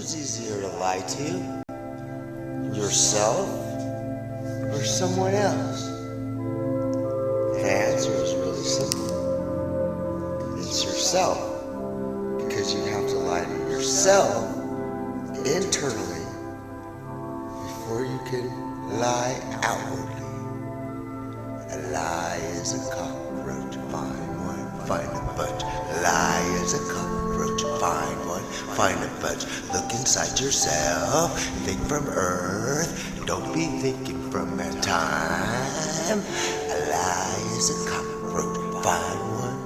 Who's easier to lie to? Yourself or someone else? The answer is really simple. It's yourself. Because you have to lie to yourself internally before you can lie outwardly. A lie is a cockroach, find one, find a bunch. A lie is a cockroach, find one, find a bunch. Look inside yourself, think from earth, don't be thinking from that time. A lie is a cockroach, find one,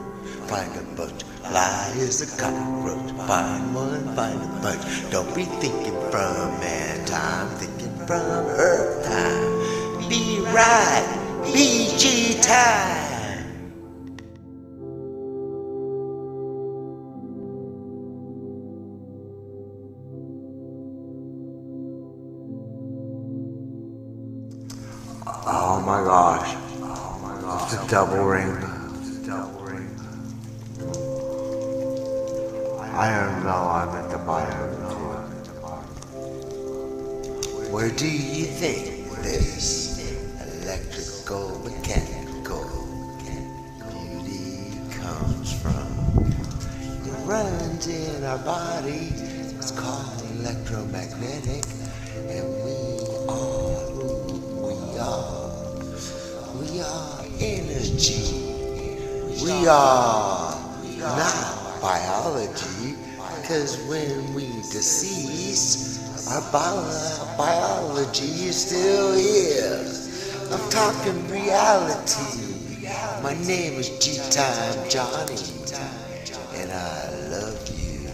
find a bunch. Lie is a cockroach, find one, find a bunch. Don't be thinking from man time, thinking from earth time. Be right, BG time. Oh my gosh, it's a double rainbow. I don't know, I'm at the bottom too. Where do you think this electrical, mechanical beauty comes from? It runs in our body, it's called electromagnetic, and we are who we are. We are energy. We are not biology, because when we decease, our biology is still here. I'm talking reality. My name is G-Time Johnny, and I love you,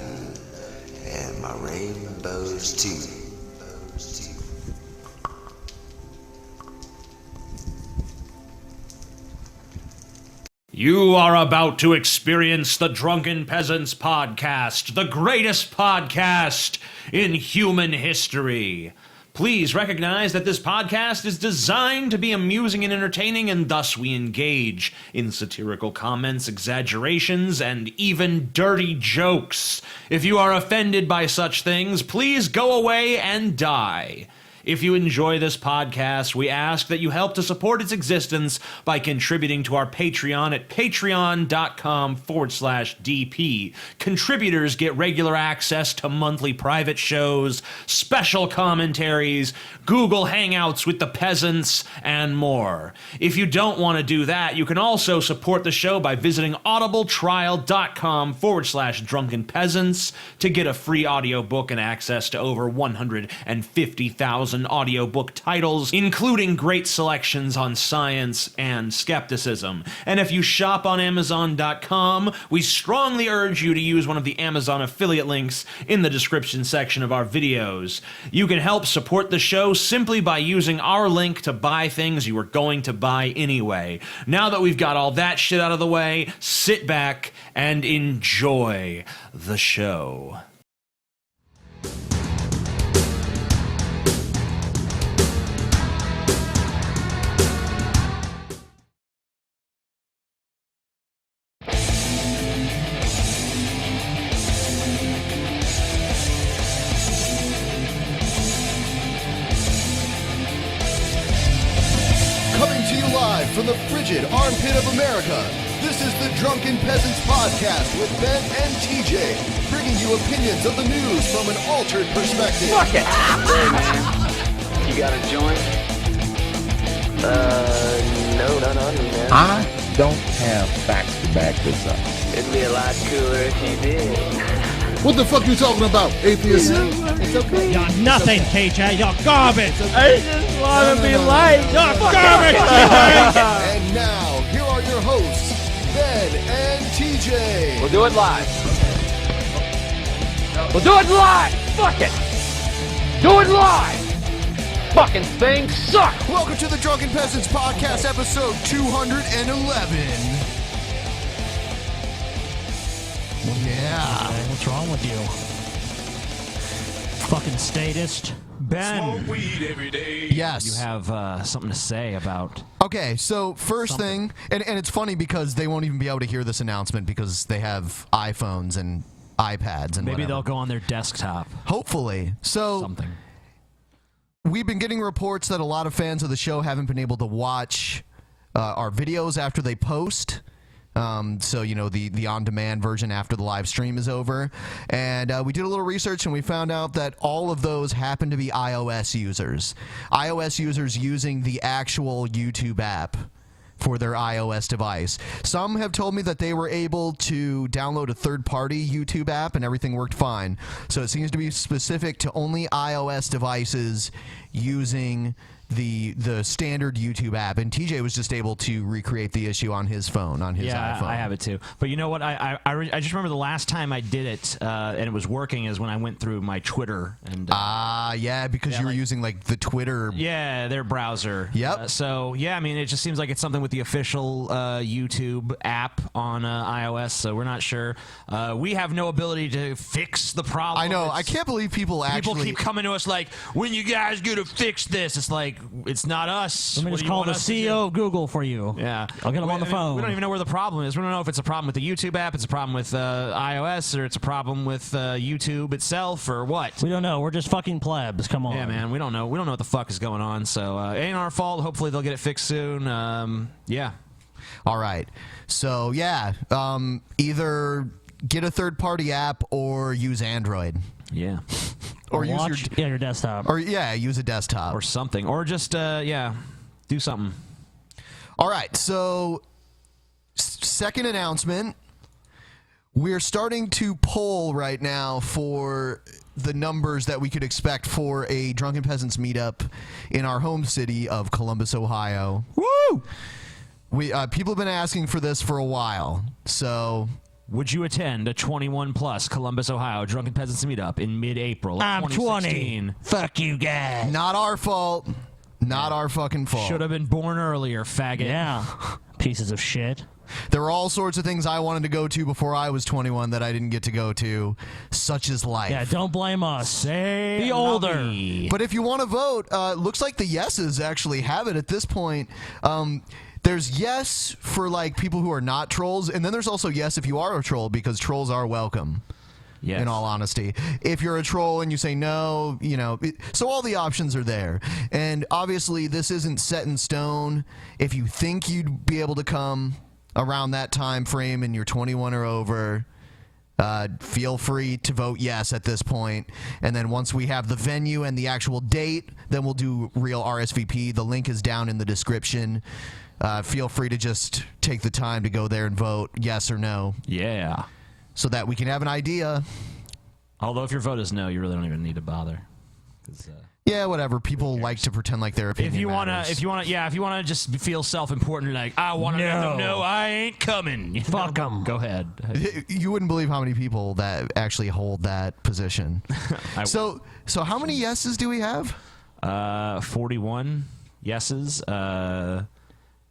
and my rainbows too. You are about to experience the Drunken Peasants podcast, the greatest podcast in human history. Please recognize that this podcast is designed to be amusing and entertaining, and thus we engage in satirical comments, exaggerations, and even dirty jokes. If you are offended by such things, please go away and die. If you enjoy this podcast, we ask that you help to support its existence by contributing to our Patreon at patreon.com/DP. Contributors get regular access to monthly private shows, special commentaries, Google Hangouts with the peasants, and more. If you don't want to do that, you can also support the show by visiting audibletrial.com/Drunken Peasants to get a free audiobook and access to over 150,000 audiobook titles, including great selections on science and skepticism. And if you shop on Amazon.com, we strongly urge you to use one of the Amazon affiliate links in the description section of our videos. You can help support the show simply by using our link to buy things you were going to buy anyway. Now that we've got all that shit out of the way, sit back and enjoy the show. From the frigid armpit of America, this is the Drunken Peasants podcast with Ben and TJ, bringing you opinions of the news from an altered perspective. Fuck it! Hey man, you got a joint? No, not on me, man. I don't have facts to back this up. It'd be a lot cooler if you did. What the fuck you talking about, atheist? It's okay. You're nothing, TJ. You're garbage. I just want to be liked. You're garbage. And now, here are your hosts, Ben and TJ. We'll do it live. We'll do it live. Fuck it. Do it live. Fucking thing sucks. Welcome to the Drunken Peasants podcast, episode 211. Yeah. What's wrong with you? Fucking statist. Ben, Yes. You have something to say about... Okay, so first thing, and it's funny because they won't even be able to hear this announcement because they have iPhones and iPads and maybe whatever. they'll go on their desktop. Hopefully. So something. We've been getting reports that a lot of fans of the show haven't been able to watch our videos after they post. So, the on-demand version after the live stream is over. And we did a little research, and we found out that all of those happen to be iOS users. iOS users using the actual YouTube app for their iOS device. Some have told me that they were able to download a third-party YouTube app, and everything worked fine. So it seems to be specific to only iOS devices using the standard YouTube app, and TJ was just able to recreate the issue on his phone, on his iPhone. I have it too. But you know what? I just remember the last time I did it, and it was working, is when I went through my Twitter. And because you were using like the Twitter. Yeah, their browser. Yep. I mean, it just seems like it's something with the official YouTube app on iOS. So we're not sure. We have no ability to fix the problem. I know. I can't believe people keep coming to us like, when you guys gonna fix this? It's like, it's not us. Let me just call the CEO of Google for you. Yeah. I'll get him on the phone. We don't even know where the problem is. We don't know if it's a problem with the YouTube app, it's a problem with iOS, or it's a problem with YouTube itself, or what. We don't know. We're just fucking plebs. Come on. Yeah, man. We don't know. We don't know what the fuck is going on. So it ain't our fault. Hopefully they'll get it fixed soon. Yeah. All right. So, either get a third-party app or use Android. Yeah. Or use your desktop. Or use a desktop. Or something. Or just, do something. All right. So, second announcement. We're starting to poll right now for the numbers that we could expect for a Drunken Peasants meetup in our home city of Columbus, Ohio. Woo! People have been asking for this for a while. So... would you attend a 21-plus Columbus, Ohio Drunken Peasants meetup in mid-April? I'm 20. Fuck you guys. Not our fault. Not our fucking fault. Should have been born earlier, faggot. Yeah. Pieces of shit. There were all sorts of things I wanted to go to before I was 21 that I didn't get to go to, such as life. Yeah, don't blame us. Be older. But if you want to vote, looks like the yeses actually have it at this point. There's yes for like people who are not trolls, and then there's also yes if you are a troll, because trolls are welcome. Yes. In all honesty, if you're a troll and you say no, so all the options are there. And obviously this isn't set in stone. If you think you'd be able to come around that time frame and you're 21 or over, feel free to vote yes at this point. And then once we have the venue and the actual date, then we'll do real RSVP. The link is down in the description. Feel free to just take the time to go there and vote yes or no. Yeah. So that we can have an idea. Although if your vote is no, you really don't even need to bother. Yeah, whatever. People like to pretend like their opinion matters. If you wanna just feel self-important, like I want to let them know I ain't coming. Fuck them. Go ahead. You wouldn't believe how many people that actually hold that position. So how many yeses do we have? 41 yeses.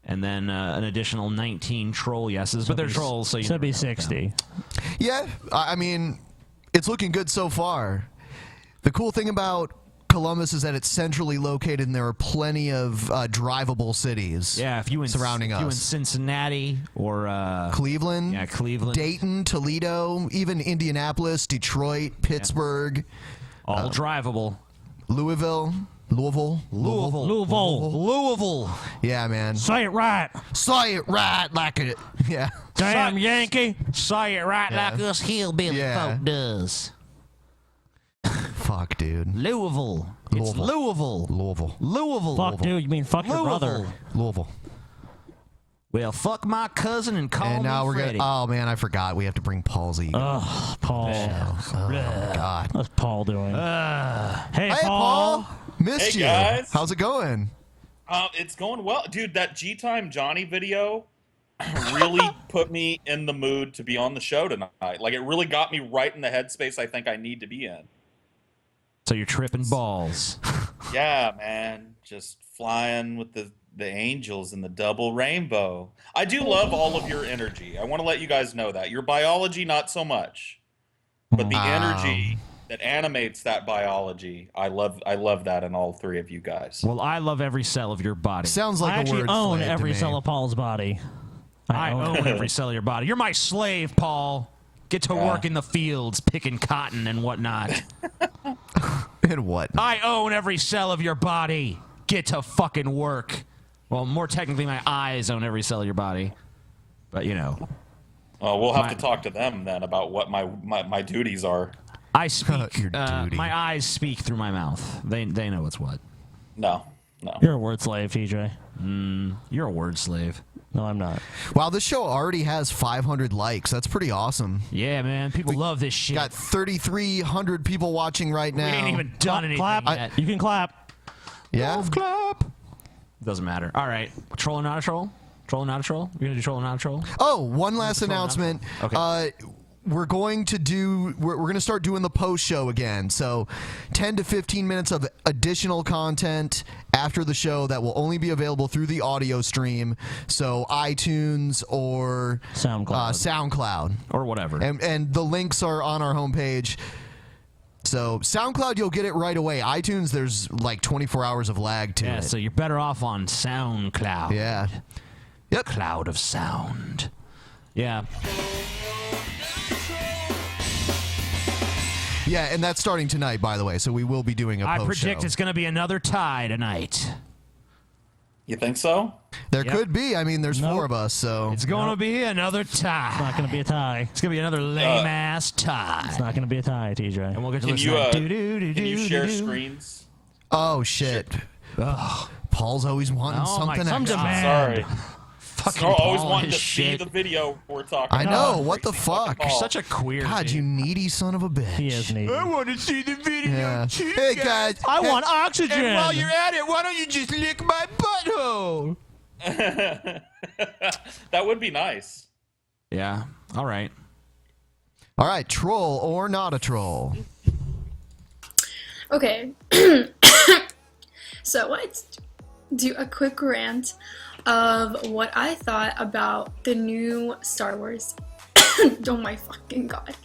And then an additional 19 troll yeses, but they're trolls, so you should be 60. Yeah, I mean, it's looking good so far. The cool thing about Columbus is that it's centrally located, and there are plenty of drivable cities. Yeah, if you surrounding us, you in Cincinnati or Cleveland, Cleveland, Dayton, Toledo, even Indianapolis, Detroit, Pittsburgh, all drivable. Louisville. Yeah, man. Say it right. Say it right like it. Yeah. Damn Yankee. Say it right like us hillbilly folk does. Fuck, dude. Louisville. It's Louisville. Fuck, dude. You mean fuck your brother. Louisville. Well, fuck my cousin and call me Freddie. Oh, man, I forgot. We have to bring Paul's ego. Oh, Paul. Oh, God. What's Paul doing? Hey, Paul. Missed you. Guys. How's it going? It's going well. Dude, that G-Time Johnny video really put me in the mood to be on the show tonight. Like, it really got me right in the headspace I think I need to be in. So you're tripping balls. Yeah, man. Just flying with the angels and the double rainbow. I do love all of your energy. I want to let you guys know that. Your biology, not so much. But the energy that animates that biology, I love that in all three of you guys. Well, I love every cell of your body. Sounds like I a actually word own slave every to me. cell of Paul's body. I own every cell of your body. You're my slave, Paul. Get to work in the fields, picking cotton and whatnot. And what? I own every cell of your body. Get to fucking work. Well, more technically, my eyes own every cell of your body. But, you know. We'll have to talk to them then about what my duties are. I speak. My eyes speak through my mouth. They know what's what. No. You're a word slave, TJ. You're a word slave. No, I'm not. Wow, this show already has 500 likes. That's pretty awesome. Yeah, man. People love this shit. Got 3,300 people watching right now. We ain't even done anything yet. You can clap. Yeah. Clap. Doesn't matter. All right. Troll or not a troll? Troll or not a troll? You're going to do troll or not a troll? Oh, one last announcement. Okay. We're going to start doing the post show again. So 10 to 15 minutes of additional content after the show that will only be available through the audio stream. So iTunes or SoundCloud or whatever. And the links are on our homepage. So SoundCloud, you'll get it right away. iTunes, there's like 24 hours of lag to it. Yeah, so you're better off on SoundCloud. Yeah. Yep. Cloud of sound. Yeah. Yeah, and that's starting tonight, by the way, so we will be doing a post show. I predict it's going to be another tie tonight. You think so? There could be. I mean, there's 4 of us, so... It's going to be another tie. It's not going to be a tie. It's going to be another lame-ass tie. It's not going to be a tie, TJ. And we'll get to Can listen you share screens? Oh, shit. Paul's always wanting something extra. Sorry. Fucking always Paul wanting is to see shit. the video we're talking I about. know. What the fuck? You're such a queer God, dude. you needy son of a bitch. He is needy. I want to see the video. Yeah. Too, Hey, guys. I want oxygen. And while you're at it, why don't you just lick my butthole? That would be nice. Yeah. All right. All right, troll or not a troll? Okay. So let's do a quick rant of what I thought about the new Star Wars. Oh my fucking god.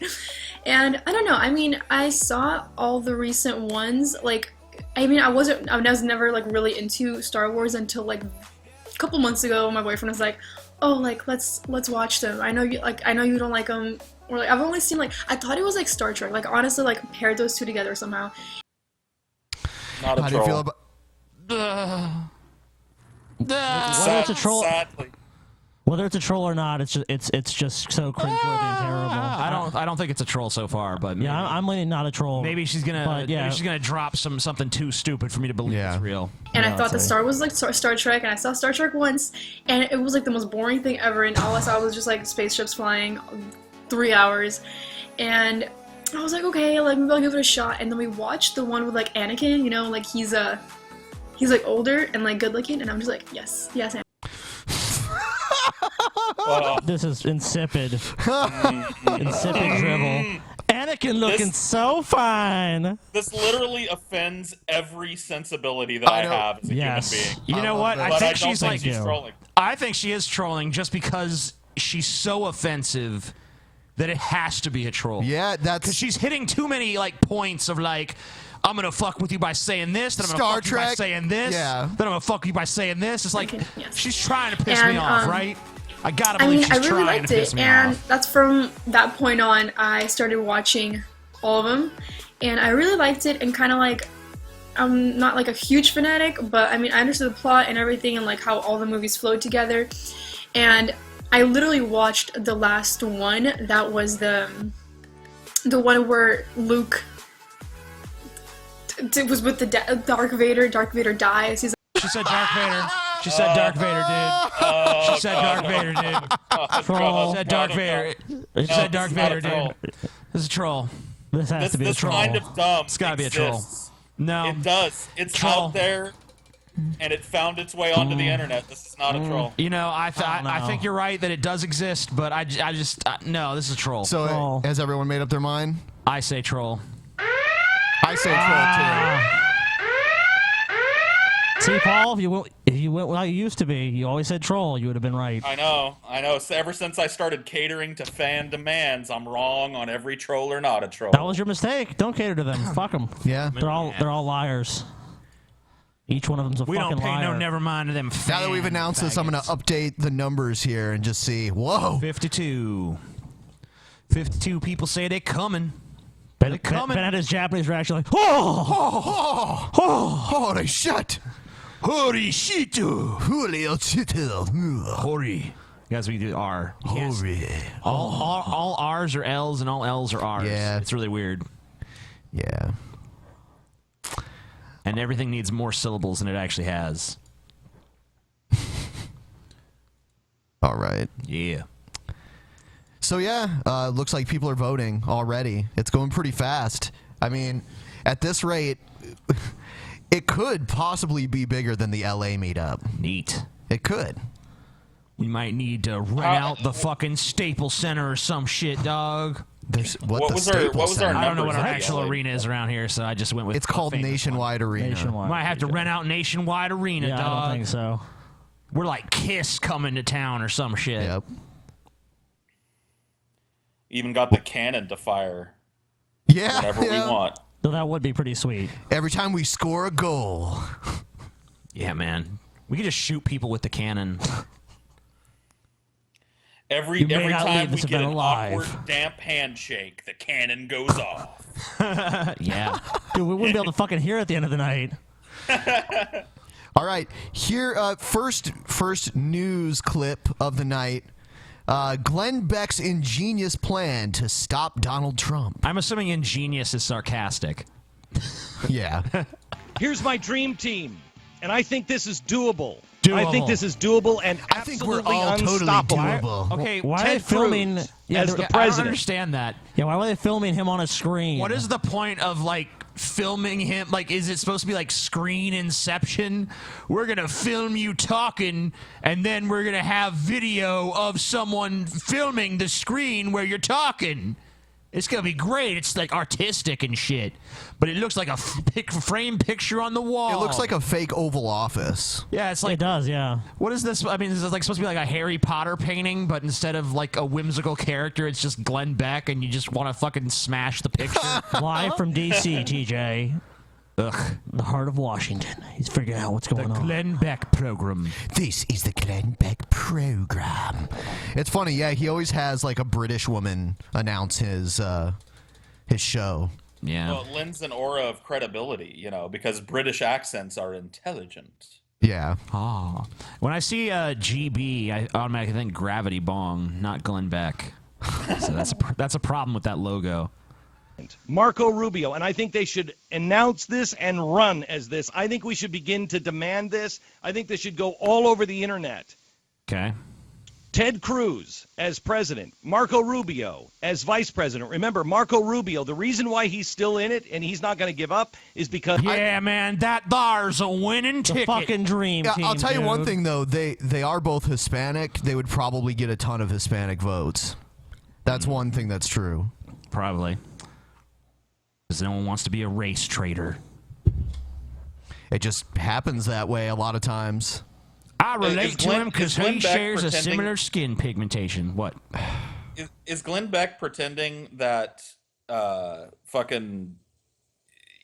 And I don't know, I mean, I saw all the recent ones, like, I mean, I was never like really into Star Wars until like a couple months ago. My boyfriend was like, oh, like, let's watch them. I know you don't like them. Or like, I've only seen like, I thought it was like Star Trek. Like, honestly, like, paired those two together somehow. Not a How troll. do you feel about... Whether it's a troll or not, it's just so cringeworthy and terrible. I don't think it's a troll so far, but maybe, yeah, I'm leaning not a troll. maybe she's gonna drop something too stupid for me to believe it's real. And I thought the Star was like Star Trek, and I saw Star Trek once, and it was like the most boring thing ever, and all I saw was just like spaceships flying 3 hours, and I was like, okay, like maybe I'll give it a shot. And then we watched the one with like Anakin, you know, like he's like older and like good looking, and I'm just like, yes, This is insipid. Insipid drivel. Anakin looking so fine. This literally offends every sensibility that I have as a human being. You know what? But I think don't she's like trolling. I think she is trolling just because she's so offensive that it has to be a troll. Yeah, that's because she's hitting too many like points of like, I'm gonna fuck with you by saying this, then I'm gonna fuck you by saying this, then I'm gonna fuck you by saying this. It's like she's trying to piss me off, right? I gotta believe she's I really trying liked to piss it, me and off. that's from that point on I started watching all of them, and I really liked it. And kind of like, I'm not like a huge fanatic, but I mean I understood the plot and everything, and like how all the movies flowed together. And I literally watched the last one. That was the one where Luke was with the Dark Vader. Dark Vader dies. He's like, She said Darth Vader. She said Darth Vader, dude. She said Darth Vader, dude. She said Darth Vader. She said Darth Vader, dude. This is a troll. This has to be a troll. This kind of dumb It's gotta be a troll. No. It does. It's Troll. out there, and it found its way onto the internet. This is not a troll. You know, I think you're right that it does exist, but I just no, this is a troll. So has everyone made up their mind? I say troll. I say troll too. See, Paul, if you went how you used to be, you always said troll, you would have been right. I know. So ever since I started catering to fan demands, I'm wrong on every troll or not a troll. That was your mistake. Don't cater to them. Fuck them. Yeah. They're all liars. Each one of them's a We fucking don't pay liar. no never mind to them. Now that we've announced this, I'm going to update the numbers here and just see. Whoa. 52. 52 people say they're coming. Ben had his Japanese reaction like, holy shit. Holy shit. Holy shit. Hori. Guys, we do R. Hori. All R's are L's and all L's are R's. Yeah. It's really weird. Yeah. And everything needs more syllables than it actually has. All right. Yeah. So yeah, looks like people are voting already. It's going pretty fast. I mean, at this rate, it could possibly be bigger than the LA meetup. Neat. It could. We might need to rent out the fucking Staples Center or some shit, dog. What was our I don't know what our numbers actual like? arena is around here, so I just went with. It's called Nationwide Arena. Might have to rent out Nationwide Arena, Yeah, dog. I don't think so. We're like Kiss coming to town or some shit. Yep. Even got the cannon to fire. Yeah. Whenever we want. So that would be pretty sweet. Every time we score a goal. Yeah, man. We could just shoot people with the cannon. Every time we get an awkward, damp handshake, the cannon goes off. Yeah. Dude, we wouldn't be able to fucking hear at the end of the night. All right. Here, first news clip of the night. Glenn Beck's ingenious plan to stop Donald Trump. I'm assuming ingenious is sarcastic. Yeah. Here's my dream team, and I think this is doable. Doable. I think this is doable and I think we're absolutely all totally unstoppable. doable. Okay, Why are Ted they filming Cruz the as the I don't president? understand that. Yeah, why were they filming him on a screen? What is the point of like filming him? Like, is it supposed to be like screen inception? We're gonna film you talking, and then we're gonna have video of someone filming the screen where you're talking. It's gonna be great. It's like artistic and shit, but it looks like a frame picture on the wall. It looks like a fake Oval Office. Yeah, it's like It does, yeah. What is this? I mean, is it like supposed to be like a Harry Potter painting, but instead of like a whimsical character, it's just Glenn Beck, and you just want to fucking smash the picture? Live from D.C., TJ. Ugh. The heart of Washington. He's figuring out what's going on. Glenn Beck program. This is the Glenn Beck program. It's funny, yeah. He always has like a British woman announce his show. Yeah. Well, it lends an aura of credibility, you know, because British accents are intelligent. Yeah. Ah. When I see GB, I automatically think Gravity Bong, not Glenn Beck. So that's a problem with that logo. Marco Rubio, and I think they should announce this and run as this. I think we should begin to demand this. I think this should go all over the internet. Okay. Ted Cruz as president, Marco Rubio as vice president. Remember, Marco Rubio, the reason why he's still in it and he's not going to give up is because... Yeah, man, that there's a winning ticket. Fucking dream team, I'll tell you one dude. thing, though. They are both Hispanic. They would probably get a ton of Hispanic votes. That's one thing that's true. Probably. Because no one wants to be a race traitor. It just happens that way a lot of times. I relate to him because he Beck shares a pretending- similar skin pigmentation. What? Is Glenn Beck pretending that fucking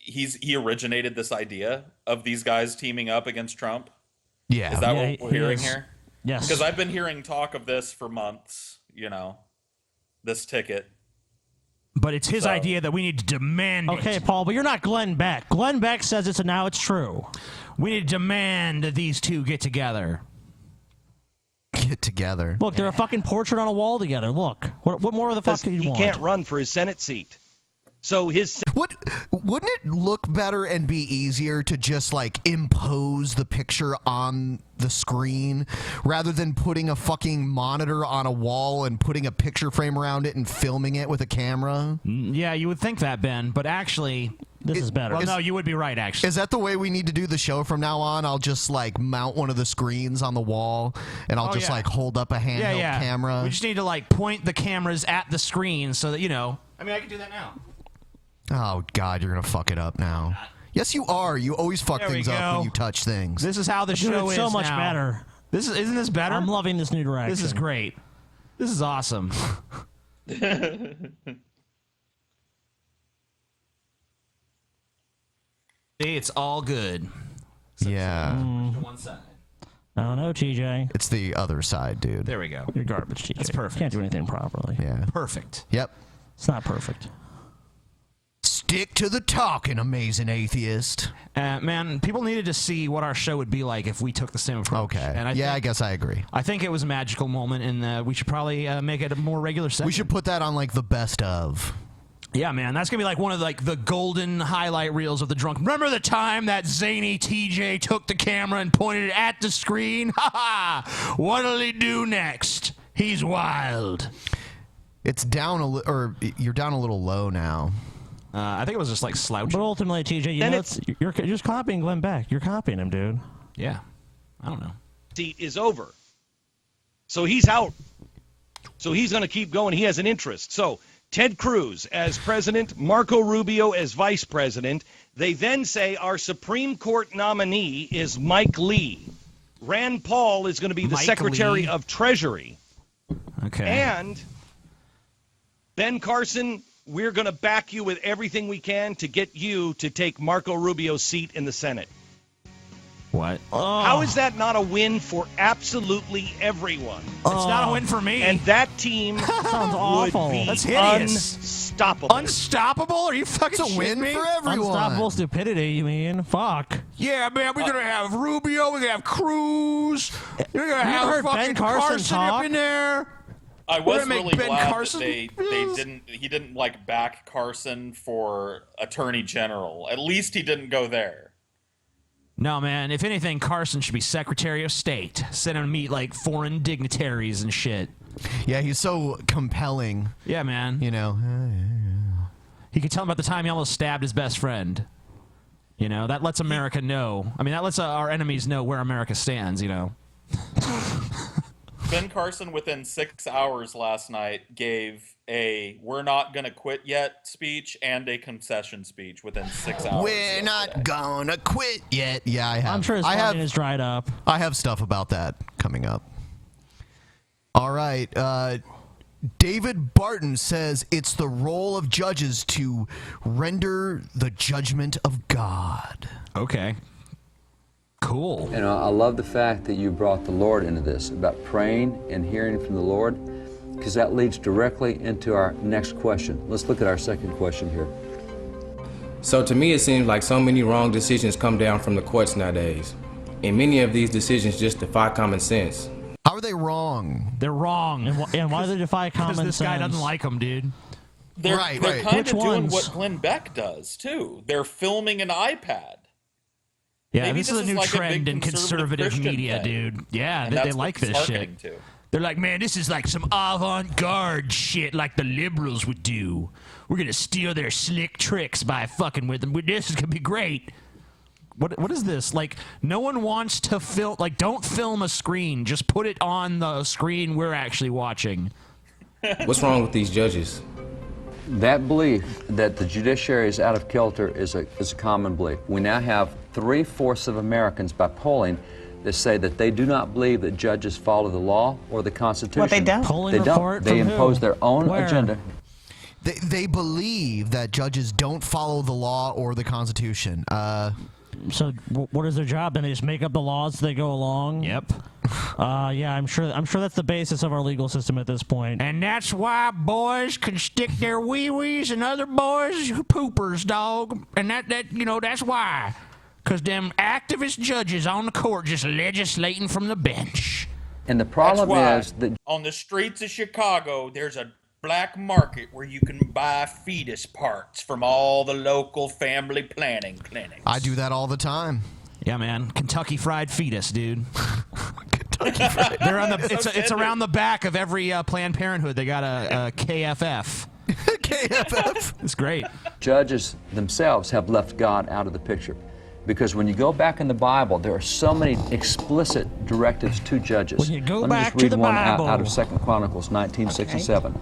he originated this idea of these guys teaming up against Trump? Yeah. Is that Yeah, what we're he hearing is. here? Yes. Because I've been hearing talk of this for months, you know, this ticket. But it's his idea that we need to demand Okay, it. Paul, but you're not Glenn Beck. Glenn Beck says it's, and now it's true. We need to demand that these two get together. Get together. Look, they're a fucking portrait on a wall together. Look. What more of the fuck do you he want? can't run for his Senate seat. So his... Wouldn't it look better and be easier to just like impose the picture on the screen rather than putting a fucking monitor on a wall and putting a picture frame around it and filming it with a camera? Yeah, you would think that, Ben, but actually... This is better. Well, no, you would be right, actually. Is that the way we need to do the show from now on? I'll just like mount one of the screens on the wall and I'll just like hold up a handheld camera. We just need to like point the cameras at the screen so that, you know... I mean, I can do that now. Oh, God, you're going to fuck it up now. Yes, you are. You always fuck There we things up go. when you touch things. This is how the Dude, show it's is so much now. better. Isn't this better? I'm loving this new direction. This is great. This is awesome. See, it's all good. Yeah. To one side. I don't know, TJ. It's the other side, dude. There we go. You're garbage, TJ. That's perfect. Can't do anything properly. Yeah. Perfect. Yep. It's not perfect. Stick to the talking, amazing atheist. Man, people needed to see what our show would be like if we took the same approach. Okay. And I guess I agree. I think it was a magical moment, and we should probably make it a more regular segment. We should put that on like the best of. Yeah, man, that's gonna be like one of the golden highlight reels of the drunk. Remember the time that zany TJ took the camera and pointed it at the screen? Ha ha! What'll he do next? He's wild. It's down you're down a little low now. I think it was just like slouching. But ultimately, TJ, you're just copying Glenn Beck. You're copying him, dude. Yeah, I don't know. Seat is over, so he's out. So he's going to keep going. He has an interest. So Ted Cruz as president, Marco Rubio as vice president. They then say our Supreme Court nominee is Mike Lee. Rand Paul is going to be the Secretary of Treasury. Okay. And Ben Carson, we're going to back you with everything we can to get you to take Marco Rubio's seat in the Senate. What? How is that not a win for absolutely everyone? It's not a win for me. And that team sounds awful. would be That's hideous. unstoppable. Unstoppable? Are you fucking It's a win shitting me? for everyone. Unstoppable stupidity, you mean? Fuck. Yeah, man, we're gonna have Rubio, we're gonna have Cruz, we're gonna You have heard fucking Ben Carson up talk? in there. I We're was gonna make really Ben glad Carson- that he didn't like back Carson for Attorney General. At least he didn't go there. No, man, if anything, Carson should be Secretary of State. Send him to meet like foreign dignitaries and shit. Yeah, he's so compelling. Yeah, man. You know. He could tell him about the time he almost stabbed his best friend. You know, that lets America know. I mean, that lets our enemies know where America stands, you know. Ben Carson, within 6 hours last night, gave a "we're not gonna quit yet" speech and a concession speech within 6 hours. We're not gonna quit yet. Yeah, I have. I'm sure his funding is dried up. I have stuff about that coming up. All right. David Barton says it's the role of judges to render the judgment of God. Okay. Cool. You know, I love the fact that you brought the Lord into this, about praying and hearing from the Lord, because that leads directly into our next question. Let's look at our second question here. So to me, it seems like so many wrong decisions come down from the courts nowadays. And many of these decisions just defy common sense. How are they wrong? They're wrong. And why do they defy common sense? Because this guy doesn't like them, dude. They're Right. kind Which of doing ones? what Glenn Beck does, too. They're filming an iPad. Yeah, Maybe this is a new like a trend big in conservative Christian media, thing. dude. Yeah, And they that's like what this it's shit. marketing to. They're like, man, this is like some avant-garde shit like the liberals would do. We're going to steal their slick tricks by fucking with them. This is going to be great. What is this? Like, no one wants to film... Like, don't film a screen. Just put it on the screen we're actually watching. What's wrong with these judges? That belief that the judiciary is out of kilter is a common belief. We now have 3/4 of Americans by polling that say that they do not believe that judges follow the law or the Constitution. What, they don't? Polling They report don't. They from impose who? their own Where? agenda. They believe that judges don't follow the law or the Constitution. So what is their job? Then they just make up the laws as they go along. Yep. Yeah, I'm sure that's the basis of our legal system at this point. And that's why boys can stick their wee-wees and other boys poopers, dog. And that's why. Because them activist judges on the court just legislating from the bench. And the problem That's is why that on the streets of Chicago, there's a black market where you can buy fetus parts from all the local family planning clinics. I do that all the time. Yeah, man. Kentucky Fried Fetus, dude. Kentucky Fried. They're on the. It's around the back of every Planned Parenthood. They got a KFF. KFF. It's great. judges themselves have left God out of the picture. Because when you go back in the Bible, there are so many explicit directives to judges. When you go Let me back just to read the one Bible. out of 2 Chronicles 19:67.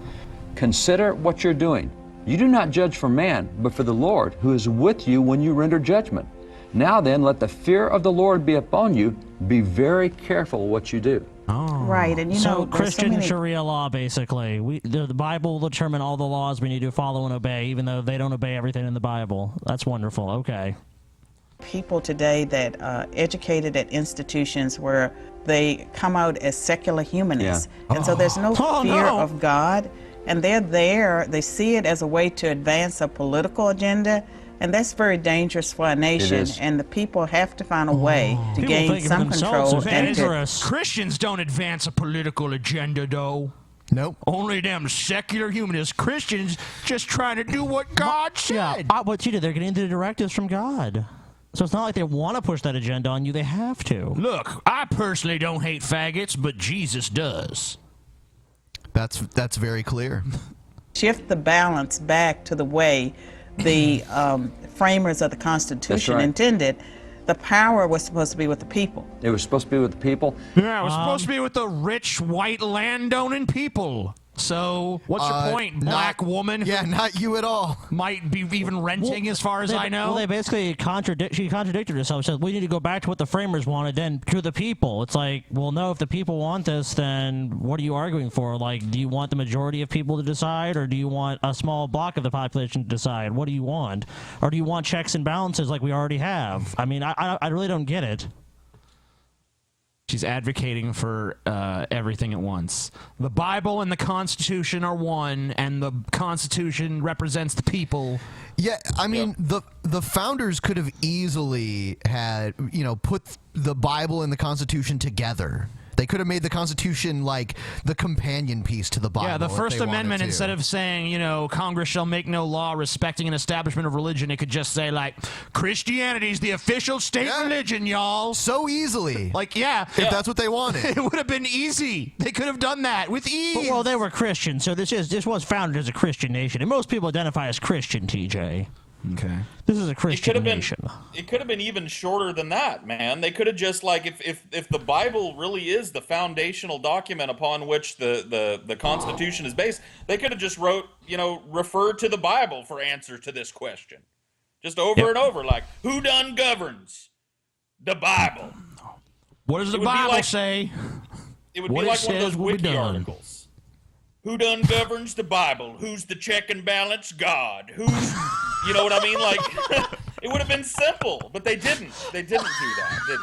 Consider what you're doing. You do not judge for man, but for the Lord, who is with you when you render judgment. Now then, let the fear of the Lord be upon you. Be very careful what you do. Oh. Right, and you so know, there's Christian so many... Sharia law, basically. The Bible will determine all the laws we need to follow and obey, even though they don't obey everything in the Bible. That's wonderful. Okay. people today that are educated at institutions where they come out as secular humanists. Yeah. And so there's no fear no. of God. And they're there, they see it as a way to advance a political agenda. And that's very dangerous for a nation. And the people have to find a way to gain some control. Christians don't advance a political agenda, though. Nope. Only them secular humanist Christians just trying to do what God said. Yeah, but you do, they're getting the directives from God. So it's not like they want to push that agenda on you, they have to. Look, I personally don't hate faggots, but Jesus does. That's very clear. Shift the balance back to the way the framers of the Constitution intended. The power was supposed to be with the people. It was supposed to be with the people? Yeah, it was supposed to be with the rich, white, landowning people. So, what's your point, black woman? Yeah, not you at all. Might be even renting, as far as I know. Well, they basically she contradicted herself. Said we need to go back to what the framers wanted, then to the people. It's like, well, no, if the people want this, then what are you arguing for? Like, do you want the majority of people to decide, or do you want a small block of the population to decide? What do you want? Or do you want checks and balances like we already have? I mean, I really don't get it. She's advocating for everything at once. The Bible and the Constitution are one, and the Constitution represents the people. Yeah, I mean, the founders could have easily had, put the Bible and the Constitution together. They could have made the Constitution like the companion piece to the Bible. Yeah, the First Amendment, instead of saying, Congress shall make no law respecting an establishment of religion, it could just say, like, Christianity's the official state religion, y'all. So easily. Like, yeah. If that's what they wanted. It would have been easy. They could have done that with ease. Well, they were Christian, so this was founded as a Christian nation, and most people identify as Christian, TJ. Okay. This is a Christian nation. It could have been even shorter than that, man. They could have just, like, if the Bible really is the foundational document upon which the Constitution is based, they could have just wrote, refer to the Bible for answers to this question. Just over and over, like, who done governs? The Bible. What does the Bible say? It would be like one of those wiki articles. Who done governs the Bible? Who's the check and balance? God. Who's... You know what I mean? Like, it would have been simple, but they didn't. They didn't do that, did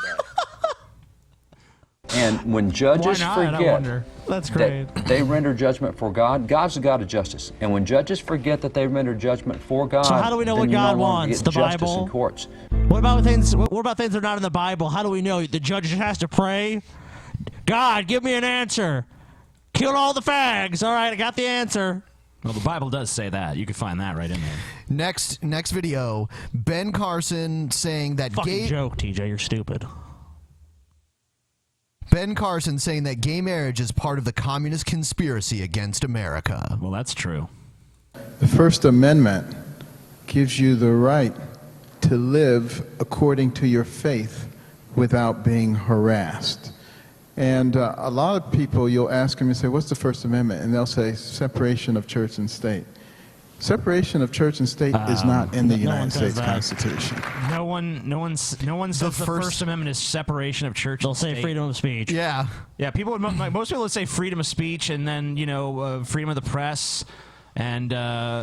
they? And when judges forget That's great. that they render judgment for God, God's a God of justice. And when judges forget that they render judgment for God, so how do we know then what you God no longer wants? get The justice Bible? in courts. What about things? What about things that are not in the Bible? How do we know? The judge just has to pray. God, give me an answer. Kill all the fags. All right, I got the answer. Well, the Bible does say that. You can find that right in there. Next video, Ben Carson saying that Fucking joke, TJ, you're stupid. Ben Carson saying that gay marriage is part of the communist conspiracy against America. Well, that's true. The First Amendment gives you the right to live according to your faith without being harassed. And a lot of people, you'll ask them and say, what's the First Amendment? And they'll say separation of church and state. Separation of church and state is not in the United States Constitution. No one says the First Amendment is separation of church and state. They'll say freedom of speech. Yeah. Yeah, most people would say freedom of speech, and then, freedom of the press, and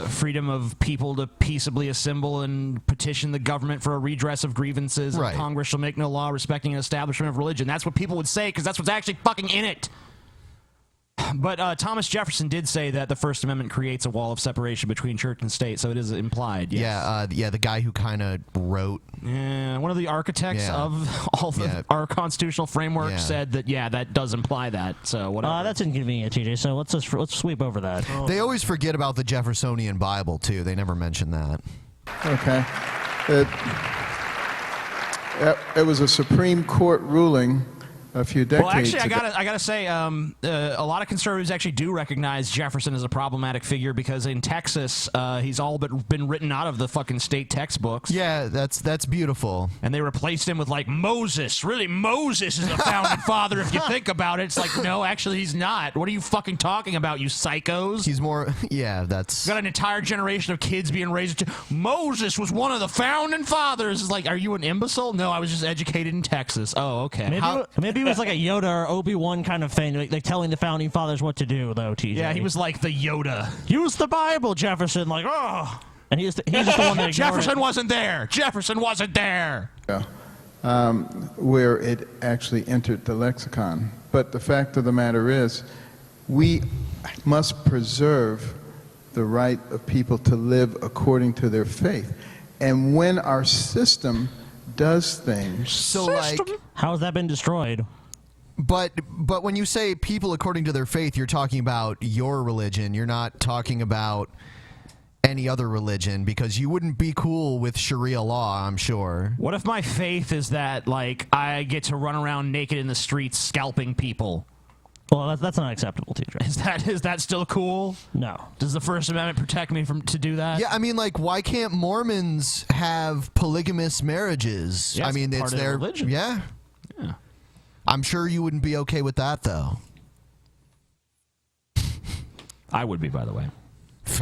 freedom of people to peaceably assemble and petition the government for a redress of grievances. Right. And Congress shall make no law respecting an establishment of religion. That's what people would say, because that's what's actually fucking in it. But Thomas Jefferson did say that the First Amendment creates a wall of separation between church and state, so it is implied. Yes. Yeah, the guy who kind of wrote. Yeah, one of the architects of all our constitutional framework said that. Yeah, that does imply that. So whatever. That's inconvenient, TJ. So let's sweep over that. They always forget about the Jeffersonian Bible too. They never mention that. Okay. It was a Supreme Court ruling a few decades Well, actually, ago. I gotta say, a lot of conservatives actually do recognize Jefferson as a problematic figure, because in Texas, he's all but been written out of the fucking state textbooks. Yeah, that's beautiful. And they replaced him with, like, Moses. Really, Moses is a founding father if you think about it. It's like, no, actually, he's not. What are you fucking talking about, you psychos? He's more, yeah, that's... Got an entire generation of kids being raised. Moses was one of the founding fathers. It's like, are you an imbecile? No, I was just educated in Texas. Oh, okay. Maybe it was like a Yoda or Obi-Wan kind of thing, like telling the founding fathers what to do, though, TJ. Yeah, he was like the Yoda. Use the Bible, Jefferson. Like, oh. And he's just the one that Jefferson wasn't there. Jefferson wasn't there. Yeah. Where it actually entered the lexicon. But the fact of the matter is, we must preserve the right of people to live according to their faith. And when our system does things... So, like... How has that been destroyed? But when you say people according to their faith, you're talking about your religion. You're not talking about any other religion, because you wouldn't be cool with Sharia law, I'm sure. What if my faith is that, like, I get to run around naked in the streets scalping people? Well, that's not acceptable, TJ. Is that still cool? No. Does the First Amendment protect me from to do that? Yeah, I mean, like, why can't Mormons have polygamous marriages? Yeah, I mean, part it's of their religion. Yeah. I'm sure you wouldn't be okay with that, though. I would be, by the way.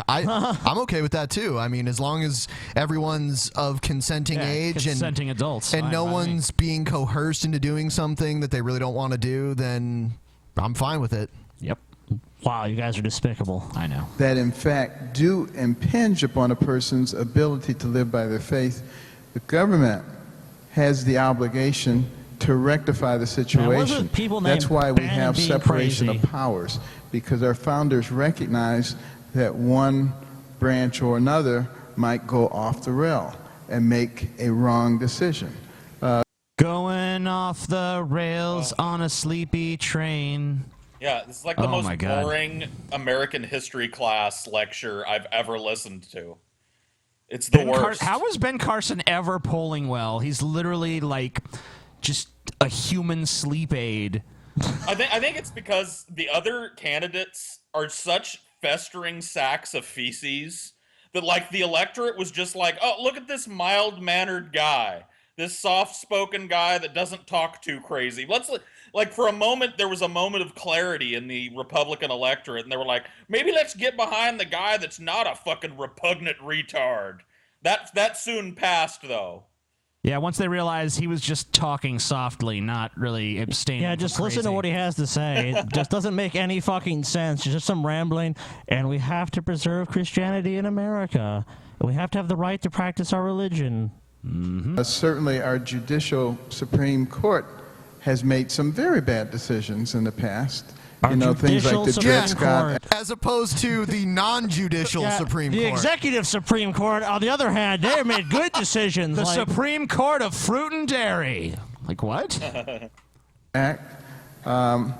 I'm okay with that too. I mean, as long as everyone's of consenting age consenting and adults, and fine no by one's being coerced into doing something that they really don't want to do, then I'm fine with it. Yep. Wow, you guys are despicable. I know. That in fact do impinge upon a person's ability to live by their faith. The government has the obligation to rectify the situation. That's why we have separation of powers, because our founders recognized that one branch or another might go off the rail and make a wrong decision. Going off the rails on a sleepy train. Yeah, this is like the Oh my most God. boring American history class lecture I've ever listened to. It's the worst. How is Ben Carson ever polling well? He's literally like just a human sleep aid. I think it's because the other candidates are such festering sacks of feces that, like, the electorate was just like, oh, look at this mild-mannered guy, this soft-spoken guy that doesn't talk too crazy. Let's, like, for a moment, there was a moment of clarity in the Republican electorate, and they were like, maybe let's get behind the guy that's not a fucking repugnant retard. That soon passed, though. Yeah, once they realized he was just talking softly, not really abstaining. Yeah, just listen to what he has to say. It just doesn't make any fucking sense. It's just some rambling. And we have to preserve Christianity in America. We have to have the right to practice our religion. Certainly our judicial Supreme Court has made some very bad decisions in the past. Things like the Dred Scott. As opposed to the non-judicial Supreme the Court. executive Supreme Court, on the other hand, they have made good decisions. The like, Supreme Court of Fruit and Dairy. Like what? Act, and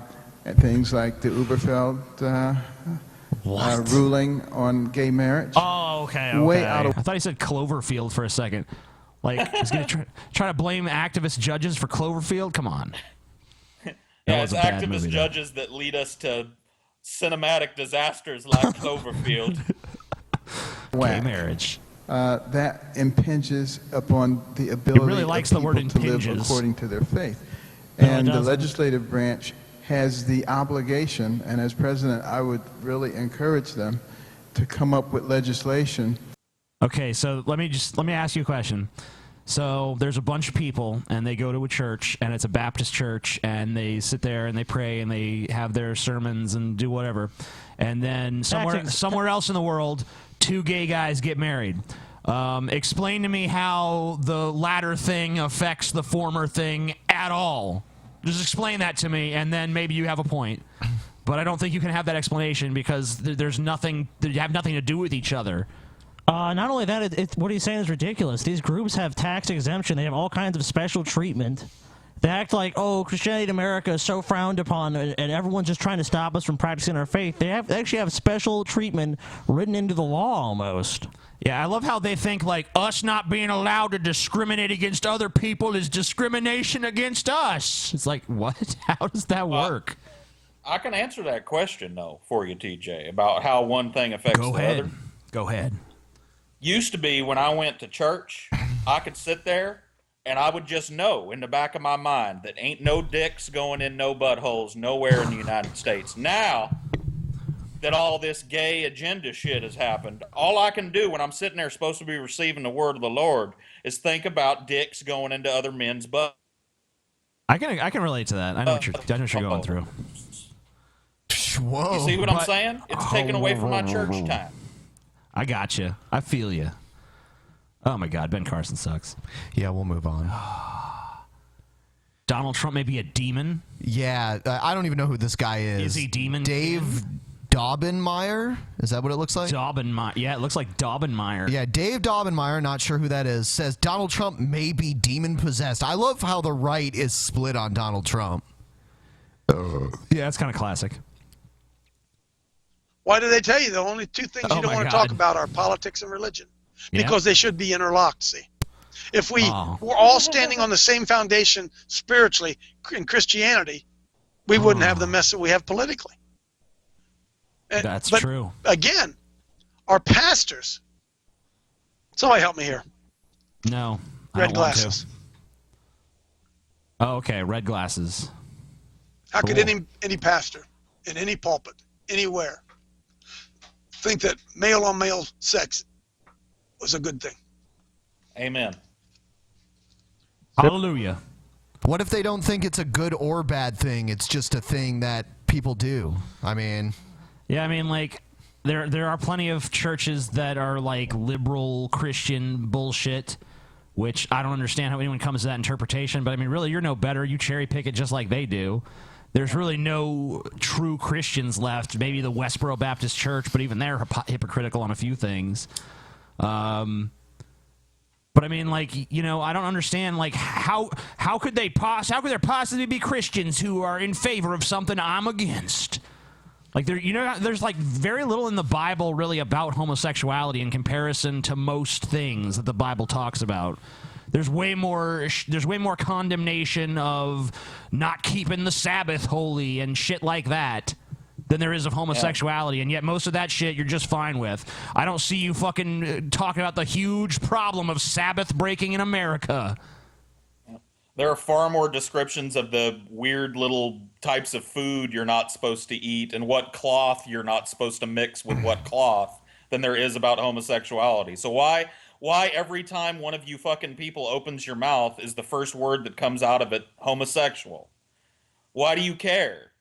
things like the Uberfeld ruling on gay marriage. Oh, okay. Way out of I thought he said Cloverfield for a second. Like he's gonna try to blame activist judges for Cloverfield. Come on. Yeah, was it's a bad activist movie, though. judges that lead us to cinematic disasters like Cloverfield. Gay marriage. That impinges upon the ability really likes of the word people to live impinges. according to their faith. No, it And the doesn't. legislative branch has the obligation, and as president, I would really encourage them to come up with legislation. Okay, so let me ask you a question. So there's a bunch of people, and they go to a church, and it's a Baptist church, and they sit there and they pray and they have their sermons and do whatever, and then somewhere else in the world, two gay guys get married. Explain to me how the latter thing affects the former thing at all. Just explain that to me, and then maybe you have a point. But I don't think you can have that explanation because there's nothing. They have nothing to do with each other. Not only that, what he's saying is ridiculous. These groups have tax exemption. They have all kinds of special treatment. They act like, oh, Christianity in America is so frowned upon, and everyone's just trying to stop us from practicing our faith. They actually have special treatment written into the law almost. Yeah, I love how they think like us not being allowed to discriminate against other people is discrimination against us. It's like, what? How does that work? I can answer that question, though, for you, TJ, about how one thing affects the other. Go ahead. Used to be when I went to church, I could sit there and I would just know in the back of my mind that ain't no dicks going in no buttholes nowhere in the United States. Now that all this gay agenda shit has happened, all I can do when I'm sitting there supposed to be receiving the word of the Lord is think about dicks going into other men's butt. I can relate to that. I know what you're going through. Whoa. You see what I'm saying? It's taken away from my church time. I got you. I feel you. Oh my God, Ben Carson sucks. Yeah, we'll move on. Donald Trump may be a demon. Yeah, I don't even know who this guy is. Is he demon? Dave Daubenmeier? Is that what it looks like? Daubenmeier. Yeah, it looks like Daubenmeier. Yeah, Dave Daubenmeier, not sure who that is, says Donald Trump may be demon-possessed. I love how the right is split on Donald Trump. Yeah, that's kind of classic. Why do they tell you the only two things you don't want to talk about are politics and religion? Because they should be interlocked, see. If we're all standing on the same foundation spiritually in Christianity, we wouldn't have the mess that we have politically. That's but true. Again, our pastors. Somebody help me here. No. I Red don't want to. glasses. Oh, okay. Red glasses. How could any pastor in any pulpit, anywhere, think that male-on-male sex was a good thing? Amen. Hallelujah. What if they don't think it's a good or bad thing? It's just a thing that people do. I mean... Yeah, I mean, like, there are plenty of churches that are, like, liberal Christian bullshit, which I don't understand how anyone comes to that interpretation, but, I mean, really, you're no better. You cherry-pick it just like they do. There's really no true Christians left. Maybe the Westboro Baptist Church, but even they're hypocritical on a few things. But I mean, like, you know, I don't understand, like, how could there possibly be Christians who are in favor of something I'm against? Like, there's like very little in the Bible really about homosexuality in comparison to most things that the Bible talks about. There's way more condemnation of not keeping the Sabbath holy and shit like that than there is of homosexuality, and yet most of that shit you're just fine with. I don't see you fucking talking about the huge problem of Sabbath breaking in America. There are far more descriptions of the weird little types of food you're not supposed to eat and what cloth you're not supposed to mix with what cloth than there is about homosexuality. So why every time one of you fucking people opens your mouth is the first word that comes out of it homosexual? Why do you care?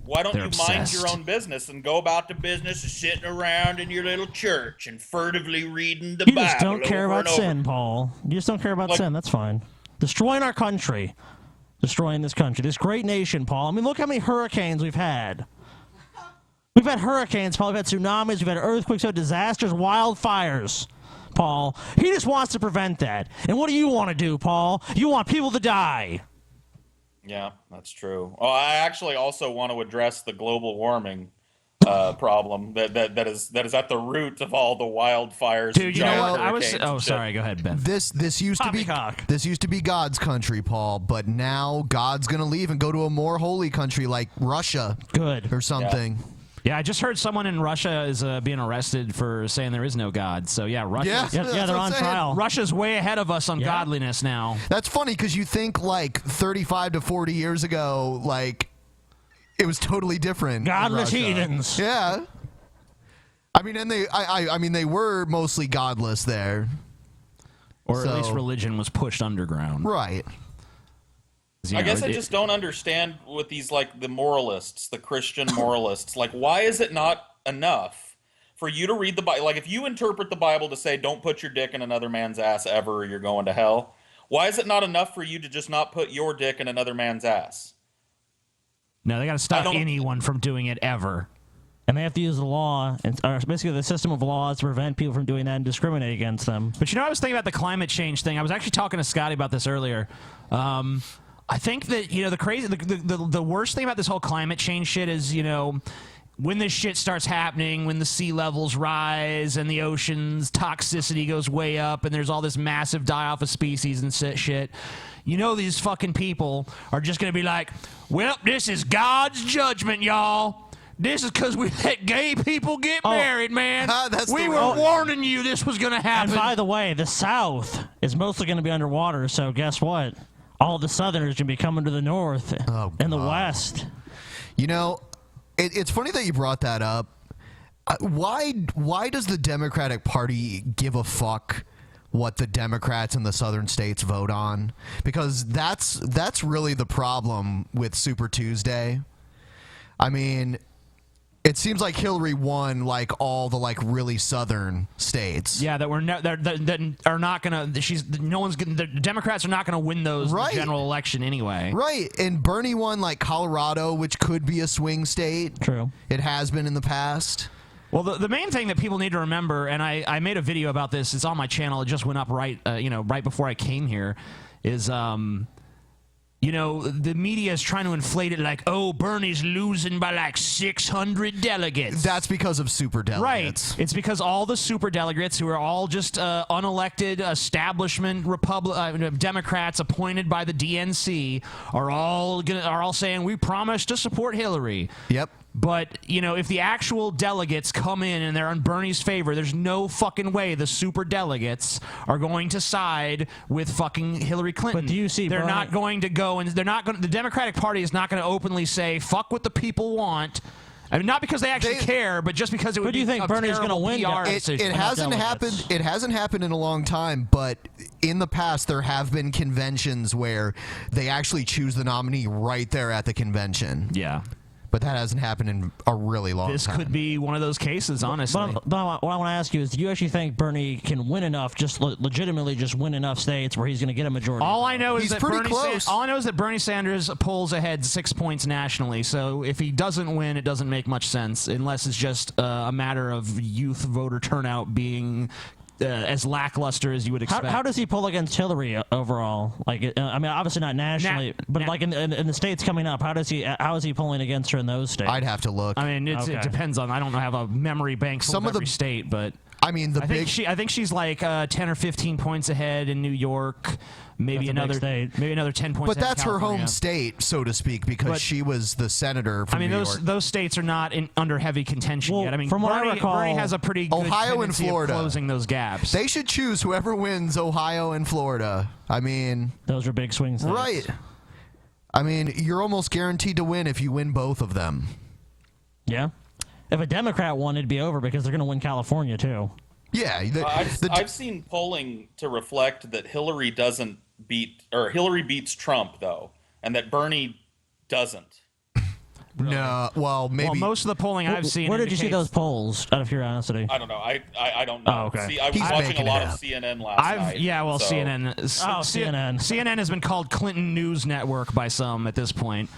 Why don't you mind your own business and go about the business of sitting around in your little church and furtively reading the Bible? You just don't care about sin, Paul. You just don't care about sin. That's fine. Destroying our country. Destroying this country. This great nation, Paul. I mean, look how many hurricanes we've had. We've had hurricanes, Paul. We've had tsunamis. We've had earthquakes. We've had disasters, wildfires, Paul. He just wants to prevent that. And what do you want to do, Paul? You want people to die. Yeah, that's true. Oh, I actually also want to address the global warming problem that is at the root of all the wildfires. Dude, you know what? Oh, sorry. Go ahead, Ben. This used to be God's country, Paul, but now God's gonna leave and go to a more holy country like Russia. Good. Or something. Yeah, I just heard someone in Russia is being arrested for saying there is no God. So yeah, Russia. Yeah, they're on trial. Russia's way ahead of us on godliness now. That's funny because you think like 35 to 40 years ago, like it was totally different. Godless heathens. Yeah. I mean, and I mean, they were mostly godless there. Or at least religion was pushed underground. Right. I guess I just don't understand with these, like, the moralists, the Christian moralists. Like, why is it not enough for you to read the Bible? Like, if you interpret the Bible to say, don't put your dick in another man's ass ever or you're going to hell, why is it not enough for you to just not put your dick in another man's ass? No, they got to stop anyone from doing it ever. And they have to use the law, or basically the system of laws to prevent people from doing that and discriminate against them. But you know, I was thinking about the climate change thing. I was actually talking to Scotty about this earlier. I think that, you know, the worst thing about this whole climate change shit is, you know, when this shit starts happening, when the sea levels rise and the ocean's toxicity goes way up and there's all this massive die-off of species and shit, you know these fucking people are just going to be like, well, this is God's judgment, y'all. This is because we let gay people get married, man. We were warning you this was going to happen. And by the way, the South is mostly going to be underwater, so guess what? All the Southerners can be coming to the North and the West. You know, it's funny that you brought that up. Why does the Democratic Party give a fuck what the Democrats in the Southern states vote on? Because that's really the problem with Super Tuesday. I mean, It seems like Hillary won like all the like really southern states. Yeah, that are not gonna. The Democrats are not gonna win those in the general election anyway. Right, and Bernie won like Colorado, which could be a swing state. True. It has been in the past. Well, the main thing that people need to remember, and I made a video about this. It's on my channel. It just went up right before I came here. Is the media is trying to inflate it like, oh, Bernie's losing by like 600 delegates. That's because of super delegates. Right. It's because all the super delegates who are all just unelected establishment Democrats appointed by the DNC are all saying we promise to support Hillary. Yep. But, if the actual delegates come in and they're in Bernie's favor, there's no fucking way the super delegates are going to side with fucking Hillary Clinton. But do you see they're not going to go and the Democratic Party is not going to openly say fuck what the people want. I mean, not because they actually care, but just because it would be a terrible PR decision. It hasn't happened. It hasn't happened in a long time, but in the past there have been conventions where they actually choose the nominee right there at the convention. Yeah. But that hasn't happened in a really long time. This could be one of those cases, honestly. But what I want to ask you is, do you actually think Bernie can win enough, just legitimately just win enough states where he's going to get a majority? All I know is that Bernie Sanders pulls ahead 6 points nationally. So if he doesn't win, it doesn't make much sense, unless it's just a matter of youth voter turnout being as lackluster as you would expect. How does he pull against Hillary overall? Like, I mean, obviously not nationally, but like in the states coming up, how is he pulling against her in those states? I'd have to look. I mean, it depends on. I don't have a memory bank full of every state, but I mean, I think she's like 10 or 15 points ahead in New York. Maybe another 10 points. But that's her home state, so to speak, because she was the senator from New York. Those states are not under heavy contention yet. I mean, from what I recall, Bernie has a pretty good Ohio and Florida of closing those gaps. They should choose whoever wins Ohio and Florida. I mean, those are big swing states, right? I mean, you're almost guaranteed to win if you win both of them. Yeah. If a Democrat won, it'd be over because they're going to win California too. Yeah, I've seen polling to reflect that Hillary beats Trump though, and that Bernie doesn't. Really? No, well, maybe. Well, most of the polling I've seen. Where did you see those polls? Out of curiosity. I don't know. I don't know. Oh, okay. See, I was watching a lot of CNN last night. Yeah, well, so. CNN. CNN. CNN has been called Clinton News Network by some at this point.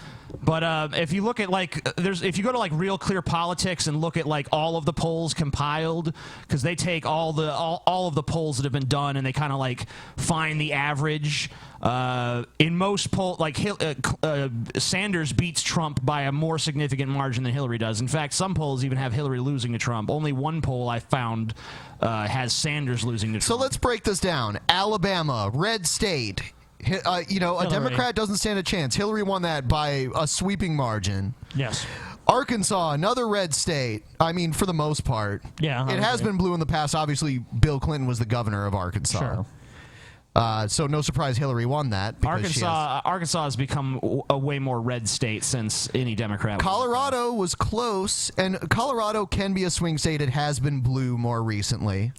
But if you look at if you go to like Real Clear Politics and look at like all of the polls compiled, because they take all of the polls that have been done and they kind of like find the average. In most polls, like Sanders beats Trump by a more significant margin than Hillary does. In fact, some polls even have Hillary losing to Trump. Only one poll I found has Sanders losing to Trump. So let's break this down. Alabama, red state. A Democrat doesn't stand a chance. Hillary won that by a sweeping margin. Yes. Arkansas, another red state. I mean, for the most part. Yeah. It has been blue in the past. Obviously, Bill Clinton was the governor of Arkansas. Sure. So no surprise Hillary won that. Arkansas has become a way more red state since any Democrat. Colorado was close, and Colorado can be a swing state. It has been blue more recently.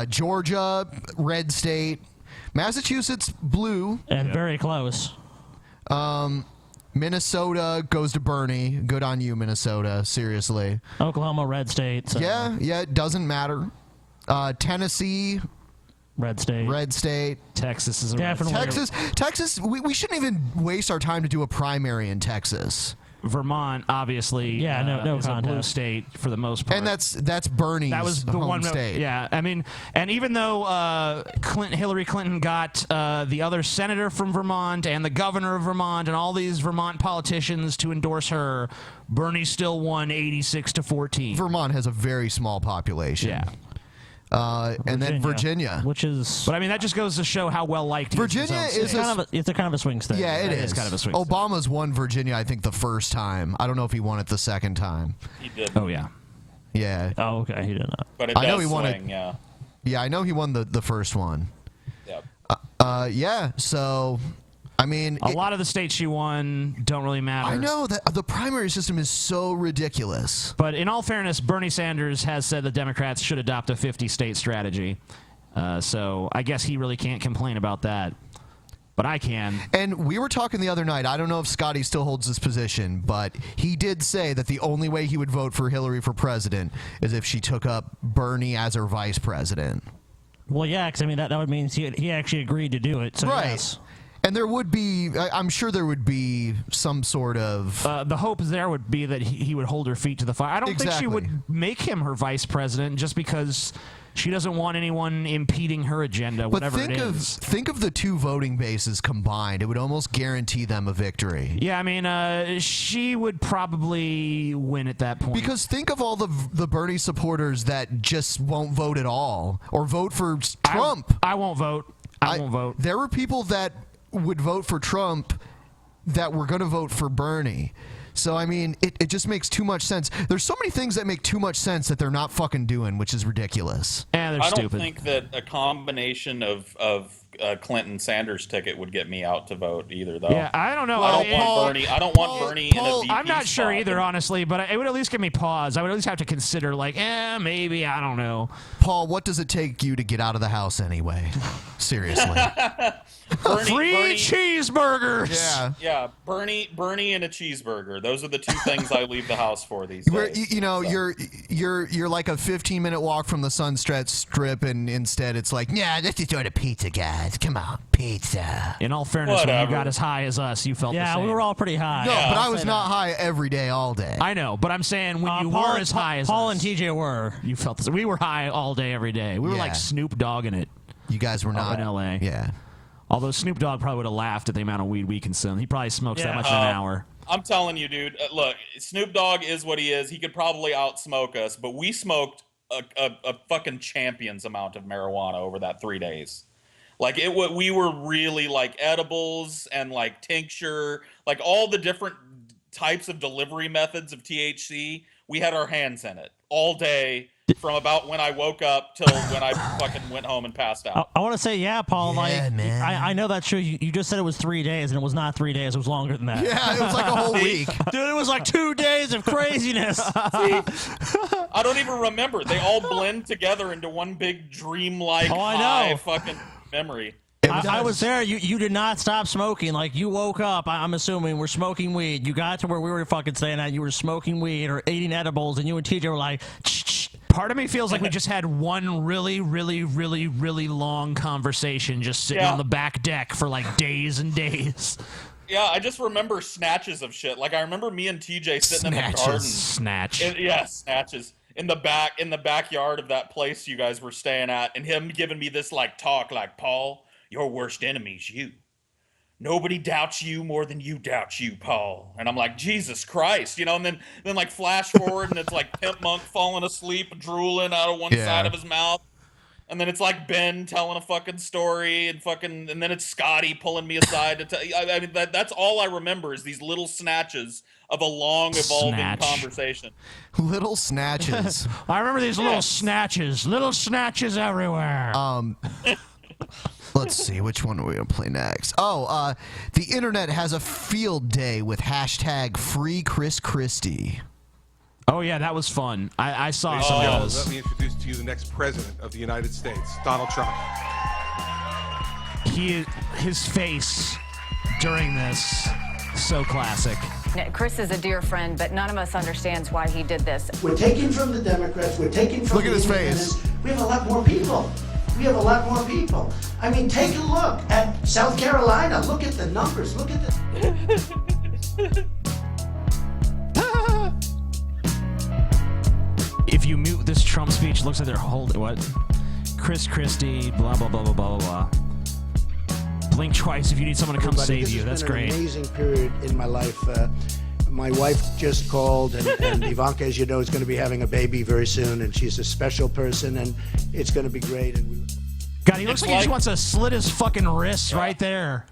Georgia, red state. Massachusetts, blue. And very close. Minnesota goes to Bernie. Good on you, Minnesota. Seriously. Oklahoma, red state. So. Yeah, it doesn't matter. Tennessee, red state. Red state. Texas is a definitely red state. Texas. We shouldn't even waste our time to do a primary in Texas. Vermont, obviously, no is a blue state for the most part. And that's Bernie's home state. Yeah, I mean, and even though Hillary Clinton got the other senator from Vermont and the governor of Vermont and all these Vermont politicians to endorse her, Bernie still won 86-14. Vermont has a very small population. Yeah. And then Virginia, which is, but I mean that just goes to show how well liked Virginia is. It's a kind of a swing state. Yeah, it is kind of a swing. Obama's won Virginia, I think, the first time. I don't know if he won it the second time. He did. Oh yeah. Yeah. Oh okay, he did not. But it I know does he won swing, it. Yeah. Yeah, I know he won the first one. Yep. Yeah. So. I mean, a lot of the states she won don't really matter. I know that the primary system is so ridiculous. But in all fairness, Bernie Sanders has said the Democrats should adopt a 50-state strategy. So I guess he really can't complain about that. But I can. And we were talking the other night. I don't know if Scotty still holds this position, but he did say that the only way he would vote for Hillary for president is if she took up Bernie as her vice president. Well, yeah, because I mean that would mean he actually agreed to do it. So right. Yes. And there would be, I'm sure there would be some sort of... the hope there would be that he would hold her feet to the fire. I don't think she would make him her vice president just because she doesn't want anyone impeding her agenda, whatever it is. Think of the two voting bases combined. It would almost guarantee them a victory. Yeah, I mean, she would probably win at that point. Because think of all the Bernie supporters that just won't vote at all or vote for Trump. I won't vote. I won't vote. There were people that would vote for Trump that were going to vote for Bernie. So, I mean, it just makes too much sense. There's so many things that make too much sense that they're not fucking doing, which is ridiculous. And I don't think that a combination of Clinton-Sanders ticket would get me out to vote either, though. Yeah, I don't know. I don't want Bernie in a VP I'm not sure spot. either, honestly, but it would at least give me pause. I would at least have to consider, like, maybe, I don't know. Paul, what does it take you to get out of the house anyway? Seriously. Free cheeseburgers. Yeah, Bernie and a cheeseburger. Those are the two things I leave the house for these days. You're like a 15-minute walk from the Sunset Strip, and instead it's like, yeah, let's just order pizza, guys. Come on, pizza. In all fairness, when you got as high as us, you felt the same. Yeah, we were all pretty high. No, but I was not high every day, all day. I know, but I'm saying when you Paul were as high as Paul us, and TJ were. You felt this. We were high all day, every day. We were Yeah. like Snoop Dogg in it. You guys were not in L.A. Yeah. Although Snoop Dogg probably would have laughed at the amount of weed we consume. He probably smokes that much in an hour. I'm telling you, dude. Look, Snoop Dogg is what he is. He could probably outsmoke us, but we smoked a fucking champion's amount of marijuana over that 3 days. Like we were really like edibles and like tincture, like all the different types of delivery methods of THC. We had our hands in it all day. From about when I woke up till when I fucking went home and passed out. I want to say, yeah, Paul. Yeah, man. I know that's true. You just said it was 3 days, and it was not 3 days. It was longer than that. Yeah, it was like a whole week. Dude, it was like 2 days of craziness. See, I don't even remember. They all blend together into one big dreamlike high fucking memory. I was there. You did not stop smoking. Like, you woke up, I'm assuming, we're smoking weed. You got to where we were fucking staying at. You were smoking weed or eating edibles, and you and TJ were like, Part of me feels like we just had one really, really, really, really long conversation just sitting on the back deck for like days and days. Yeah, I just remember snatches of shit. Like I remember me and TJ sitting in the garden. Snatches. In the backyard of that place you guys were staying at, and him giving me this like talk like, Paul, your worst enemy's you. Nobody doubts you more than you doubt you, Paul. And I'm like, Jesus Christ, you know, and then like flash forward and it's like Pimp Monk falling asleep, drooling out of one side of his mouth. And then it's like Ben telling a fucking story and then it's Scotty pulling me aside to tell I mean, that's all I remember is these little snatches of a long evolving conversation. Little snatches. I remember these little snatches everywhere. Let's see, which one are we going to play next? The internet has a field day with hashtag Free Chris Christie. Oh, yeah, that was fun. I saw some of those. Let me introduce to you the next president of the United States, Donald Trump. His face during this, so classic. Chris is a dear friend, but none of us understands why he did this. We're taking from the Democrats, we're taking from Look at his face. We have a lot more people. I mean, take a look at South Carolina. Look at the numbers. Look at the... If you mute this Trump speech, it looks like they're holding what? Chris Christie, blah, blah, blah, blah, blah, blah. Blink twice if you need someone to come save you. That's great. This has been an amazing period in my life. My wife just called, and Ivanka, as you know, is going to be having a baby very soon, and she's a special person, and it's going to be great. God, he looks like he just wants to slit his fucking wrists right there.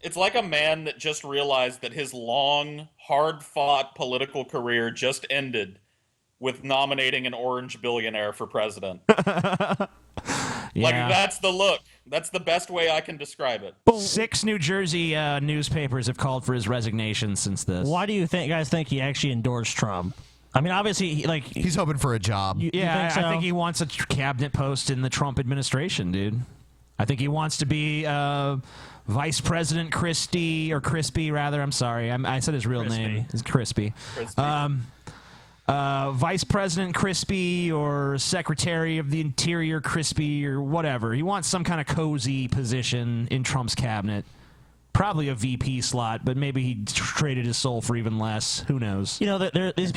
It's like a man that just realized that his long, hard-fought political career just ended with nominating an orange billionaire for president. Like, that's the look. That's the best way I can describe it. 6 New Jersey newspapers have called for his resignation since this. Why do you guys think he actually endorsed Trump? I mean, obviously, he's hoping for a job. I think he wants a cabinet post in the Trump administration, dude. I think he wants to be Vice President Christie, or Crispy, rather. I'm sorry. I said his real name. It's Crispy. Vice President Crispy or Secretary of the Interior Crispy or whatever. He wants some kind of cozy position in Trump's cabinet. Probably a VP slot, but maybe he traded his soul for even less. Who knows? You know, these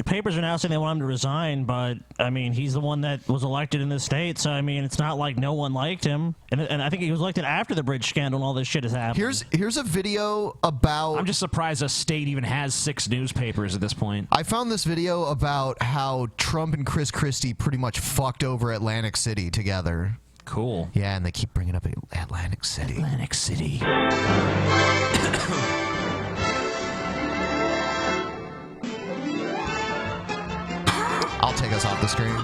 papers are now saying they want him to resign, but, I mean, he's the one that was elected in the state, so, I mean, it's not like no one liked him. And I think he was elected after the bridge scandal and all this shit has happened. Here's a video about... I'm just surprised a state even has 6 newspapers at this point. I found this video about how Trump and Chris Christie pretty much fucked over Atlantic City together. Cool. Yeah, and they keep bringing up Atlantic City. Atlantic City. I'll take us off the screen.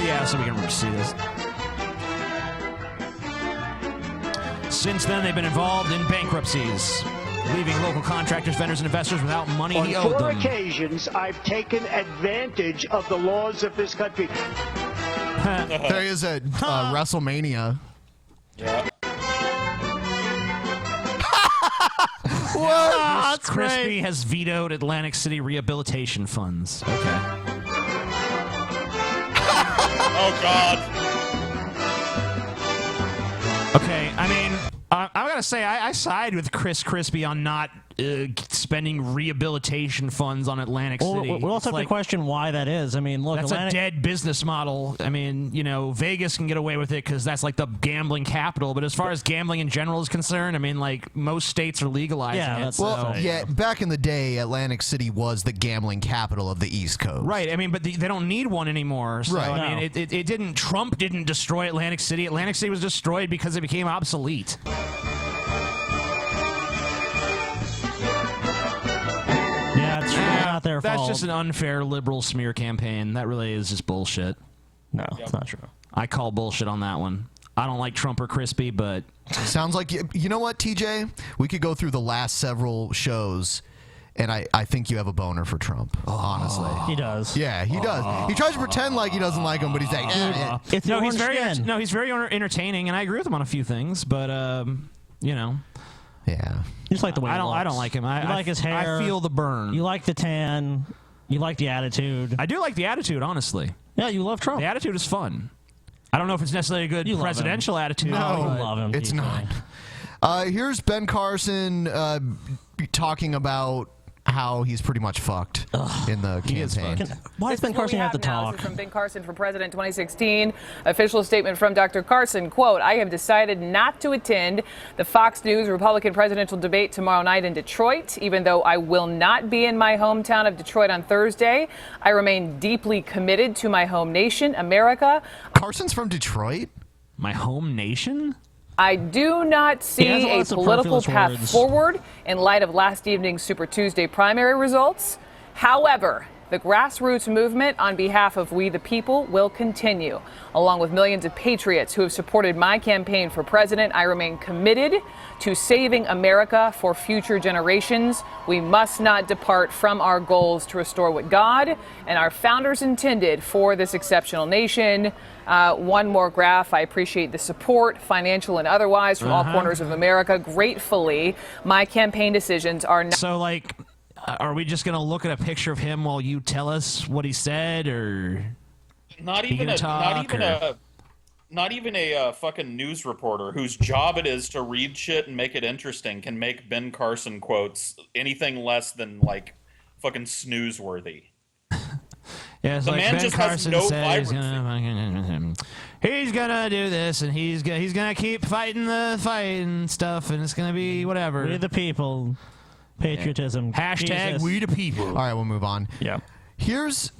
Yeah, so we can see this. Since then, they've been involved in bankruptcies, leaving local contractors, vendors, and investors without money he owed On 4 them. occasions, I've taken advantage of the laws of this country. There is a WrestleMania. Yeah. What? Crispy has vetoed Atlantic City rehabilitation funds. Okay. Oh, God. Okay, I mean, I'm going to say I side with Chris Crispy on not spending rehabilitation funds on Atlantic City. We'll also have to question why that is. I mean, look, that's a dead business model. I mean, you know, Vegas can get away with it because that's like the gambling capital. But as far as gambling in general is concerned, I mean, like most states are legalizing it. Well, yeah, back in the day, Atlantic City was the gambling capital of the East Coast. Right. I mean, but they don't need one anymore. So, Right. I mean, it didn't. Trump didn't destroy Atlantic City. Atlantic City was destroyed because it became obsolete. Yeah, it's really not their That's fault. just an unfair liberal smear campaign. That really is just bullshit. No, it's not true. I call bullshit on that one. I don't like Trump or Crispy, but... Sounds like... You know what, TJ? We could go through the last several shows, and I think you have a boner for Trump, honestly. He does. Yeah, he does. He tries to pretend like he doesn't like him, but he's like... It's no, he's very skin. he's very entertaining, and I agree with him on a few things, but, you know... Yeah. You just like the way he I don't looks. like him. You like his hair. I feel the burn. You like the tan. You like the attitude. I do like the attitude, honestly. Yeah, you love Trump. The attitude is fun. I don't know if it's necessarily a good presidential attitude. No, but- love him. It's not. Here's Ben Carson talking about how he's pretty much fucked in the campaign. Why does Ben Carson have to talk? From Ben Carson for President 2016. Official statement from Dr. Carson, quote, I have decided not to attend the Fox News Republican presidential debate tomorrow night in Detroit. Even though I will not be in my hometown of Detroit on Thursday, I remain deeply committed to my home nation, America. Carson's from Detroit? My home nation? I do not see a political path forward in light of last evening's Super Tuesday primary results. However, the grassroots movement on behalf of we the people will continue. Along with millions of patriots who have supported my campaign for president, I remain committed to saving America for future generations. We must not depart from our goals to restore what God and our founders intended for this exceptional nation. One more graph. I appreciate the support, financial and otherwise, from all corners of America. Gratefully, my campaign decisions are not... So, like, are we just going to look at a picture of him while you tell us what he said, or... Not even a fucking news reporter whose job it is to read shit and make it interesting can make Ben Carson quotes anything less than, like, fucking snooze-worthy. Yeah, it's The like man Ben just has Carson no said vibrancy. he's gonna do this, and he's gonna keep fighting the fight and stuff, and it's gonna be whatever. We the people. Patriotism. Hashtag Jesus. we the people. All right, we'll move on. Yeah. Here's...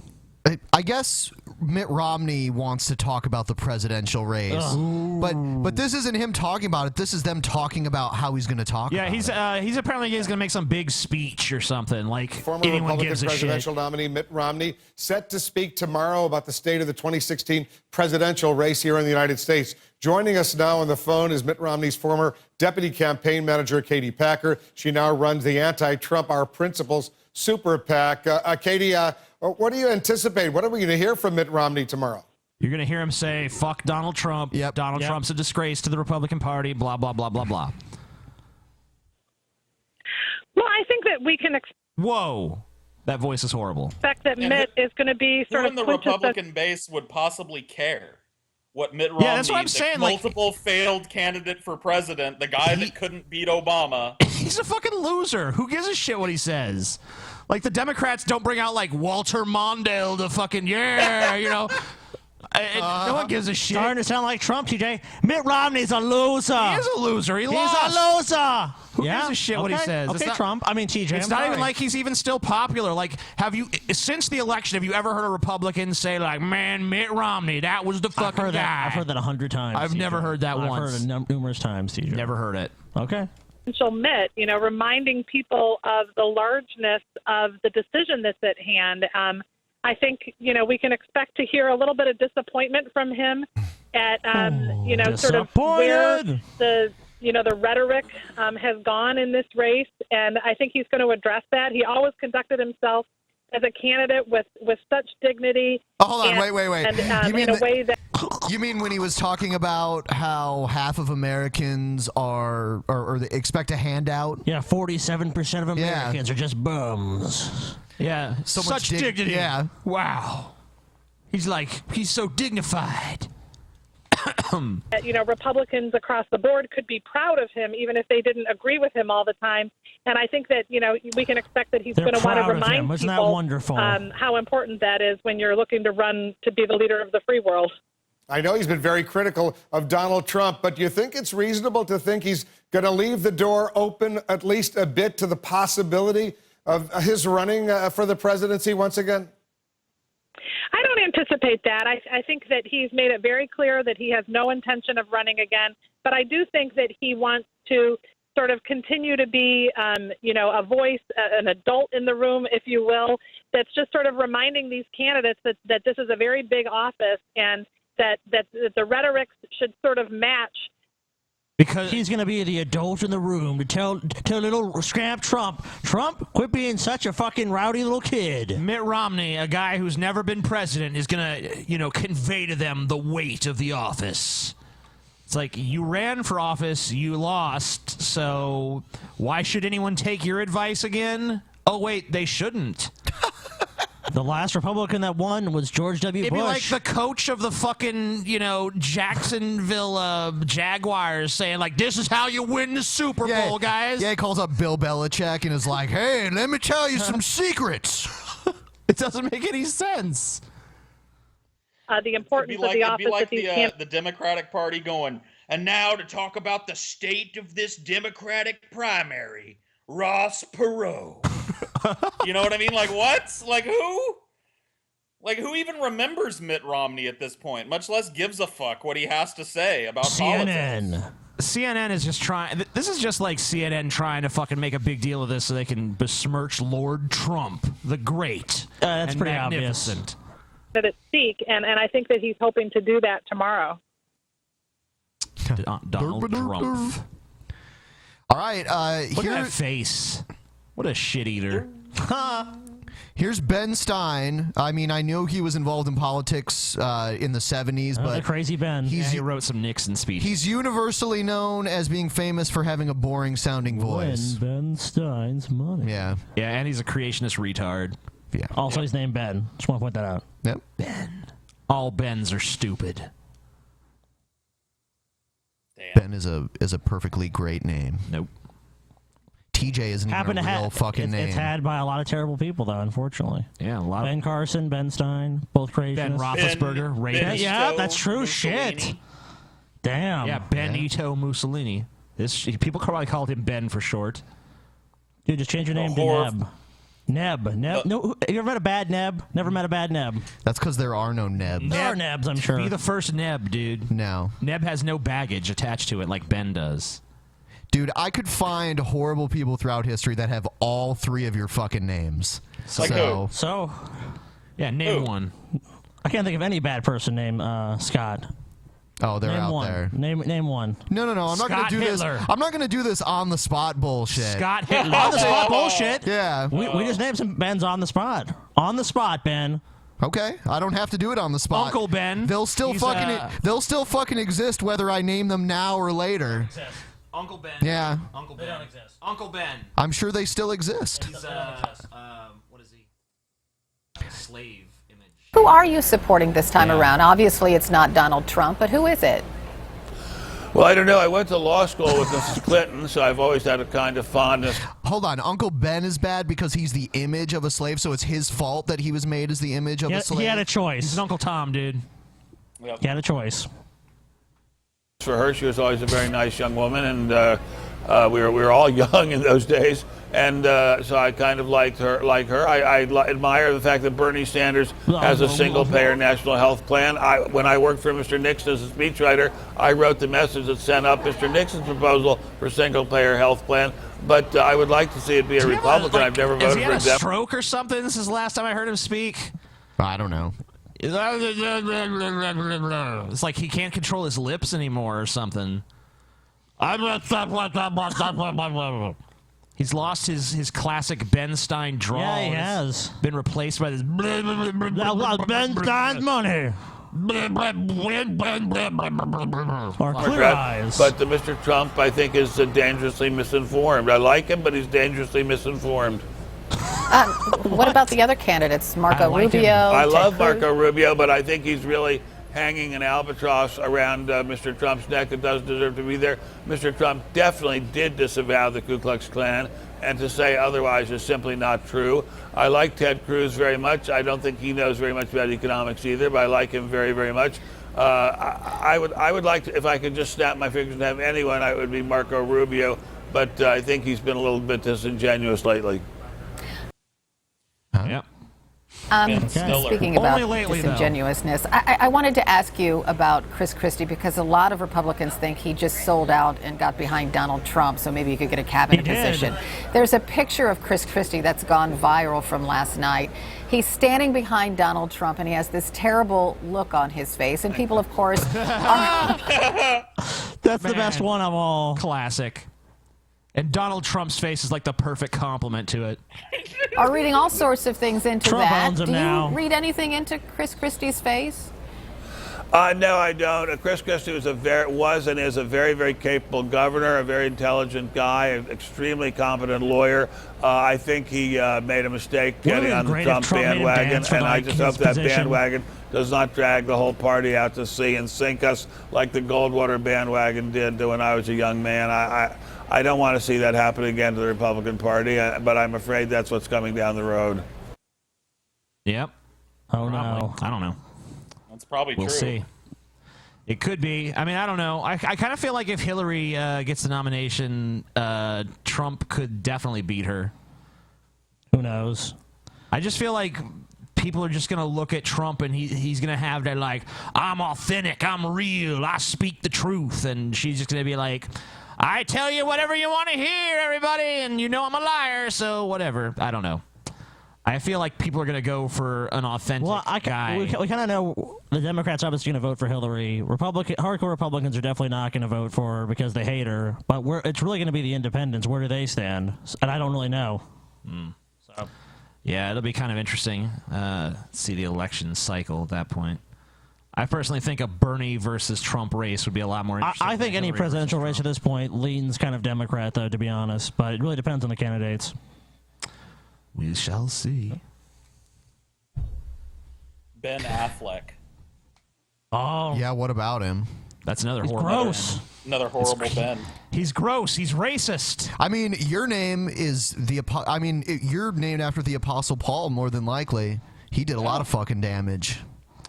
I guess Mitt Romney wants to talk about the presidential race, but this isn't him talking about it. This is them talking about how he's going to talk. Yeah, about he's apparently going to make some big speech or something. Like Former anyone Republican gives a presidential shit. nominee Mitt Romney set to speak tomorrow about the state of the 2016 presidential race here in the United States. Joining us now on the phone is Mitt Romney's former deputy campaign manager, Katie Packer. She now runs the anti-Trump Our Principles Super PAC. Katie, what do you anticipate? What are we going to hear from Mitt Romney tomorrow? You're going to hear him say, fuck Donald Trump. Donald Trump's a disgrace to the Republican Party, blah, blah, blah, blah, blah. that we can Whoa. That voice is horrible. expect that Mitt is going to be Who sort in of the Republican base would possibly care what Mitt Romney, that's what I'm saying, like- multiple failed candidate for president, the guy that couldn't beat Obama. He's a fucking loser. Who gives a shit what he says? Like, the Democrats don't bring out, like, Walter Mondale to fucking, no one gives a shit. Starting to sound like Trump, TJ. Mitt Romney's a loser. He is a loser. He's a loser. Who gives a shit what he says? Okay, Trump. I mean, TJ. It's I'm not sorry. even like he's even still popular. Like, since the election, have you ever heard a Republican say, like, man, Mitt Romney, that was the fucking guy? I've heard that 100 times. I've never heard that I've once. heard it numerous times, TJ. Never heard it. Okay. Mitt, reminding people of the largeness of the decision that's at hand. I think, we can expect to hear a little bit of disappointment from him at, sort of where the rhetoric has gone in this race. And I think he's going to address that. He always conducted himself as a candidate with such dignity. Oh, hold on, wait. And, in a way that... You mean when he was talking about how half of Americans are or they expect a handout? Yeah, 47% of Americans are just bums. Yeah, So such much dignity. yeah. Wow. He's so dignified. Republicans across the board could be proud of him, even if they didn't agree with him all the time. And I think that, we can expect that he's going to want to remind Isn't that people wonderful? how important that is when you're looking to run to be the leader of the free world. I know he's been very critical of Donald Trump, but do you think it's reasonable to think he's going to leave the door open at least a bit to the possibility of his running for the presidency once again? I don't anticipate that. I think that he's made it very clear that he has no intention of running again. But I do think that he wants to sort of continue to be, a voice, an adult in the room, if you will, that's just sort of reminding these candidates that this is a very big office and that the rhetoric should sort of match. Because he's going to be the adult in the room to tell little scamp Trump, quit being such a fucking rowdy little kid. Mitt Romney, a guy who's never been president, is going to, convey to them the weight of the office. It's like, you ran for office, you lost, so why should anyone take your advice again? Oh, wait, they shouldn't. The last Republican that won was George W. It'd Bush. be like the coach of the fucking, Jacksonville Jaguars saying, like, this is how you win the Super Bowl, guys. Yeah, he calls up Bill Belichick and is like, hey, let me tell you some secrets. It doesn't make any sense. The importance of the office It'd be that like these the Democratic Party going, and now to talk about the state of this Democratic primary, Ross Perot. You know what I mean? Like, what? Like, who? Like, who even remembers Mitt Romney at this point, much less gives a fuck what he has to say about politics? CNN is just trying. This is just like CNN trying to fucking make a big deal of this so they can besmirch Lord Trump, the Great. That's and pretty magnificent. that at stake, and I think that he's hoping to do that tomorrow. Donald Trump. All right. Look at that face. What a shit eater. Here's Ben Stein. I mean, I know he was involved in politics in the 70s, but crazy Ben. He wrote some Nixon speeches. He's universally known as being famous for having a boring-sounding voice. Ben Stein's money. Yeah. Yeah, and he's a creationist retard. Yeah. Also, his name Ben. Just want to point that out. Yep. Ben. All Bens are stupid. Ben is a perfectly great name. Nope. TJ isn't even a real fucking name. It's had by a lot of terrible people, though, unfortunately. Yeah, a lot Ben Carson, Ben Stein, both creationists. Ben Roethlisberger, rapist. Yeah, that's true. Mussolini. Shit. Damn. Yeah, Benito Mussolini. People probably called him Ben for short. Dude, just change your name to Neb. Neb. No, have you ever met a bad Neb? Never met a bad Neb. That's because there are no Nebs. There are Nebs, I'm sure. Be the first Neb, dude. No. Neb has no baggage attached to it like Ben does. Dude, I could find horrible people throughout history that have all three of your fucking names. Like who? So, yeah, name one. I can't think of any bad person named Scott. Oh, they're name out one. there. Name one. No. I'm not going to do Hitler. this. I'm not going to do this on the spot bullshit. Scott Hitler. On the spot bullshit. Yeah. We just named some Bens on the spot. On the spot, Ben. Okay, I don't have to do it on the spot. Uncle Ben. They'll still fucking exist whether I name them now or later. Uncle Ben. Yeah. Uncle Ben. They don't exist. Uncle Ben. I'm sure they still exist. He's what is he? Slave image. Who are you supporting this time around? Obviously, it's not Donald Trump, but who is it? Well, I don't know. I went to law school with Mrs. Clinton, so I've always had a kind of fondness. Hold on. Uncle Ben is bad because he's the image of a slave, so it's his fault that he was made as the image of a slave? He had a choice. He's an Uncle Tom, dude. Yep. He had a choice. For her, she was always a very nice young woman, and we were all young in those days, and so I kind of liked her. I admire the fact that Bernie Sanders has a single-payer national health plan. When I worked for Mr. Nixon as a speechwriter, I wrote the message that sent up Mr. Nixon's proposal for single-payer health plan. But I would like to see it be a Republican. I've never voted for a stroke or something? This is the last time I heard him speak. I don't know. It's like he can't control his lips anymore or something. He's lost his classic Ben Stein drawl. Yeah, he has. Been replaced by this. Ben Stein's money. Or clear eyes. But Mr. Trump, I think, is dangerously misinformed. I like him, but he's dangerously misinformed. What about the other candidates? Marco Rubio? I love Marco Rubio, but I think he's really hanging an albatross around Mr. Trump's neck that doesn't deserve to be there. Mr. Trump definitely did disavow the Ku Klux Klan, and to say otherwise is simply not true. I like Ted Cruz very much. I don't think he knows very much about economics either, but I like him very, very much. I would like to, if I could just snap my fingers and have anyone, it would be Marco Rubio, but I think he's been a little bit disingenuous lately. Yep. Speaking about disingenuousness, I wanted to ask you about Chris Christie, because a lot of Republicans think he just sold out and got behind Donald Trump, so maybe he could get a cabinet position. There's a picture of Chris Christie that's gone viral from last night. He's standing behind Donald Trump, and he has this terrible look on his face, and people, of course, are... That's the best one of all. Classic. And Donald Trump's face is like the perfect compliment to it. Are reading all sorts of things into Trump that. owns him Do you now. read anything into Chris Christie's face? No, I don't. Chris Christie was and is a very, very capable governor, a very intelligent guy, an extremely competent lawyer. I think he made a mistake getting on the Trump bandwagon, and I just hope that bandwagon does not drag the whole party out to sea and sink us like the Goldwater bandwagon did when I was a young man. I don't want to see that happen again to the Republican Party, but I'm afraid that's what's coming down the road. Yep. Oh, no. I don't know. That's probably true. We'll see. It could be. I mean, I don't know. I kind of feel like if Hillary gets the nomination, Trump could definitely beat her. Who knows? I just feel like people are just going to look at Trump and he's going to have that, like, I'm authentic, I'm real, I speak the truth. And she's just going to be like, I tell you whatever you want to hear, everybody, and you know I'm a liar, so whatever. I don't know. I feel like people are going to go for an authentic guy. We kind of know the Democrats are obviously going to vote for Hillary. Hardcore Republicans are definitely not going to vote for her because they hate her. But it's really going to be the independents. Where do they stand? And I don't really know. So. Yeah, it'll be kind of interesting. See the election cycle at that point. I personally think a Bernie versus Trump race would be a lot more interesting. I think any presidential race at this point leans kind of Democrat, though, to be honest. But it really depends on the candidates. We shall see. Ben Affleck. Oh. Yeah, what about him? That's another He's horrible gross. Another horrible Ben. He's gross. He's racist. I mean, your name is you're named after the Apostle Paul, more than likely. He did a lot of fucking damage.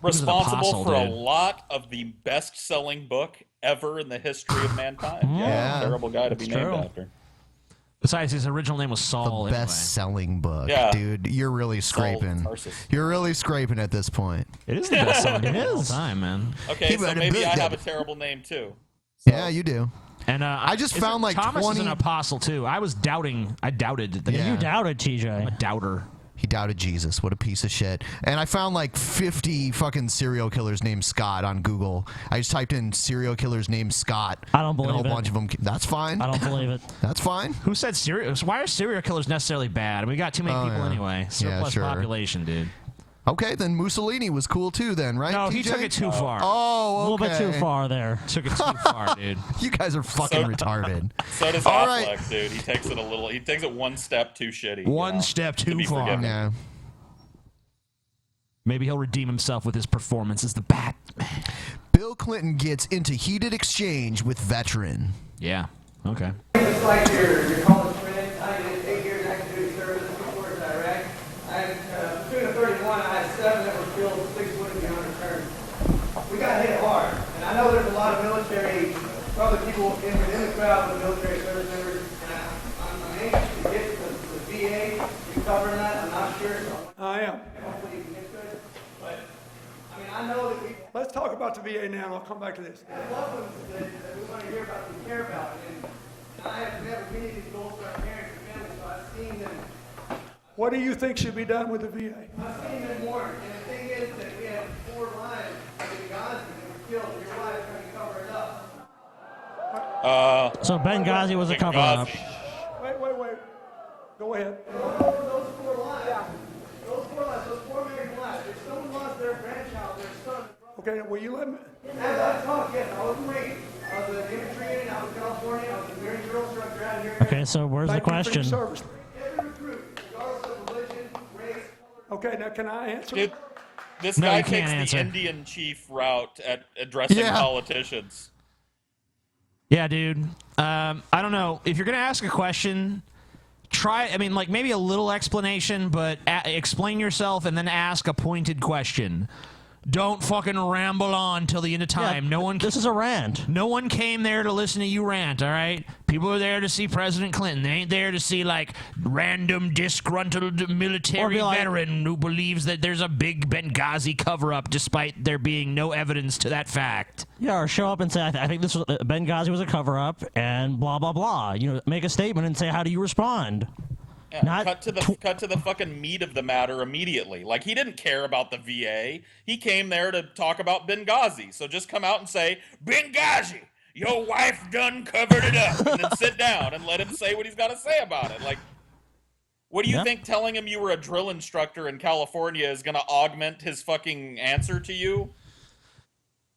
Responsible for a lot of the best-selling book ever in the history of mankind. Yeah, terrible guy to be named after. Besides, his original name was Saul. The best-selling book, dude. You're really scraping. You're really scraping at this point. It is the best-selling book of all time, man. Okay, so maybe I have a terrible name too. So. Yeah, you do. And I just found like Thomas 20. is an apostle too. I doubted that. Yeah. You doubted, TJ. I'm a doubter. He doubted Jesus. What a piece of shit. And I found like 50 fucking serial killers named Scott on Google. I just typed in serial killers named Scott. I don't believe and a whole it. bunch of them. That's fine. I don't believe it. That's fine. Who said serial? Why are serial killers necessarily bad? We got too many people anyway. Surplus population, dude. Okay, then Mussolini was cool too then, right? No, he TJ? took it too far. Oh, okay. A little bit too far there. Took it too far, dude. You guys are fucking retarded. So does All Affleck, right. dude. He takes it one step too shitty. One step too far. forgiven. Yeah. Maybe he'll redeem himself with his performance as the Batman. Bill Clinton gets into heated exchange with veteran. Yeah. Okay. It's like your college friends. I did 8 years active duty service, 6 wars in Iraq. Between the 31, I had 7 that were killed, 6 wouldn't be returned. We got hit hard, and I know there's a lot of military, probably people in the crowd with military service members, and I'm anxious to get to the VA to cover that. I'm not sure. So I am. hopefully you can get to it. But I mean, I know that we. Let's talk about the VA now, and I'll come back to this. There's loved ones that we want to hear about, that we care about, and I have never been these goals for our parents and families, so I've seen them. What do you think should be done with the VA? I've seen them mourn, and the thing is that we have 4 lives in Gaza that were killed. Your wife trying to cover it up. So Benghazi was a cover-up. Wait. Go ahead. Those 4 lives, those 4 married lives, if someone lost their grandchild, their son. Okay, will you let me? As I talk, yes, I was Marine. I was an infantry unit, I was in California, I was a Marine drill instructor out here. Okay, so where's the question? Every recruit, regardless of religion, race, color. Okay, now can I answer? Dude, this No, guy you can't takes answer. the Indian chief route at addressing politicians. Yeah, dude. I don't know. If you're going to ask a question, like maybe a little explanation, but explain yourself and then ask a pointed question. Don't fucking ramble on till the end of time. Yeah, this is a rant. No one came there to listen to you rant, all right? People are there to see President Clinton. They ain't there to see, like, random disgruntled military veteran who believes that there's a big Benghazi cover-up despite there being no evidence to that fact. Yeah, or show up and say, I think this was, Benghazi was a cover-up, and blah, blah, blah. You know, make a statement and say, how do you respond? Yeah, cut to the fucking meat of the matter immediately. Like, he didn't care about the VA. He came there to talk about Benghazi. So just come out and say, Benghazi, your wife done covered it up. And then sit down and let him say what he's got to say about it. Like, what do you think telling him you were a drill instructor in California is going to augment his fucking answer to you?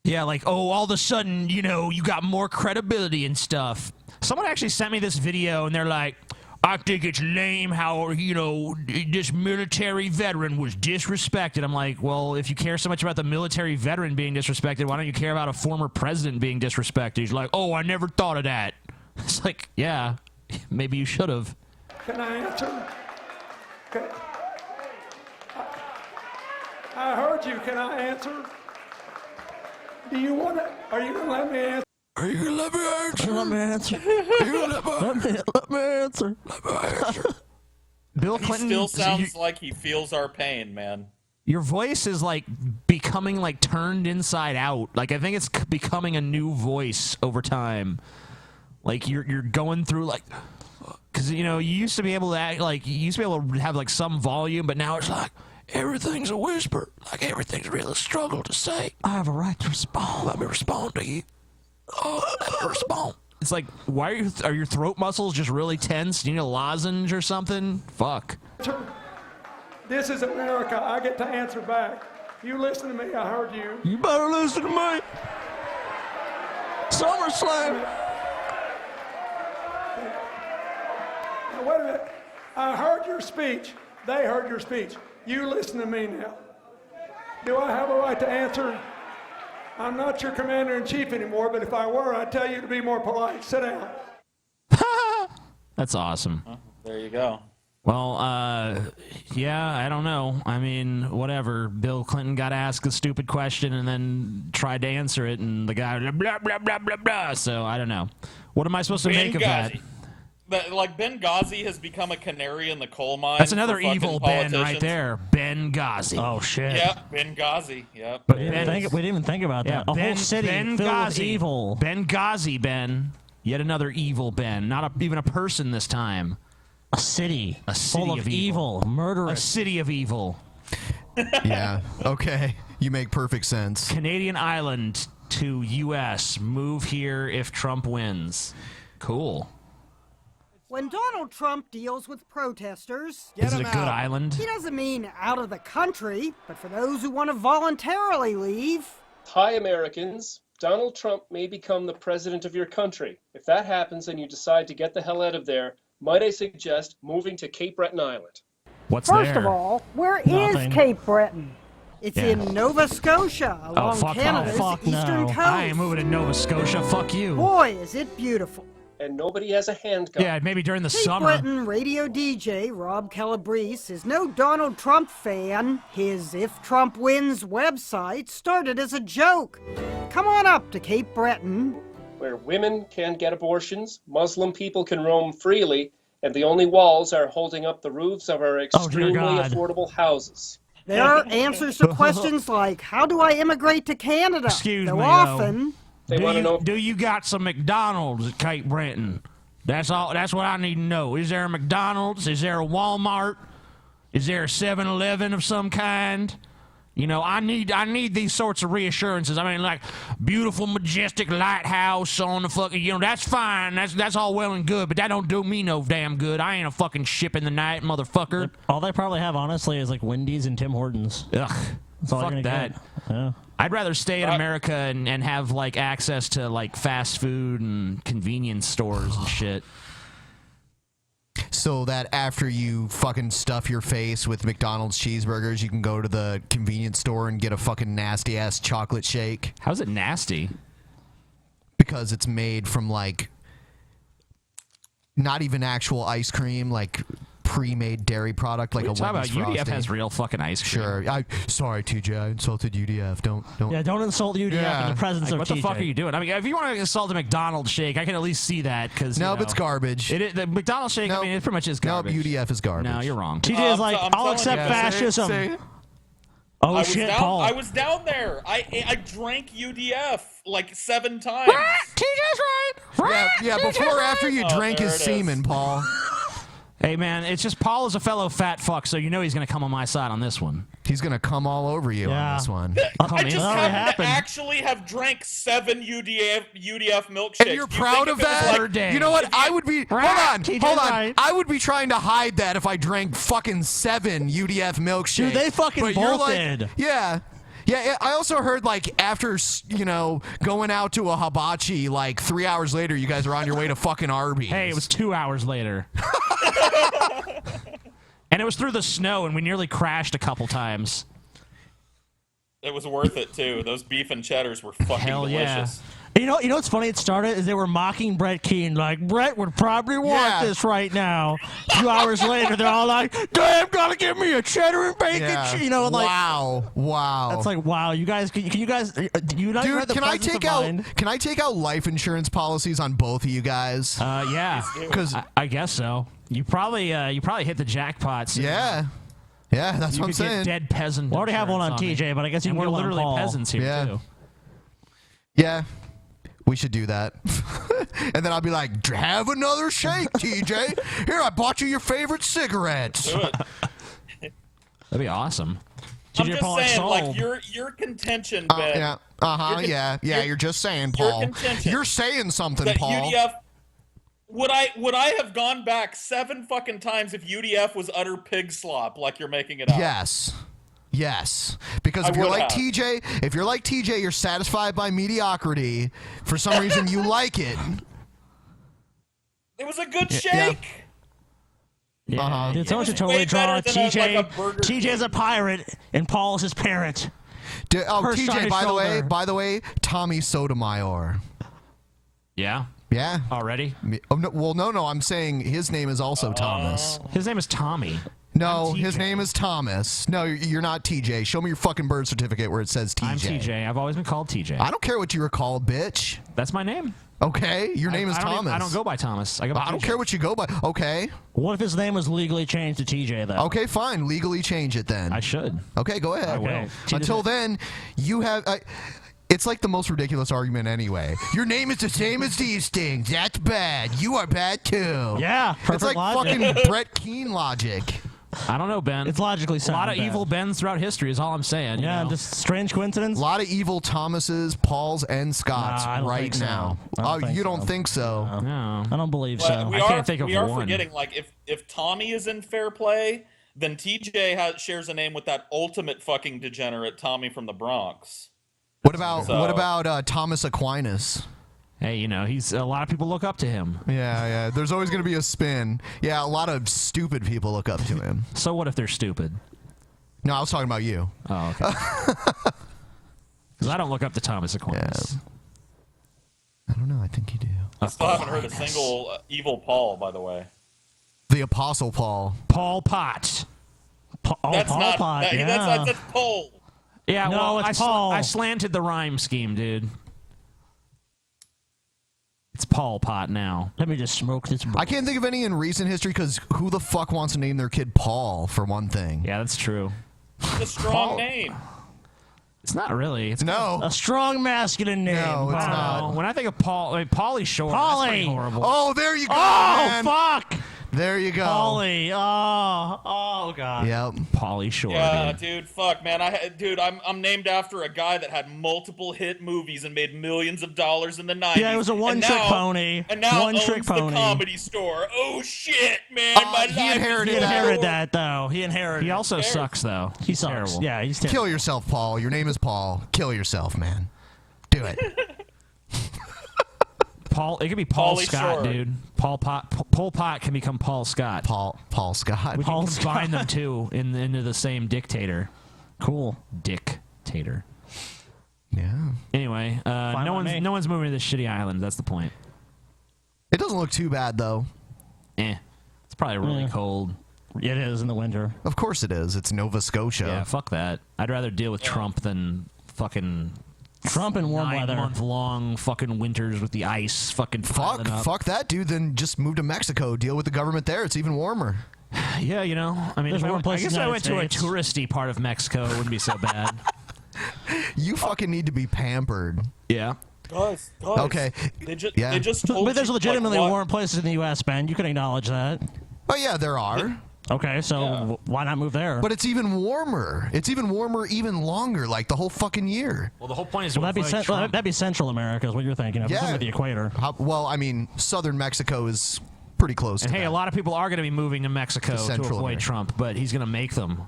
Yeah, like, oh, all of a sudden, you know, you got more credibility and stuff. Someone actually sent me this video, and they're like, I think it's lame how, you know, this military veteran was disrespected. I'm like, well, if you care so much about the military veteran being disrespected, why don't you care about a former president being disrespected? He's like, oh, I never thought of that. It's like, yeah, maybe you should have. Can I answer? Okay. I heard you. Can I answer? Do you want to? Are you going to let me answer? Are you gonna let me answer? Let me answer. Are you gonna let me answer? Let me answer. Bill Clinton He still sounds like he feels our pain, man. Your voice is like becoming like turned inside out. Like I think it's becoming a new voice over time. Like you're going through like, because you know you used to be able to act like you used to be able to have like some volume, but now it's like everything's a whisper. Like everything's really a struggle to say. I have a right to respond. Let me respond to you. Oh, let me respond. It's like, why are your throat muscles just really tense? Do you need a lozenge or something? Fuck. This is America. I get to answer back. You listen to me. I heard you. You better listen to me. SummerSlam. Now, wait a minute. I heard your speech. They heard your speech. You listen to me now. Do I have a right to answer? I'm not your commander-in-chief anymore, but if I were, I'd tell you to be more polite. Sit down. That's awesome. There you go. Well, yeah, I don't know. I mean, whatever. Bill Clinton got asked a stupid question and then tried to answer it, and the guy blah, blah, blah, blah, blah. So, I don't know. What am I supposed to make of that? Like, Benghazi has become a canary in the coal mine. That's another evil Ben right there. Benghazi. Oh, shit. Yep, Benghazi. Yep. But we didn't even think about that. A whole city filled with evil. Benghazi, Ben. Yet another evil Ben. Not even a person this time. A city full of evil, murderous. A city of evil. Yeah, okay. You make perfect sense. Canadian island to U.S. Move here if Trump wins. Cool. When Donald Trump deals with protesters, Is it a good island? He doesn't mean out of the country, but for those who want to voluntarily leave. Hi, Americans. Donald Trump may become the president of your country. If that happens and you decide to get the hell out of there, might I suggest moving to Cape Breton Island? What's First there? of all, where Nothing. is Cape Breton? It's in Nova Scotia, along Canada's eastern coast. I ain't moving to Nova Scotia. Fuck you. Boy, is it beautiful. And nobody has a handgun. Yeah, maybe during the Cape summer. Breton radio DJ Rob Calabrese is no Donald Trump fan. His If Trump Wins website started as a joke. Come on up to Cape Breton. Where women can get abortions, Muslim people can roam freely, and the only walls are holding up the roofs of our extremely affordable houses. There are answers to questions like, how do I immigrate to Canada? Excuse Though me, often... Do you got some McDonald's at Cape Breton? That's all. That's what I need to know. Is there a McDonald's? Is there a Walmart? Is there a 7-Eleven of some kind? You know, I need these sorts of reassurances. I mean, like, beautiful, majestic lighthouse on the fucking, you know, that's fine. That's all well and good, but that don't do me no damn good. I ain't a fucking ship in the night, motherfucker. All they probably have, honestly, is like Wendy's and Tim Hortons. Ugh. That's all Fuck you're gonna that. get. Yeah. I'd rather stay in America and have like access to like fast food and convenience stores and shit. So that after you fucking stuff your face with McDonald's cheeseburgers, you can go to the convenience store and get a fucking nasty ass chocolate shake. How's it nasty? Because it's made from like not even actual ice cream, like pre-made dairy product, like What a are you Wendy's talking about? UDF Frosty. has real fucking ice cream. Sure. Sorry, TJ. I insulted UDF. Don't. Yeah, don't insult UDF in the presence Like, of what the TJ. fuck are you doing? I mean, if you want to insult a McDonald's shake, I can at least see that because No, but it's garbage. The McDonald's shake, I mean, it pretty much is garbage. No, UDF is garbage. No, you're wrong. TJ is like, I'll accept fascism. Oh I shit, was Paul. I was down there. I drank UDF like 7 times. TJ's right. Yeah, before or after you drank his semen, Paul. Hey man, it's just Paul is a fellow fat fuck, so you know he's gonna come on my side on this one. He's gonna come all over you on this one. I just happened to actually have drank 7 UDF milkshakes. And you're proud of that? You know what? I would be. Hold on. I would be trying to hide that if I drank fucking 7 UDF milkshakes. Dude, they fucking But you're both like- did. Yeah. Yeah, I also heard, like, after, going out to a hibachi, like, 3 hours later, you guys are on your way to fucking Arby's. Hey, it was 2 hours later. And it was through the snow, and we nearly crashed a couple times. It was worth it too. Those beef and cheddars were fucking Hell yeah. delicious. You know what's funny? It started is they were mocking Brett Keane. Like, Brett would probably want this right now. 2 hours later, they're all like, damn, gotta give me a cheddar and bacon. Yeah. You know, like, Wow. That's like, wow. You guys, can you guys, do you not Dude, the can I presence take of out mind? can I take out life insurance policies on both of you guys? Yeah. Because I guess so. You probably hit the jackpot. So Yeah, that's you what I'm could saying. Get dead peasant. We already have one on insurance TJ, me. but I guess you And can we're get one on literally Paul. peasants here Yeah. too. Yeah. We should do that. And then I'll be like, have another shake, TJ. Here, I bought you your favorite cigarettes. That'd be awesome. I'm TJ just Paul saying, sold. like your contention, Ben. Yeah. You're just saying, your Paul. contention You're saying something, that Paul. UDF would I have gone back 7 fucking times if UDF was utter pig slop like you're making it out? Yes. Because I if you're would like have. TJ, you're satisfied by mediocrity. For some reason, you like it. It was a good shake. Yeah, dude, someone should was totally way draw better than TJ. like a Burger TJ is a pirate, and Paul is his parent. Perched on TJ, his by the shoulder. way, Tommy Sotomayor. Yeah. Yeah. Already? Oh, no. I'm saying his name is also Thomas. His name is Tommy. No, his name is Thomas. No, you're not TJ. Show me your fucking birth certificate where it says TJ. I'm TJ. I've always been called TJ. I don't care what you were called, bitch. That's my name. Okay, your name is Thomas. I don't go by Thomas. I go by I don't TJ. care what you go by. Okay. What if his name was legally changed to TJ, though? Okay, fine. Legally change it then. I should. Okay, go ahead. I will. Until then, you have. It's like the most ridiculous argument anyway. Your name is the same as these things. That's bad. You are bad too. Yeah, It's perfect like logic. fucking Brett Keane logic. I don't know, Ben. It's logically sound. A lot of Ben. evil Bens throughout history is all I'm saying. Yeah, you know? just strange coincidence. A lot of evil Thomases, Pauls, and Scotts Nah, I don't right think so. now. I don't think You don't so. think so? No. I don't believe Well, so. we I can't think of we are one. forgetting, like, if Tommy is in fair play, then TJ shares a name with that ultimate fucking degenerate Tommy from the Bronx. What about Thomas Aquinas? Hey, you know, he's a lot of people look up to him. Yeah. There's always going to be a spin. Yeah, a lot of stupid people look up to him. So what if they're stupid? No, I was talking about you. Oh, okay. Because I don't look up to Thomas Aquinas. I don't know. I think you do. I still haven't heard a single evil Paul, by the way. The Apostle Paul. Paul Pot. That's Paul not. Pot, That's Paul. Yeah, No, well, it's Paul. I slanted the rhyme scheme, dude. It's Paul Pot now. Let me just smoke this. I can't think of any in recent history because who the fuck wants to name their kid Paul, for one thing? Yeah, that's true. It's a strong name. It's not really. It's a strong masculine name. No, it's not. When I think of Paul, I mean, Pauly Shore. That's pretty horrible. Oh, there you go. Oh, man. fuck. There you go. Pauly. Oh, God. Yep. Pauly Shore. Yeah, dude. dude, fuck, man. I'm named after a guy that had multiple hit movies and made millions of dollars in the 90s. Yeah, it was a one-trick pony. And now One-trick owns pony. the Comedy Store. Oh shit, man! My He life inherited He is inherited that, though. He inherited. He also sucks, though. He sucks. Terrible. Yeah, he's terrible. Kill yourself, Paul. Your name is Paul. Kill yourself, man. Do it. Paul. It could be Paul Pauly Scott, Shore. dude. Pol Pot can become Paul Scott. Paul Scott. We can combine them two into the same dictator. Cool. Dictator. Yeah. Anyway, no one's moving to this shitty island. That's the point. It doesn't look too bad though. It's probably really cold. It is in the winter. Of course it is. It's Nova Scotia. Yeah, fuck that. I'd rather deal with Trump than fucking Trump and warm weather. 9-month-long fucking winters with the ice fucking piling up. Fuck that, dude. Then just move to Mexico. Deal with the government there. It's even warmer. Yeah, you know. I mean, I guess if I went to a touristy part of Mexico, it wouldn't be so bad. You fucking need to be pampered. Yeah. Guys. Okay. They just told But there's you, legitimately like, warm places in the U.S., Ben. You can acknowledge that. Oh yeah, there are. Okay, so why not move there? But it's even warmer. It's even warmer, even longer, like the whole fucking year. Well, the whole point is that'd be Central America is what you're thinking of. Yeah. With the equator. Well, I mean, southern Mexico is pretty close. And to hey, that. a lot of people are going to be moving to Mexico to Central avoid America. Trump, but he's going to make them.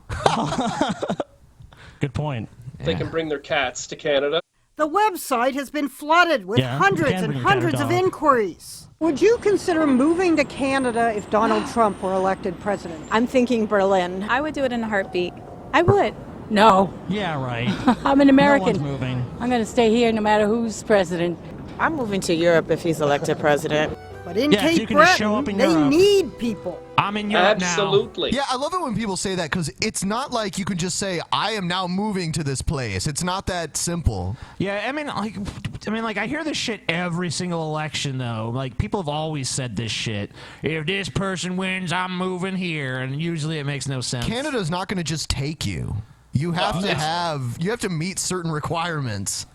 Good point. They can bring their cats to Canada. The website has been flooded with Yeah, hundreds you can and bring your hundreds of dog. inquiries. Would you consider moving to Canada if Donald Trump were elected president? I'm thinking Berlin. I would do it in a heartbeat. I would. No. Yeah, right. I'm an American. No one's moving. I'm going to stay here no matter who's president. I'm moving to Europe if he's elected president. But in Yeah, so you Cape can just show up Breton, in they Europe. need people. I'm in Europe Absolutely. Yeah, I love it when people say that because it's not like you can just say, I am now moving to this place. It's not that simple. Yeah, I mean, I hear this shit every single election, though. Like, people have always said this shit. If this person wins, I'm moving here, and usually it makes no sense. Canada's not going to just take you. You have to meet certain requirements.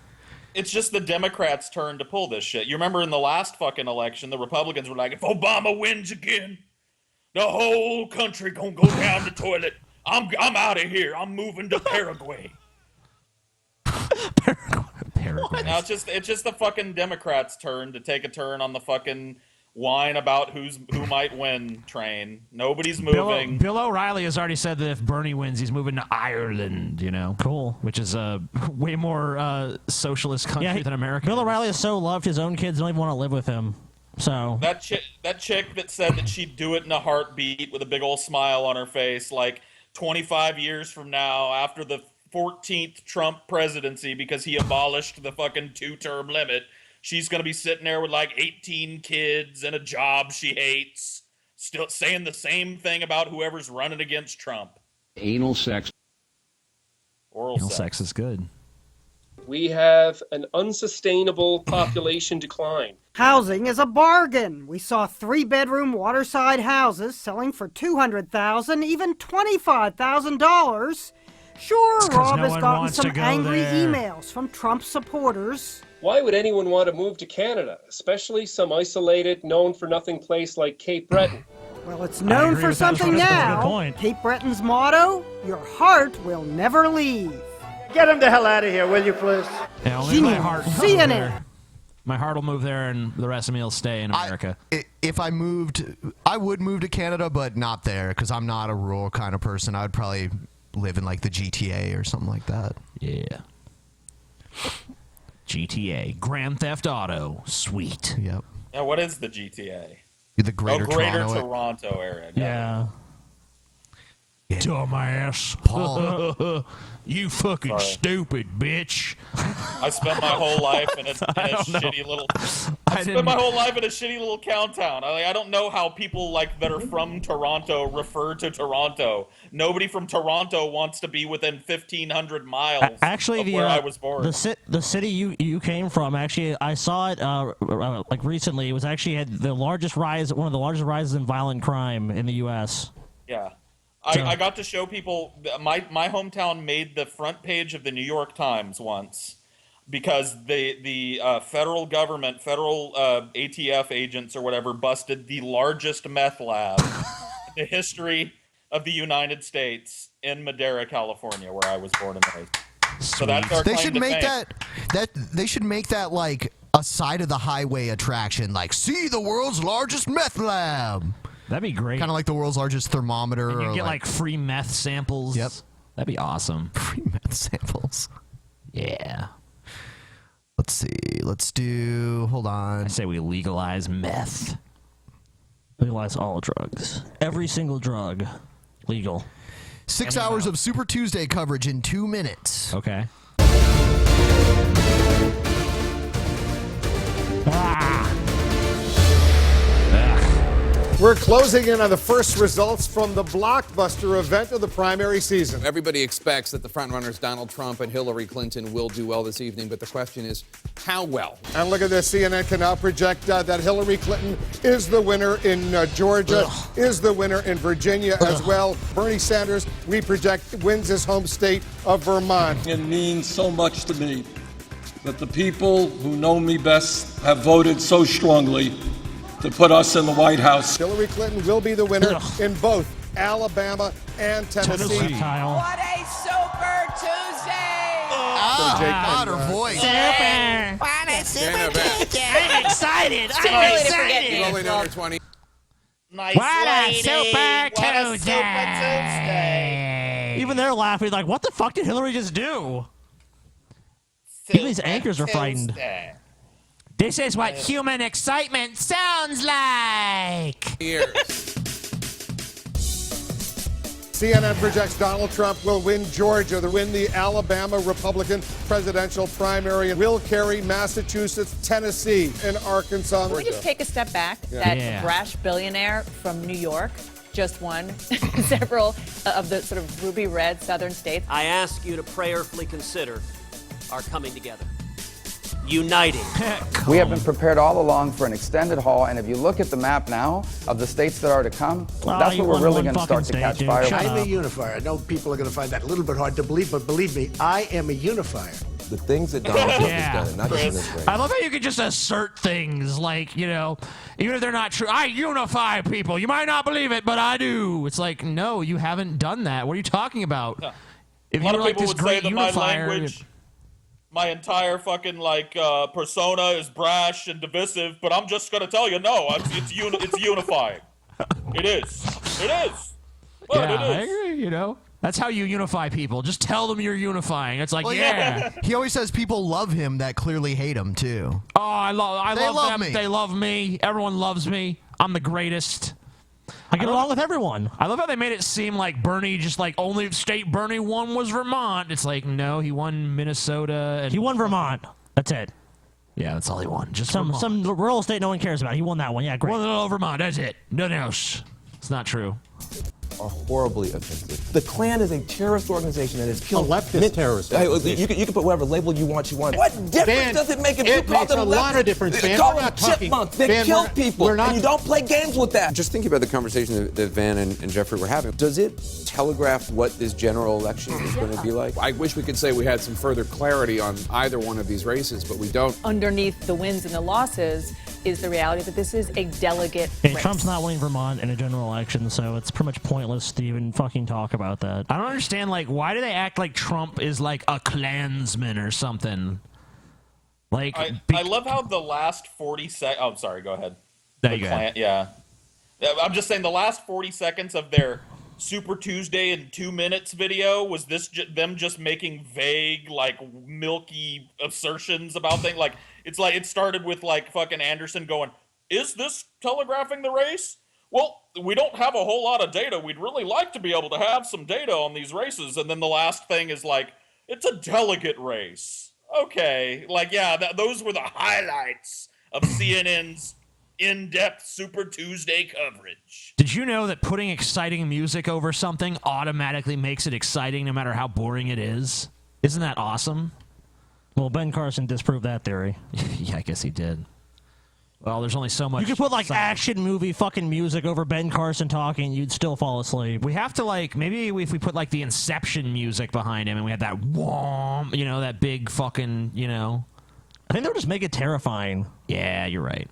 It's just the Democrats' turn to pull this shit. You remember in the last fucking election, the Republicans were like, if Obama wins again, the whole country gonna go down the toilet. I'm out of here. I'm moving to Paraguay. Paraguay. Now it's just the fucking Democrats' turn to take a turn on the fucking whine about who might win train. Nobody's moving. Bill O'Reilly has already said that if Bernie wins, he's moving to Ireland, you know. Cool. Which is a way more socialist country than America. Bill O'Reilly is so loved, his own kids don't even want to live with him. So That chick that said that she'd do it in a heartbeat with a big old smile on her face, like 25 years from now, after the 14th Trump presidency, because he abolished the fucking 2-term limit, she's going to be sitting there with like 18 kids and a job she hates, still saying the same thing about whoever's running against Trump. Anal sex. Oral sex is good. We have an unsustainable population decline. Housing is a bargain. We saw 3-bedroom waterside houses selling for $200,000, even $25,000. Sure, 'cause Rob no has one gotten wants to some go angry there. emails from Trump supporters. Why would anyone want to move to Canada, especially some isolated, known-for-nothing place like Cape Breton? Well, it's known for something now. Cape Breton's motto, your heart will never leave. Get him the hell out of here, will you, please? Yeah, only my heart. CNN. My heart will move there, and the rest of me will stay in America. If I moved, I would move to Canada, but not there, because I'm not a rural kind of person. I would probably live in like the GTA or something like that. Yeah. GTA, Grand Theft Auto, sweet. Yep. Yeah, what is the GTA? The Greater Toronto area. Yeah. Dumbass. Paul. You fucking Sorry. stupid bitch. I spent my whole life in a shitty little. I spent my whole life in a shitty little town. I don't know how people like that are from Toronto refer to Toronto. Nobody from Toronto wants to be within 1,500 miles. Actually, of the where I was born. the city you came from. Actually, I saw it like recently. It was actually had the largest rise, one of the largest rises in violent crime in the U.S. Yeah. I got to show people, my hometown made the front page of the New York Times once because the federal government, federal ATF agents or whatever, busted the largest meth lab in the history of the United States in Madera, California, where I was born and raised. So that's our They claim should to make fame. they should make that like a side of the highway attraction, like see the world's largest meth lab. That'd be great. Kind of like the world's largest thermometer. And you or get like free meth samples. Yep. That'd be awesome. Free meth samples. Yeah. Let's see. Let's do. Hold on. I say we legalize meth. Legalize all drugs. Every single drug. Legal. 6 hours of Super Tuesday coverage in 2 minutes. Okay. We're closing in on the first results from the blockbuster event of the primary season. Everybody expects that the frontrunners Donald Trump and Hillary Clinton will do well this evening, but the question is, how well? And look at this. CNN can now project that Hillary Clinton is the winner in Georgia, is the winner in Virginia as well. Bernie Sanders, we project, wins his home state of Vermont. It means so much to me that the people who know me best have voted so strongly to put us in the White House. Hillary Clinton will be the winner in both Alabama and Tennessee. What a Super Tuesday! Her voice. Super! What a Super Tuesday! I'm excited! I'm excited! Rolling number 20. Nice What a lady. Super What a Tuesday! Super Tuesday! Even they're laughing like, what the fuck did Hillary just do? Even these anchors are frightened. This is what human excitement sounds like. CNN projects Donald Trump will win Georgia, to win the Alabama Republican presidential primary, and will carry Massachusetts, Tennessee, and Arkansas. Can we just take a step back? That brash billionaire from New York just won several of the sort of ruby red southern states. I ask you to prayerfully consider our coming together. Uniting. We have been prepared all along for an extended haul, and if you look at the map now of the states that are to come, that's where we're really going to start to catch fire. I'm a unifier. I know people are going to find that a little bit hard to believe, but believe me, I am a unifier. The things that Donald Trump has done, not just in this race. I love how you can just assert things like, you know, even if they're not true. I unify people. You might not believe it, but I do. It's like, no, you haven't done that. What are you talking about? Yeah. If A lot you of were like people this would say great that my unifier, language, my entire fucking persona is brash and divisive, but I'm just gonna tell you, no, it's unifying. It is. It is. But yeah, it I is. agree, you know. That's how you unify people. Just tell them you're unifying. It's like, Well, yeah. He always says people love him that clearly hate him too. Oh, I love them. me. They love me. Everyone loves me. I'm the greatest. I get along with everyone. I love how they made it seem like Bernie, just like only state Bernie won was Vermont. It's like, no, he won Minnesota. And He won Vermont. That's it. Yeah, that's all he won. Just some rural state no one cares about. He won that one. Yeah, great. Won Vermont. That's it. Nothing else. It's not true. Are horribly offensive. The Klan is a terrorist organization that has killed leftist terrorist You can put whatever label you want. What difference does it make if you call them a lot of difference, Ben. Call We're them not talking- chipmunks. They Ben, kill we're- people. we're not- And you don't play games with that. Just think about the conversation that Van and Jeffrey were having. Does it telegraph what this general election is going to be like? I wish we could say we had some further clarity on either one of these races, but we don't. Underneath the wins and the losses, is the reality that this is a delegate Hey, race. Trump's not winning Vermont in a general election, so it's pretty much pointless to even fucking talk about that. I don't understand, like, why do they act like Trump is like a Klansman or something? Like, I love how the last 40 seconds. Oh, sorry. Go ahead. There you go. Yeah. I'm just saying the last 40 seconds of their Super Tuesday in 2 minutes video was this them just making vague, like, milky assertions about things. Like, it's like it started with like fucking Anderson going, "Is this telegraphing the race? Well, we don't have a whole lot of data. We'd really like to be able to have some data on these races." And then the last thing is like, "It's a delegate race." Okay, like, yeah, those were the highlights of CNN's in-depth Super Tuesday coverage. Did you know that putting exciting music over something automatically makes it exciting no matter how boring it is? Isn't that awesome? Well, Ben Carson disproved that theory. Yeah, I guess he did. Well, there's only so much. You could put like action movie fucking music over Ben Carson talking, you'd still fall asleep. We have to, like, maybe if we put like the Inception music behind him and we had that whomp, you know, that big fucking, you know. I think they'll just make it terrifying. Yeah, you're right.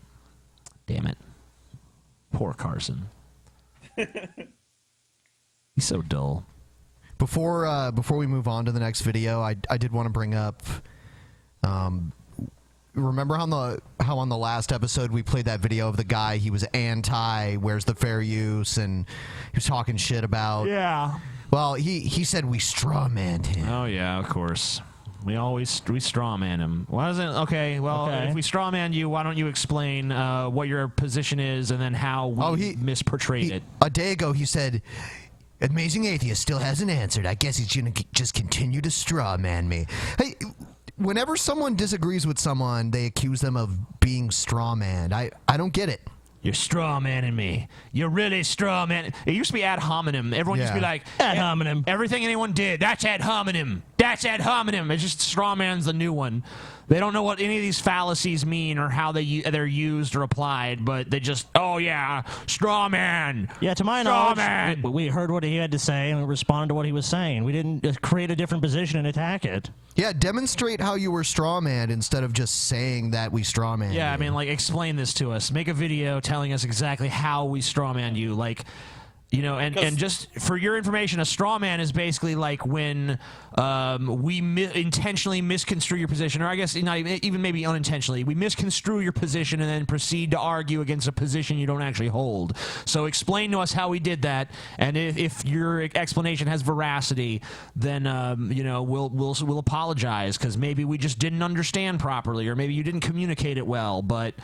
Damn it. Poor Carson. He's so dull. Before we move on to the next video, I did want to bring up. Remember how on the last episode we played that video of the guy, he was anti where's the fair use, and he was talking shit about. Yeah. Well, he said we strawmanned him. Oh yeah, of course. We strawman him. Why doesn't? Okay, well, if we strawman you, why don't you explain what your position is and then how we misportrayed it? A day ago, he said, "Amazing Atheist still hasn't answered. I guess he's gonna just continue to strawman me." Hey, whenever someone disagrees with someone, they accuse them of being strawmanned. I don't get it. You're strawmanning me. You're really strawman. It used to be ad hominem. Everyone used to be like, ad hominem. Everything anyone did, that's ad hominem. That's ad hominem. It's just strawman's the new one. They don't know what any of these fallacies mean or how they're used or applied, but they just, oh yeah, strawman. Yeah, to my knowledge, we heard what he had to say and we responded to what he was saying. We didn't create a different position and attack it. Yeah, demonstrate how you were strawmanned instead of just saying that we strawmanned. Yeah, I mean, like, explain this to us. Make a video telling us exactly how we strawmanned you. Like, you know, and just for your information, a straw man is basically like when we intentionally misconstrue your position, or I guess not even maybe unintentionally. We misconstrue your position and then proceed to argue against a position you don't actually hold. So explain to us how we did that, and if your explanation has veracity, then you know, we'll apologize, because maybe we just didn't understand properly, or maybe you didn't communicate it well. But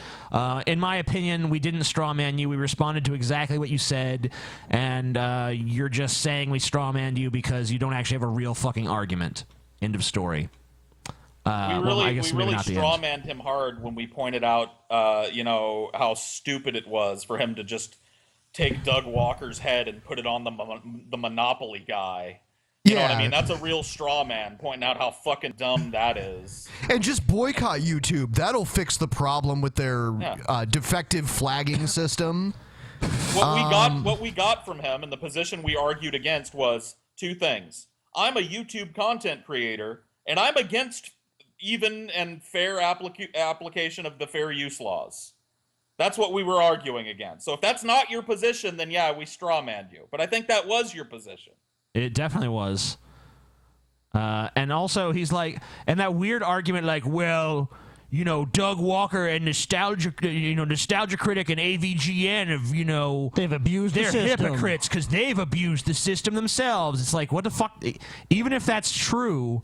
in my opinion, we didn't straw man you. We responded to exactly what you said. And you're just saying we strawmanned you because you don't actually have a real fucking argument. End of story. We really strawmanned him hard when we pointed out, you know, how stupid it was for him to just take Doug Walker's head and put it on the Monopoly guy. You know what I mean? That's a real straw man, pointing out how fucking dumb that is. And just boycott YouTube. That'll fix the problem with their defective flagging system. What we got from him and the position we argued against was two things. I'm a YouTube content creator, and I'm against even and fair application of the fair use laws. That's what we were arguing against. So if that's not your position, then yeah, we strawmanned you. But I think that was your position. It definitely was. And also, he's like, and that weird argument, like, well, you know, Doug Walker and Nostalgia Critic and AVGN have, you know, they've abused the system. They're hypocrites because they've abused the system themselves. It's like, what the fuck? Even if that's true,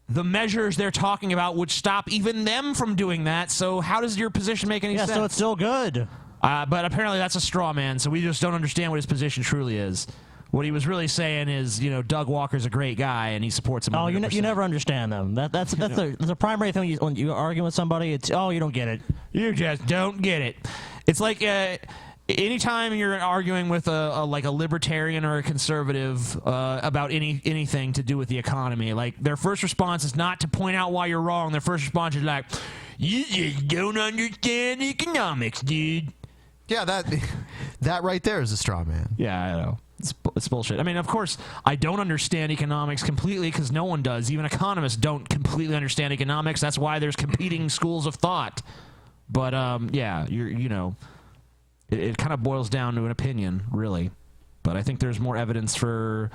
the measures they're talking about would stop even them from doing that. So how does your position make any sense? Yeah, so it's still good. But apparently that's a straw man, so we just don't understand what his position truly is. What he was really saying is, you know, Doug Walker's a great guy and he supports him. 100%. Oh, you never understand them. That's the primary thing when you argue with somebody. It's, oh, you don't get it. You just don't get it. It's like anytime you're arguing with a libertarian or a conservative about anything to do with the economy, like, their first response is not to point out why you're wrong. Their first response is like, you just don't understand economics, dude. Yeah, that right there is a straw man. Yeah, I know. It's bullshit. I mean, of course, I don't understand economics completely, because no one does. Even economists don't completely understand economics. That's why there's competing schools of thought. But yeah, it kind of boils down to an opinion, really. But I think there's more evidence for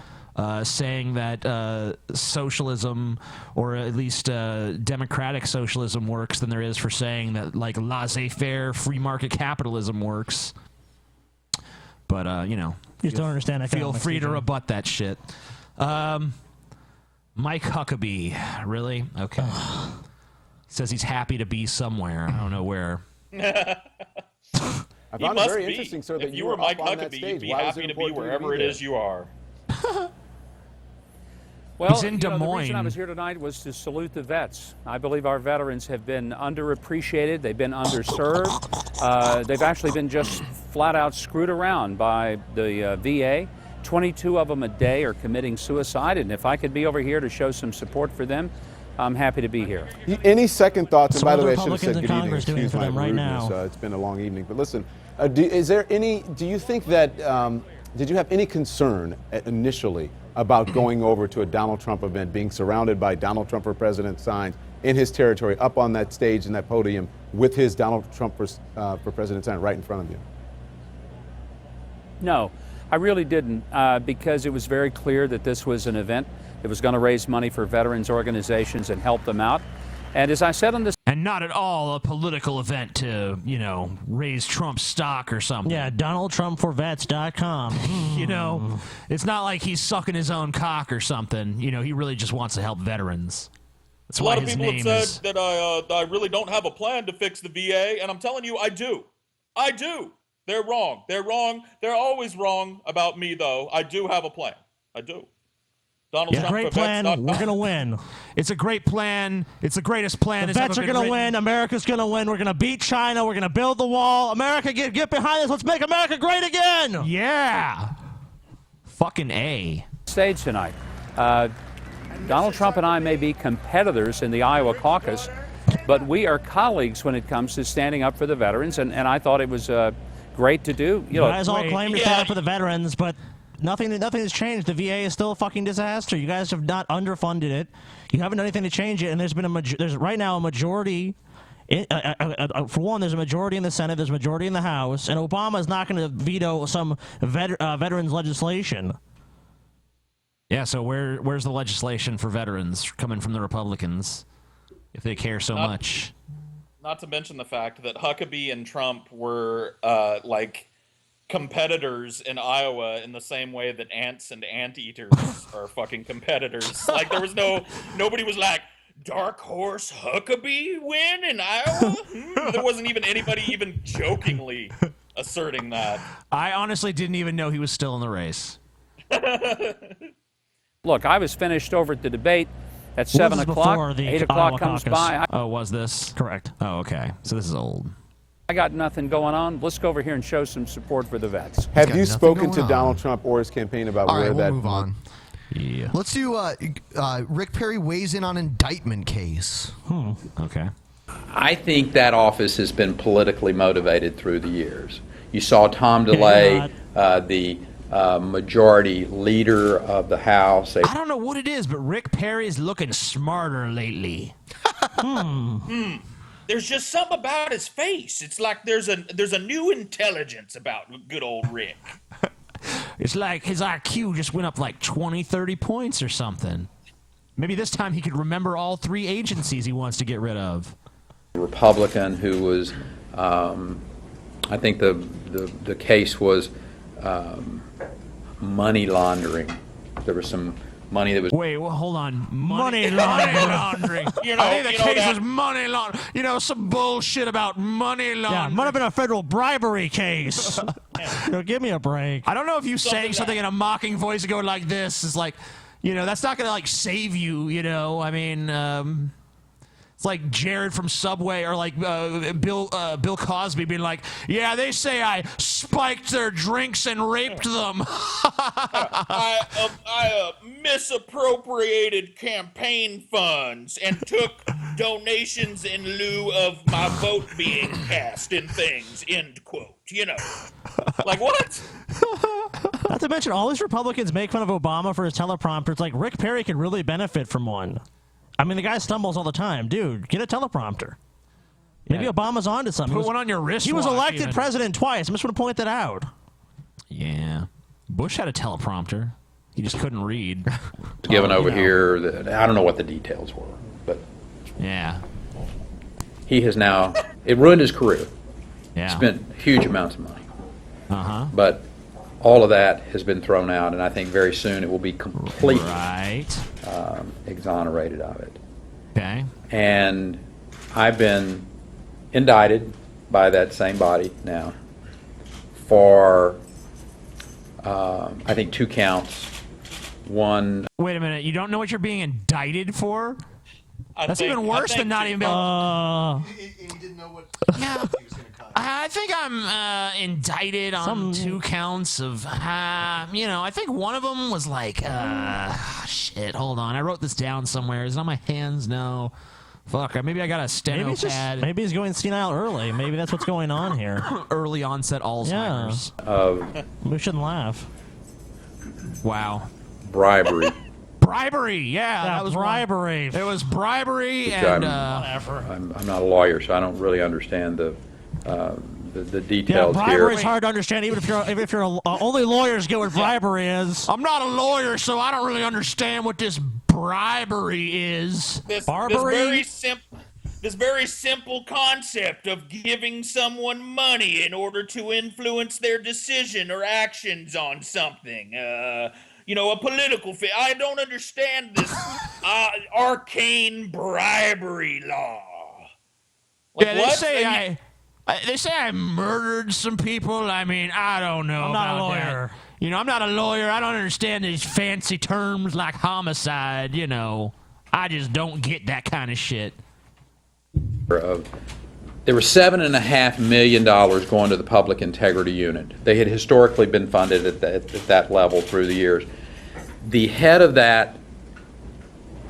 saying that socialism, or at least democratic socialism, works than there is for saying that like laissez-faire free market capitalism works. But you just don't understand. Feel free to rebut that shit. Mike Huckabee, really? Okay. Says he's happy to be somewhere. I don't know where. I found it very interesting, sir, that if you were Mike Huckabee, you'd be happy to be wherever it is you are. Well, he's in Des the Moines. reason I was here tonight was to salute the vets. I believe our veterans have been underappreciated. They've been underserved. They've actually been just flat out screwed around by the VA. 22 of them a day are committing suicide, and if I could be over here to show some support for them, I'm happy to be here. Any second thoughts? And by the way, I should have Republicans said in good evening. Congress doing Excuse for my them right rudeness. now. It's been a long evening. But listen, do you think that, did you have any concern initially about going over to a Donald Trump event, being surrounded by Donald Trump for President signs in his territory, up on that stage in that podium with his Donald Trump for President sign right in front of you? No, I really didn't, because it was very clear that this was an event that was going to raise money for veterans organizations and help them out. And as I said on this... And not at all a political event to, raise Trump's stock or something. Yeah, DonaldTrumpForVets.com. It's not like he's sucking his own cock or something. He really just wants to help veterans. That's A why lot of his people name have is... said that I really don't have a plan to fix the VA, and I'm telling you, I do. I do. They're wrong. They're wrong. They're always wrong about me, though. I do have a plan. I do. Donald Trump great plan. We're going to win. It's a great plan. It's the greatest plan. The vets are going to win. America's going to win. We're going to beat China. We're going to build the wall. America, get behind us. Let's make America great again. Yeah. Fucking A. Stage tonight. Donald Trump and I may be competitors in the Iowa caucus, but we are colleagues when it comes to standing up for the veterans, and I thought it was great to do. You guys all claim to stand up for the veterans, but nothing has changed. The VA is still a fucking disaster. You guys have not underfunded it. You haven't done anything to change it, and there's right now a majority. For one, there's a majority in the Senate, there's a majority in the House, and Obama is not going to veto some veterans legislation. Yeah, so where's the legislation for veterans coming from the Republicans, if they care so much? Not to mention the fact that Huckabee and Trump were competitors in Iowa in the same way that ants and anteaters are fucking competitors. Like nobody was like, dark horse Huckabee win in Iowa? There wasn't even anybody even jokingly asserting that. I honestly didn't even know he was still in the race. Look, I was finished over at the debate at 7 o'clock. 8 o'clock comes by. Oh, was this? Correct. Oh, okay. So this is old. I got nothing going on. Let's go over here and show some support for the vets. Have you spoken to Donald Trump or his campaign about All where right, that... we'll move on. Yeah. Let's do Rick Perry weighs in on indictment case. Okay. I think that office has been politically motivated through the years. You saw Tom DeLay, the majority leader of the House. I don't know what it is, but Rick Perry's looking smarter lately. There's just something about his face. It's like there's a new intelligence about good old Rick. It's like his IQ just went up like 20, 30 points or something. Maybe this time he could remember all 3 agencies he wants to get rid of. Republican who was, I think the case was money laundering. There was some money that was... Wait, well, hold on. Money laundering. I think the case was money laundering. Some bullshit about money laundering. Yeah, might have been a federal bribery case. Give me a break. I don't know if you saying something in a mocking voice going like this is like, that's not going to save you, I mean... It's like Jared from Subway or like Bill Cosby being like, yeah, they say I spiked their drinks and raped them. I misappropriated campaign funds and took donations in lieu of my vote being cast in things, end quote. Like what? Not to mention all these Republicans make fun of Obama for his teleprompter. It's like Rick Perry could really benefit from one. I mean, the guy stumbles all the time. Dude, get a teleprompter. Maybe Obama's onto something. Put one on your wristwatch. He was elected even. president twice. I just want to point that out. Yeah. Bush had a teleprompter. He just couldn't read. Given over here, I don't know what the details were, but yeah, he has now, it ruined his career. Yeah. Spent huge amounts of money. Uh-huh. But all of that has been thrown out, and I think very soon it will be completely exonerated of it. Okay. And I've been indicted by that same body now for, I think, 2 counts. One. Wait a minute. You don't know what you're being indicted for? That's think- even worse I than think not he- even being. He didn't know what. Yeah. I think I'm indicted on 2 counts of, I think one of them was like, shit, hold on. I wrote this down somewhere. Is it on my hands? No. Fuck, maybe I got a steno pad. Maybe he's going senile early. Maybe that's what's going on here. Early onset Alzheimer's. We shouldn't laugh. Wow. Bribery. Bribery, yeah. That was bribery. It was bribery Which and I'm not a lawyer, so I don't really understand the Yeah, details bribery here. is hard to understand, even if you're only lawyers get what bribery is. I'm not a lawyer, so I don't really understand what this bribery is. This very simple concept of giving someone money in order to influence their decision or actions on something. A political I don't understand this arcane bribery law. Like, Yeah, they what? say they say I murdered some people. I mean, I don't know. I'm not a about lawyer. that. I'm not a lawyer. I don't understand these fancy terms like homicide. I just don't get that kind of shit. There were $7.5 million going to the Public Integrity Unit. They had historically been funded at that level through the years. The head of that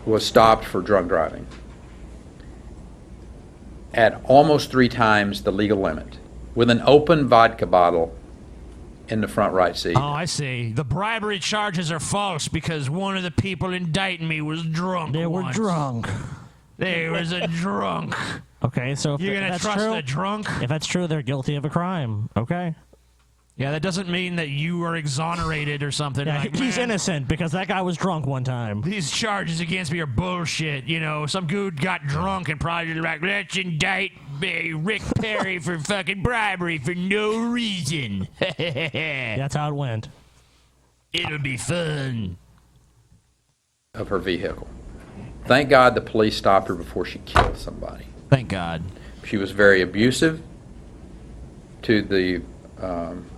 was stopped for drunk driving at almost 3 times the legal limit with an open vodka bottle in the front right seat. Oh, I see. The bribery charges are false because one of the people indicting me was drunk. They were drunk. There was a drunk. Okay, so if You're gonna that's trust true, a drunk? If that's true, they're guilty of a crime. Okay. Yeah, that doesn't mean that you are exonerated or something. Yeah, like, he's man, innocent because that guy was drunk one time. These charges against me are bullshit. Some dude got drunk and probably like, let's indict Rick Perry for fucking bribery for no reason. That's how it went. It'll be fun. Of her vehicle. Thank God the police stopped her before she killed somebody. Thank God. She was very abusive to the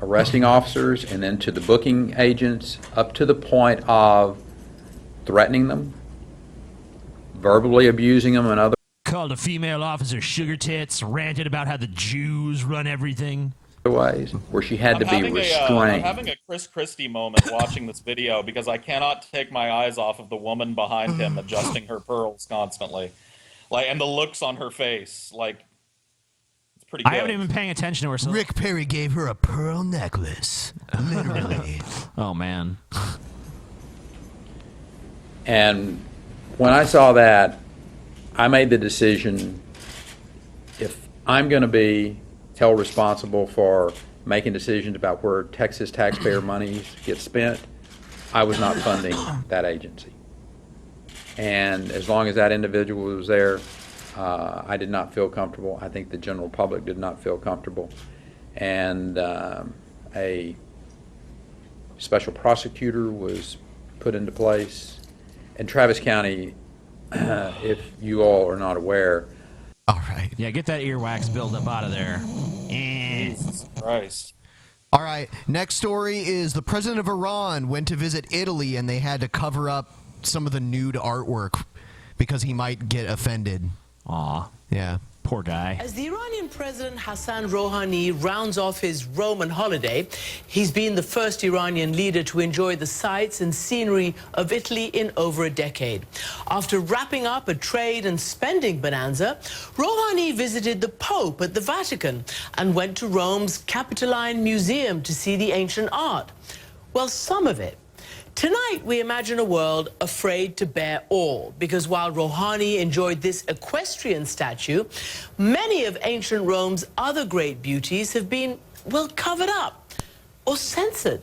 arresting officers and then to the booking agents, up to the point of threatening them, verbally abusing them, and other Called a female officer sugar tits, ranted about how the Jews run everything. ways where she had to be I'm restrained. having a Chris Christie moment watching this video because I cannot take my eyes off of the woman behind him adjusting her pearls constantly, and the looks on her face. It's pretty good. I haven't even been paying attention to her. So Rick Perry gave her a pearl necklace. Literally. Oh, man. And when I saw that, I made the decision, if I'm going to be held responsible for making decisions about where Texas taxpayer money gets spent, I was not funding that agency. And as long as that individual was there, I did not feel comfortable. I think the general public did not feel comfortable. And a special prosecutor was put into place. And Travis County, if you all are not aware. All right. Yeah, get that earwax buildup out of there. Jesus Christ. All right. Next story is the president of Iran went to visit Italy and they had to cover up some of the nude artwork because he might get offended. Aw. Yeah. Poor guy. As the Iranian President Hassan Rouhani rounds off his Roman holiday, he's been the first Iranian leader to enjoy the sights and scenery of Italy in over a decade. After wrapping up a trade and spending bonanza, Rouhani visited the Pope at the Vatican and went to Rome's Capitoline Museum to see the ancient art. Well, some of it. Tonight, we imagine a world afraid to bear all, because while Rouhani enjoyed this equestrian statue, many of ancient Rome's other great beauties have been, well, covered up or censored.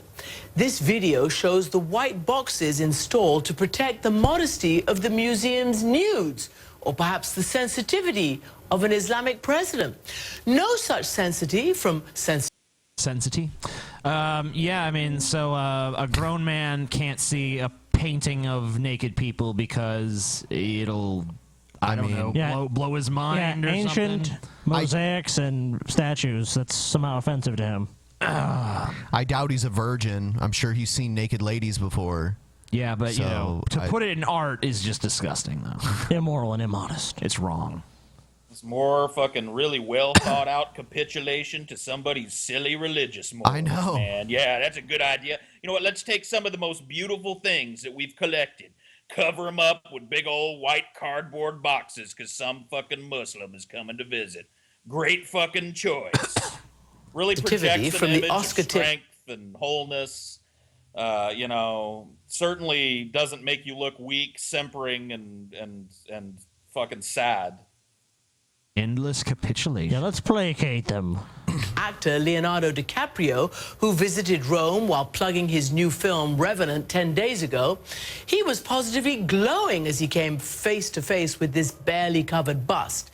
This video shows the white boxes installed to protect the modesty of the museum's nudes, or perhaps the sensitivity of an Islamic president. No such sensitivity from Sensitivity? Yeah, I mean, so a grown man can't see a painting of naked people because it'll, I don't know, blow his mind or ancient something. mosaics and statues, that's somehow offensive to him. I doubt he's a virgin. I'm sure he's seen naked ladies before. Yeah, but, you know, to put it in art is just disgusting, though. Immoral and immodest. It's wrong. It's more fucking really well thought out capitulation to somebody's silly religious morals. I know. Man, yeah, that's a good idea. You know what? Let's take some of the most beautiful things that we've collected, cover them up with big old white cardboard boxes because some fucking Muslim is coming to visit. Great fucking choice. Really projects an image of strength and wholeness. You know, certainly doesn't make you look weak, simpering, and fucking sad. Endless capitulation. Yeah, let's placate them. Actor Leonardo DiCaprio, who visited Rome while plugging his new film Revenant 10 days ago, he was positively glowing as he came face to face with this barely covered bust.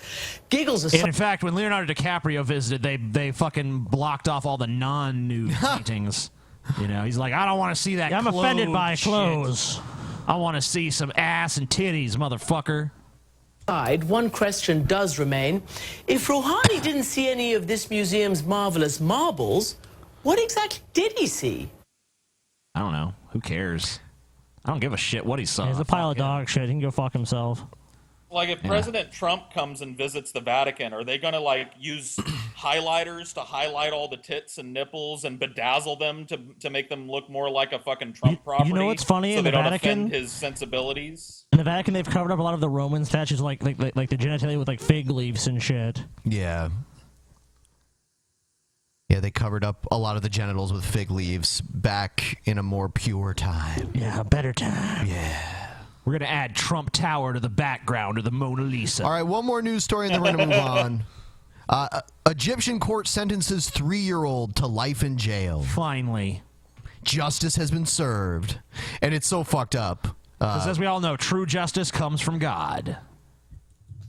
Giggles aside. In fact, when Leonardo DiCaprio visited, they fucking blocked off all the non-nude paintings. You know, he's like, I don't want to see that. Yeah, I'm offended by shit. clothes. I want to see some ass and titties, motherfucker. One question does remain. If Rouhani didn't see any of this museum's marvelous marbles, what exactly did he see? I don't know. Who cares? I don't give a shit what he saw. He's a pile of dog shit. He can go fuck himself. Like, if President Trump comes and visits the Vatican, are they going to, like, use highlighters to highlight all the tits and nipples and bedazzle them to make them look more like a fucking Trump property? You know what's funny? So In they the don't Vatican, offend his sensibilities? In the Vatican, they've covered up a lot of the Roman statues, like the genitalia with, like, fig leaves and shit. Yeah. Yeah, they covered up a lot of the genitals with fig leaves back in a more pure time. Yeah, a better time. Yeah. We're going to add Trump Tower to the background of the Mona Lisa. All right, one more news story and then we're going to move on. Egyptian court sentences 3-year-old to life in jail. Finally. Justice has been served. And it's so fucked up. Because as we all know, true justice comes from God.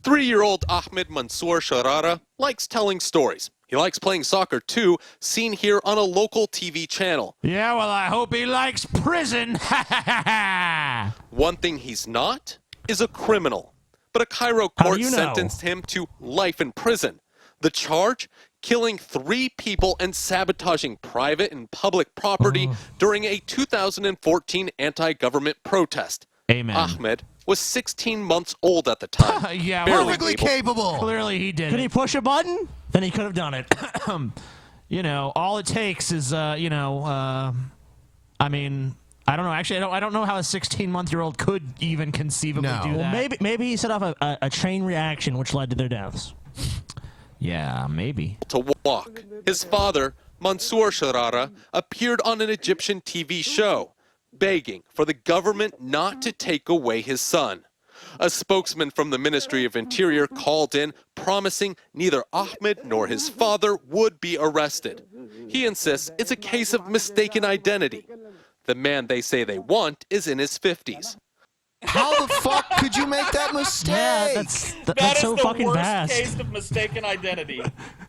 3-year-old Ahmed Mansour Sharara likes telling stories. He likes playing soccer, too, seen here on a local TV channel. Yeah, well, I hope he likes prison. One thing he's not is a criminal. But a Cairo court sentenced him to life in prison. The charge? Killing 3 people and sabotaging private and public property during a 2014 anti-government protest. Amen. Ahmed was 16 months old at the time. Yeah, perfectly capable. Clearly he did. Could he push a button? Then he could have done it. You know, all it takes is, I mean, I don't know. Actually, I don't know how a 16-month-old could even conceivably do that. Well, maybe he set off a chain reaction which led to their deaths. Yeah, maybe. To walk. His father, Mansour Sharara, appeared on an Egyptian TV show, begging for the government not to take away his son. A spokesman from the Ministry of Interior called in, promising neither Ahmed nor his father would be arrested. He insists it's a case of mistaken identity. The man they say they want is in his 50s. How the fuck could you make that mistake? Yeah, that's so fucking worst vast. case of mistaken identity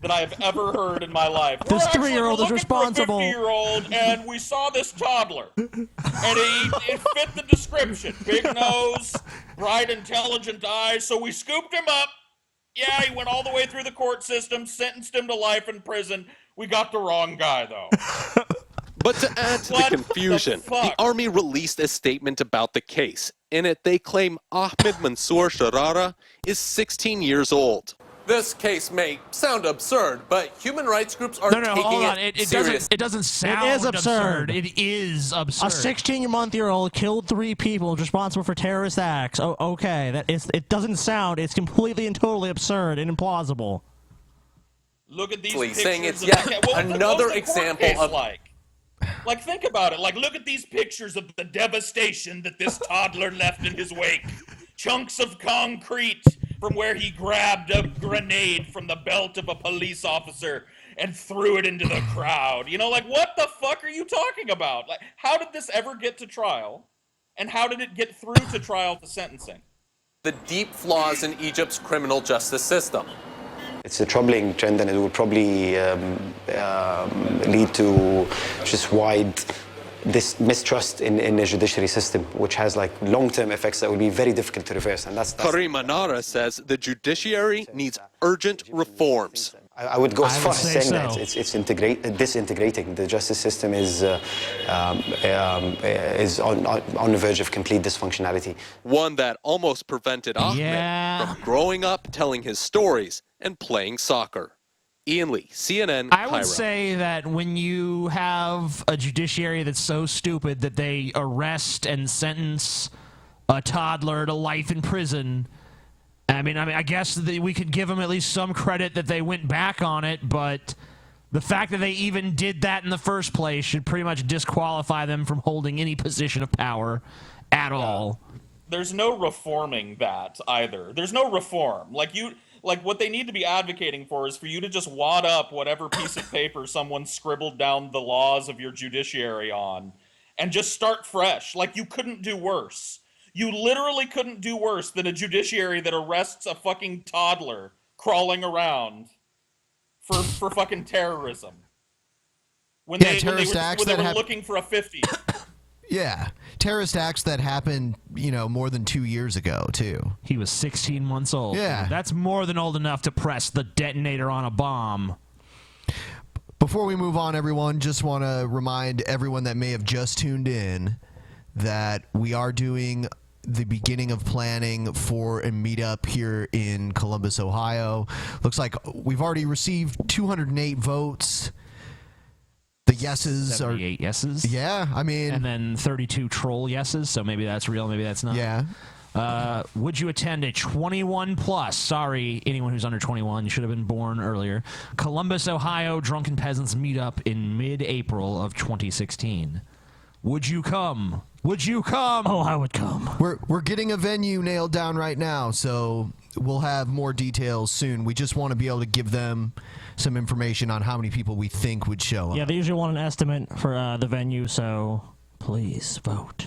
that I have ever heard in my life. This We're 3-year-old is responsible. 50-year-old, and we saw this toddler, and it fit the description: big nose, bright, intelligent eyes. So we scooped him up. Yeah, he went all the way through the court system, sentenced him to life in prison. We got the wrong guy, though. But to add to the confusion, the army released a statement about the case. In it, they claim Ahmed Mansour Sharara is 16 years old. This case may sound absurd, but human rights groups are taking hold on. it It seriously. doesn't sound It is absurd. It is absurd. A 16-month-old killed 3 people responsible for terrorist acts. Oh, okay. It doesn't sound. It's completely and totally absurd and implausible. Look at these pictures. Saying it's of yet the what was another the court example case of like? Like, think about it. Like, look at these pictures of the devastation that this toddler left in his wake. Chunks of concrete from where he grabbed a grenade from the belt of a police officer and threw it into the crowd. You know, like, what the fuck are you talking about? Like, how did this ever get to trial? And how did it get through to trial to sentencing? The deep flaws in Egypt's criminal justice system. It's a troubling trend, and it will probably lead to just wide mistrust in the judiciary system, which has like long-term effects that will be very difficult to reverse. And that's Karim Anara says the judiciary needs urgent reforms. I would go as far as saying that it's disintegrating. The justice system is on the verge of complete dysfunctionality. One that almost prevented Ahmed from growing up, telling his stories, and playing soccer. Ian Lee, CNN, I Cairo. would say that when you have a judiciary that's so stupid that they arrest and sentence a toddler to life in prison, I guess that we could give them at least some credit that they went back on it, but the fact that they even did that in the first place should pretty much disqualify them from holding any position of power at all. There's no reforming that either. There's no reform. Like, what they need to be advocating for is for you to just wad up whatever piece of paper someone scribbled down the laws of your judiciary on and just start fresh. Like, you couldn't do worse. You literally couldn't do worse than a judiciary that arrests a fucking toddler crawling around for fucking terrorism. When they were looking for a 50. Yeah, terrorist acts that happened, more than 2 years ago, too. He was 16 months old. Yeah. That's more than old enough to press the detonator on a bomb. Before we move on, everyone, just want to remind everyone that may have just tuned in that we are doing the beginning of planning for a meetup here in Columbus, Ohio. Looks like we've already received 208 votes. The yeses 78 yeses. Yeah, and then 32 troll yeses, so maybe that's real, maybe that's not. Yeah. Would you attend a 21 plus? Sorry, anyone who's under 21, you should have been born earlier. Columbus, Ohio Drunken Peasants meetup in mid-April of 2016. Would you come? Would you come? Oh, I would come. We're getting a venue nailed down right now, so we'll have more details soon. We just want to be able to give them some information on how many people we think would show up. Yeah, they usually want an estimate for the venue, so please vote.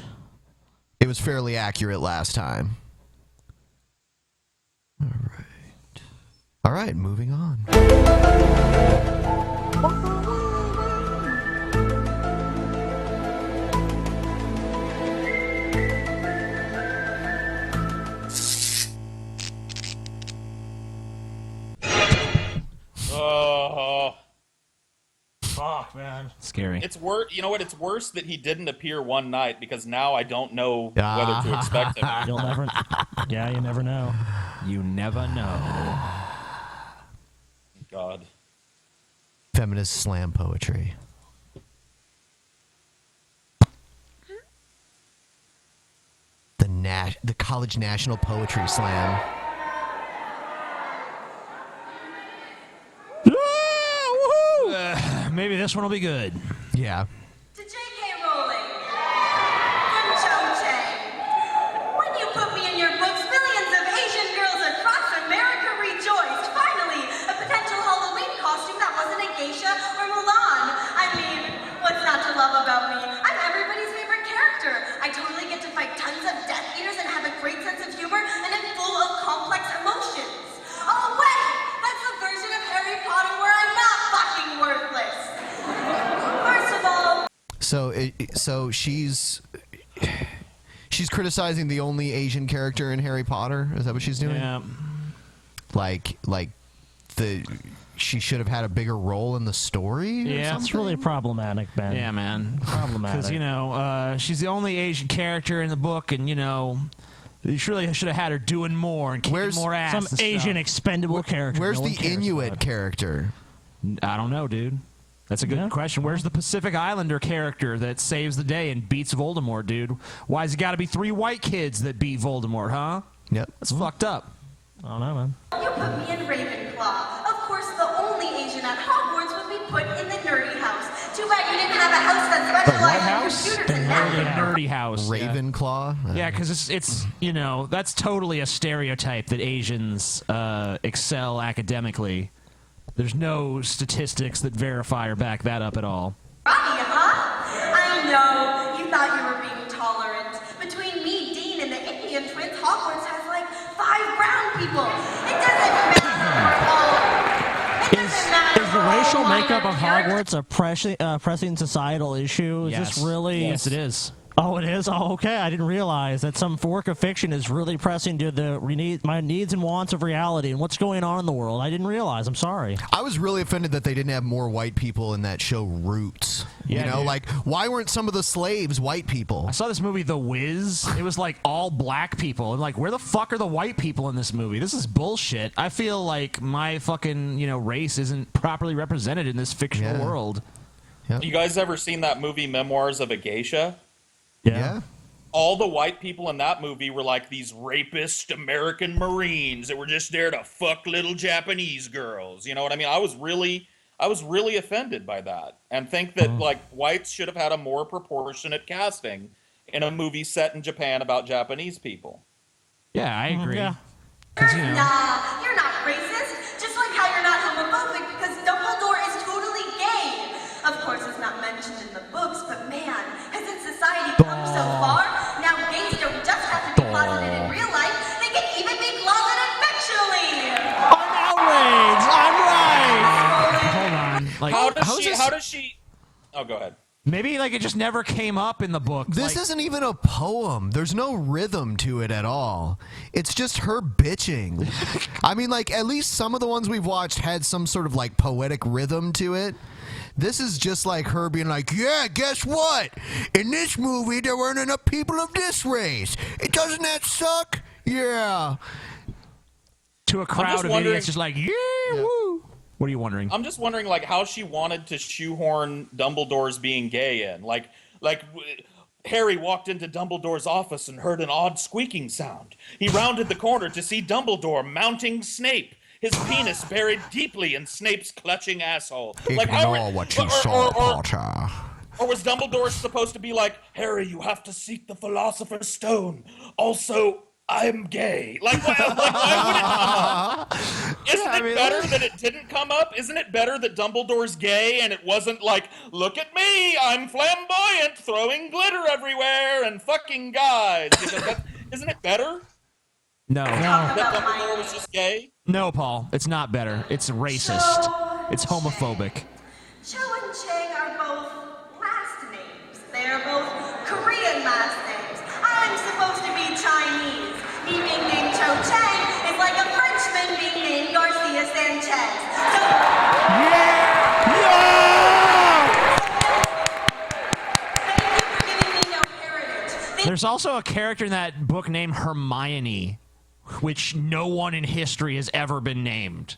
It was fairly accurate last time. All right, moving on. Oh. Fuck, man. Scary. It's worse. You know what? It's worse that he didn't appear one night because now I don't know whether to expect him. You'll never. Yeah, you never know. You never know. God. Feminist slam poetry. The College National Poetry Slam. Maybe this one will be good. Yeah. When you put me in your books, millions of Asian girls across America rejoiced. Finally, a potential Halloween costume that wasn't a geisha or Mulan. I mean, what's not to love about me? I'm everybody's favorite character. I totally get to fight tons of Death Eaters and have a great sense of humor and am full of complex emotions. Oh, wait! That's the version of Harry Potter where I'm not fucking worthless. First of all... So she's criticizing the only Asian character in Harry Potter. Is that what she's doing? Yeah. She should have had a bigger role in the story. Yeah, it's really problematic, Ben. Yeah, man, problematic. Because she's the only Asian character in the book, and you surely should have had her doing more and kicking more ass. Some Asian expendable character. Where's the Inuit character? I don't know, dude. That's a good question. Where's the Pacific Islander character that saves the day and beats Voldemort, dude? Why's it got to be 3 white kids that beat Voldemort, huh? Yep. That's fucked up. I don't know, man. You put me in Ravenclaw. Of course, the only Asian at Hogwarts would be put in the nerdy house. Too bad you didn't have a house that specialized in computers and math. Nerdy house. Ravenclaw. Yeah, because it's you know, that's totally a stereotype that Asians excel academically. There's no statistics that verify or back that up at all. Robbie, huh? I know. You thought you were being tolerant. Between me, Dean, and the Indian twins, Hogwarts has like 5 brown people. It doesn't matter. Is the racial makeup of Hogwarts a pressing societal issue? Is this really? Yes, it is. Oh, it is? Oh, okay. I didn't realize that some work of fiction is really pressing to my needs and wants of reality and what's going on in the world. I didn't realize. I'm sorry. I was really offended that they didn't have more white people in that show Roots. Yeah, you know, dude. like, why weren't some of the slaves white people? I saw this movie, The Wiz. It was like all black people. And like, where the fuck are the white people in this movie? This is bullshit. I feel like my fucking, race isn't properly represented in this fictional world. You guys ever seen that movie Memoirs of a Geisha? Yeah. All the white people in that movie were like these rapist American Marines that were just there to fuck little Japanese girls. You know what I mean? I was really offended by that and think that like whites should have had a more proportionate casting in a movie set in Japan about Japanese people. Yeah, I agree. Yeah. Nah, you're not racist. Just like how you're not homophobic because Dumbledore is totally gay. Of course, it's not mentioned in the books, but man, hasn't society come so far? Now gays don't just have to be closeted in real life, they can even be closeted fictionally. I'm outraged. I'm right. Hold on. Like, How does she? Oh, go ahead. Maybe like it just never came up in the book. This isn't even a poem. There's no rhythm to it at all. It's just her bitching. I mean, like, at least some of the ones we've watched had some sort of like poetic rhythm to it. This is just like her being like, yeah, guess what? In this movie, there weren't enough people of this race. Doesn't that suck? Yeah. To a crowd of idiots, just like, yeah, woo. What are you wondering? I'm just wondering, like, how she wanted to shoehorn Dumbledore's being gay in. Like Harry walked into Dumbledore's office and heard an odd squeaking sound. He rounded the corner to see Dumbledore mounting Snape, his penis buried deeply in Snape's clutching asshole. Ignore what you saw, Potter. Or was Dumbledore supposed to be like, Harry, you have to seek the Philosopher's Stone. Also, I'm gay. Like why would it come up? Isn't it better that it didn't come up? Isn't it better that Dumbledore's gay and it wasn't like, look at me, I'm flamboyant, throwing glitter everywhere and fucking guys? Isn't it better? No. That Dumbledore was just gay? No, Paul. It's not better. It's racist. It's homophobic. Cho and Chang are both last names. They are both Korean last names. I'm supposed to be Chinese. Me being named Cho Chang is like a Frenchman being named Garcia Sanchez. There's also a character in that book named Hermione, which no one in history has ever been named.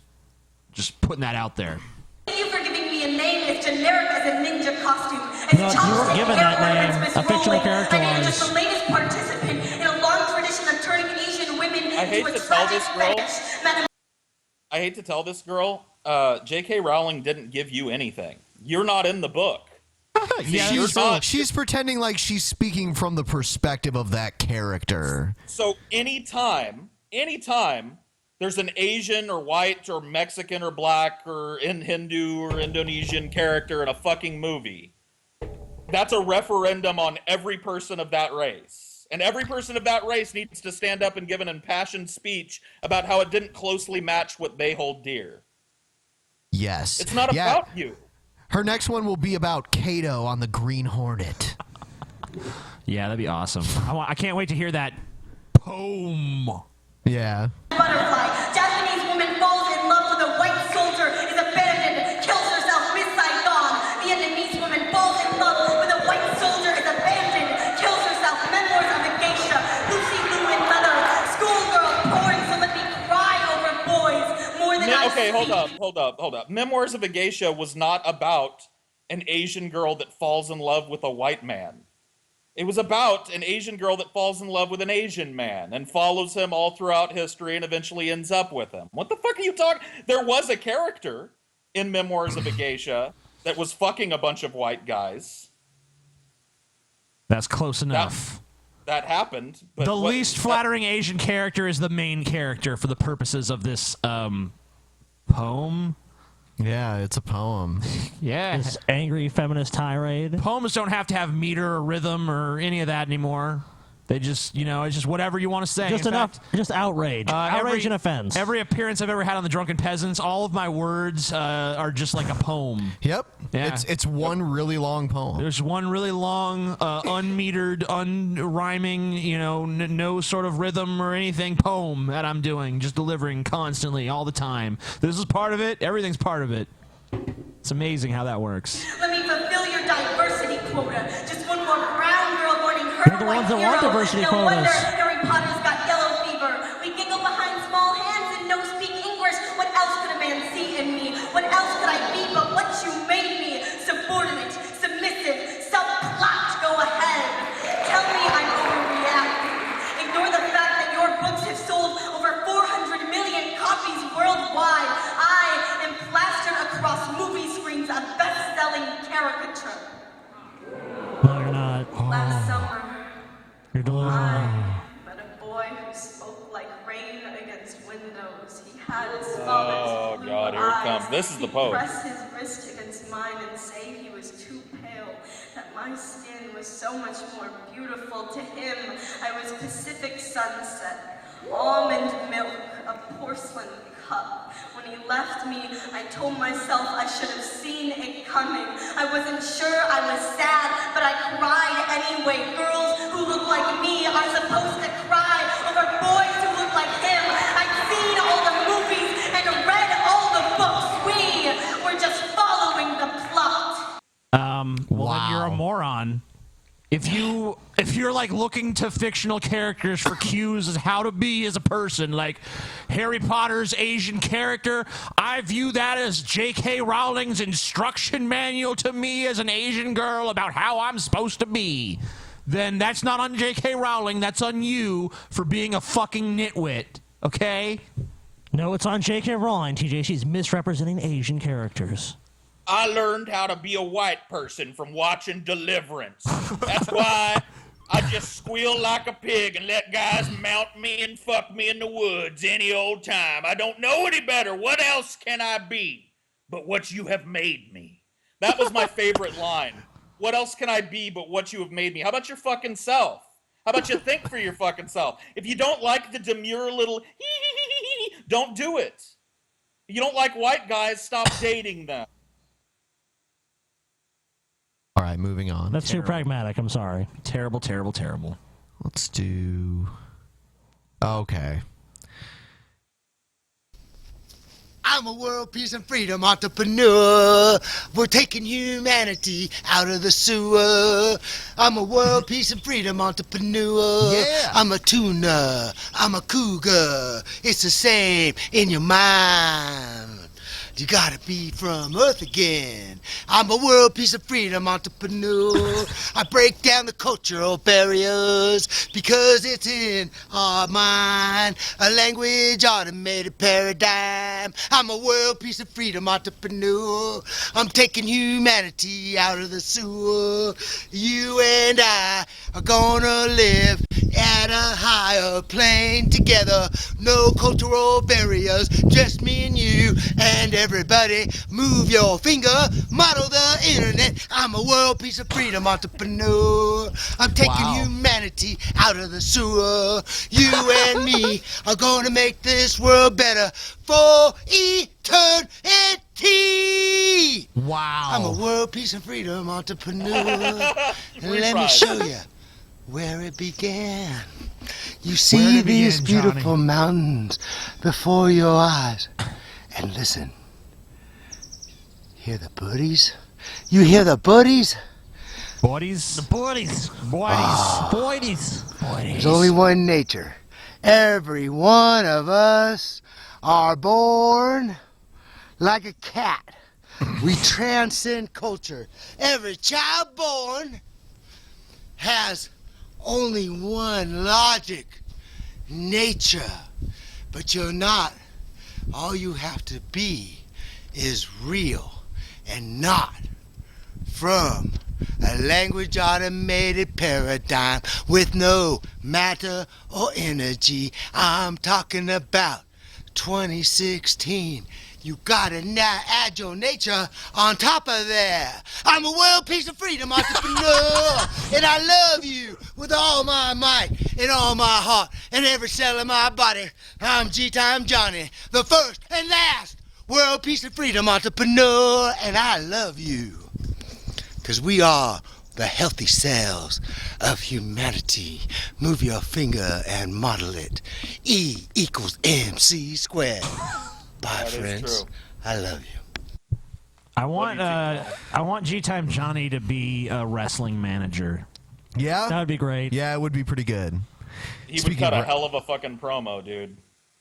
Just putting that out there. Thank you for giving me a name as generic as a ninja costume. No, you weren't given that name. A fictional character I am was. just the latest participant in a long tradition of turning Asian women I hate into a to tell tragic this girl. fetish. Madam, I hate to tell this girl, J.K. Rowling didn't give you anything. You're not in the book. She's pretending like she's speaking from the perspective of that character. So anytime there's an Asian or white or Mexican or black or Hindu or Indonesian character in a fucking movie, that's a referendum on every person of that race. And every person of that race needs to stand up and give an impassioned speech about how it didn't closely match what they hold dear. Yes. It's not about you. Her next one will be about Kato on the Green Hornet. Yeah, that'd be awesome. I can't wait to hear that poem. Yeah. Butterfly, Japanese woman falls in love with a white soldier, is abandoned, kills herself, Miss Saigon. Vietnamese woman falls in love with a white soldier, is abandoned, kills herself. Memoirs of a Geisha, Lucy Liu and Mother, schoolgirl, porn, so let me cry over boys more than I Okay, speak. hold up. Memoirs of a Geisha was not about an Asian girl that falls in love with a white man. It was about an Asian girl that falls in love with an Asian man and follows him all throughout history and eventually ends up with him. What the fuck are you talking? There was a character in Memoirs of a Geisha that was fucking a bunch of white guys. That's close enough. That happened. But The least flattering Asian character is the main character for the purposes of this poem. Yeah, it's a poem. Yeah. This angry feminist tirade. Poems don't have to have meter or rhythm or any of that anymore. They just, it's just whatever you want to say. Just In enough, fact, just outrage. Outrage and offense. Every appearance I've ever had on the Drunken Peasants, all of my words are just like a poem. Yep. Yeah. It's one really long poem. There's one really long, unmetered, unrhyming, no sort of rhythm or anything poem that I'm doing, just delivering constantly, all the time. This is part of it. Everything's part of it. It's amazing how that works. Let me fulfill your diversity quota. Just one more brown girl mourning her They're the white ones that hero. want diversity no quotas. wonder Harry Potter's got yellow fever. We giggle behind small hands and no speak English. What else could a man see in me? What else could I be but what you made me? Subordinate, submissive, subplot. Go ahead. Tell me I'm overreacting. Ignore the fact that your books have sold over 400 million copies worldwide. I am plastered across movie screens a best-selling caricature. No, you're not. Last summer, You're delusional. I met a boy who spoke like rain against windows. He had his father's blue God, here it eyes. comes. This is the He'd poem. press his wrist against mine and say he was too pale, that my skin was so much more beautiful to him. I was Pacific sunset, almond milk, a porcelain cup. When he left me, I told myself I should have seen it coming. I wasn't sure I was sad, but I cried anyway. Girls who look like me are supposed to cry over boys who look like him. I'd seen all the movies and read all the books. We were just following the plot. Well, then you're a moron. If you're like looking to fictional characters for cues as how to be as a person, like Harry Potter's Asian character, I view that as J.K. Rowling's instruction manual to me as an Asian girl about how I'm supposed to be. Then that's not on J.K. Rowling, that's on you for being a fucking nitwit, okay? No, it's on J.K. Rowling, TJ. She's misrepresenting Asian characters. I learned how to be a white person from watching Deliverance. That's why I just squeal like a pig and let guys mount me and fuck me in the woods any old time. I don't know any better. What else can I be but what you have made me? That was my favorite line. What else can I be but what you have made me? How about your fucking self? How about you think for your fucking self? If you don't like the demure little don't do it. If you don't like white guys, stop dating them. All right, moving on. That's too pragmatic. I'm sorry. Terrible, terrible, terrible. Let's do... Okay. I'm a world peace and freedom entrepreneur. We're taking humanity out of the sewer. I'm a world peace and freedom entrepreneur. Yeah. I'm a tuna. I'm a cougar. It's the same in your mind. You gotta be from Earth again. I'm a world peace of freedom entrepreneur. I break down the cultural barriers because it's in our mind. A language automated paradigm. I'm a world peace of freedom entrepreneur. I'm taking humanity out of the sewer. You and I are gonna live at a higher plane together. No cultural barriers, just me and you and everybody. Move your finger, model the internet. I'm a world peace of freedom entrepreneur. I'm taking humanity out of the sewer. You and me are gonna make this world better for eternity. Wow. I'm a world peace and freedom entrepreneur. Let me show you where it began. You see these beautiful mountains before your eyes. And listen. Hear the birdies? You hear the birdies? Boys? The boys. Boys. There's only one nature. Every one of us are born like a cat. We transcend culture. Every child born has only one logic, nature. But you're not. All you have to be is real. and not from a language automated paradigm with no matter or energy. I'm talking about 2016. You gotta now add your nature on top of that. I'm a world peace of freedom entrepreneur, and I love you with all my might and all my heart and every cell in my body. I'm G-Time Johnny, the first and last world peace of freedom entrepreneur, and I love you. Because we are the healthy cells of humanity. Move your finger and model it. E equals MC squared. Bye, friends. I love you. I want G-Time Johnny to be a wrestling manager. Yeah? That would be great. Yeah, it would be pretty good. He would cut a hell of a fucking promo, dude.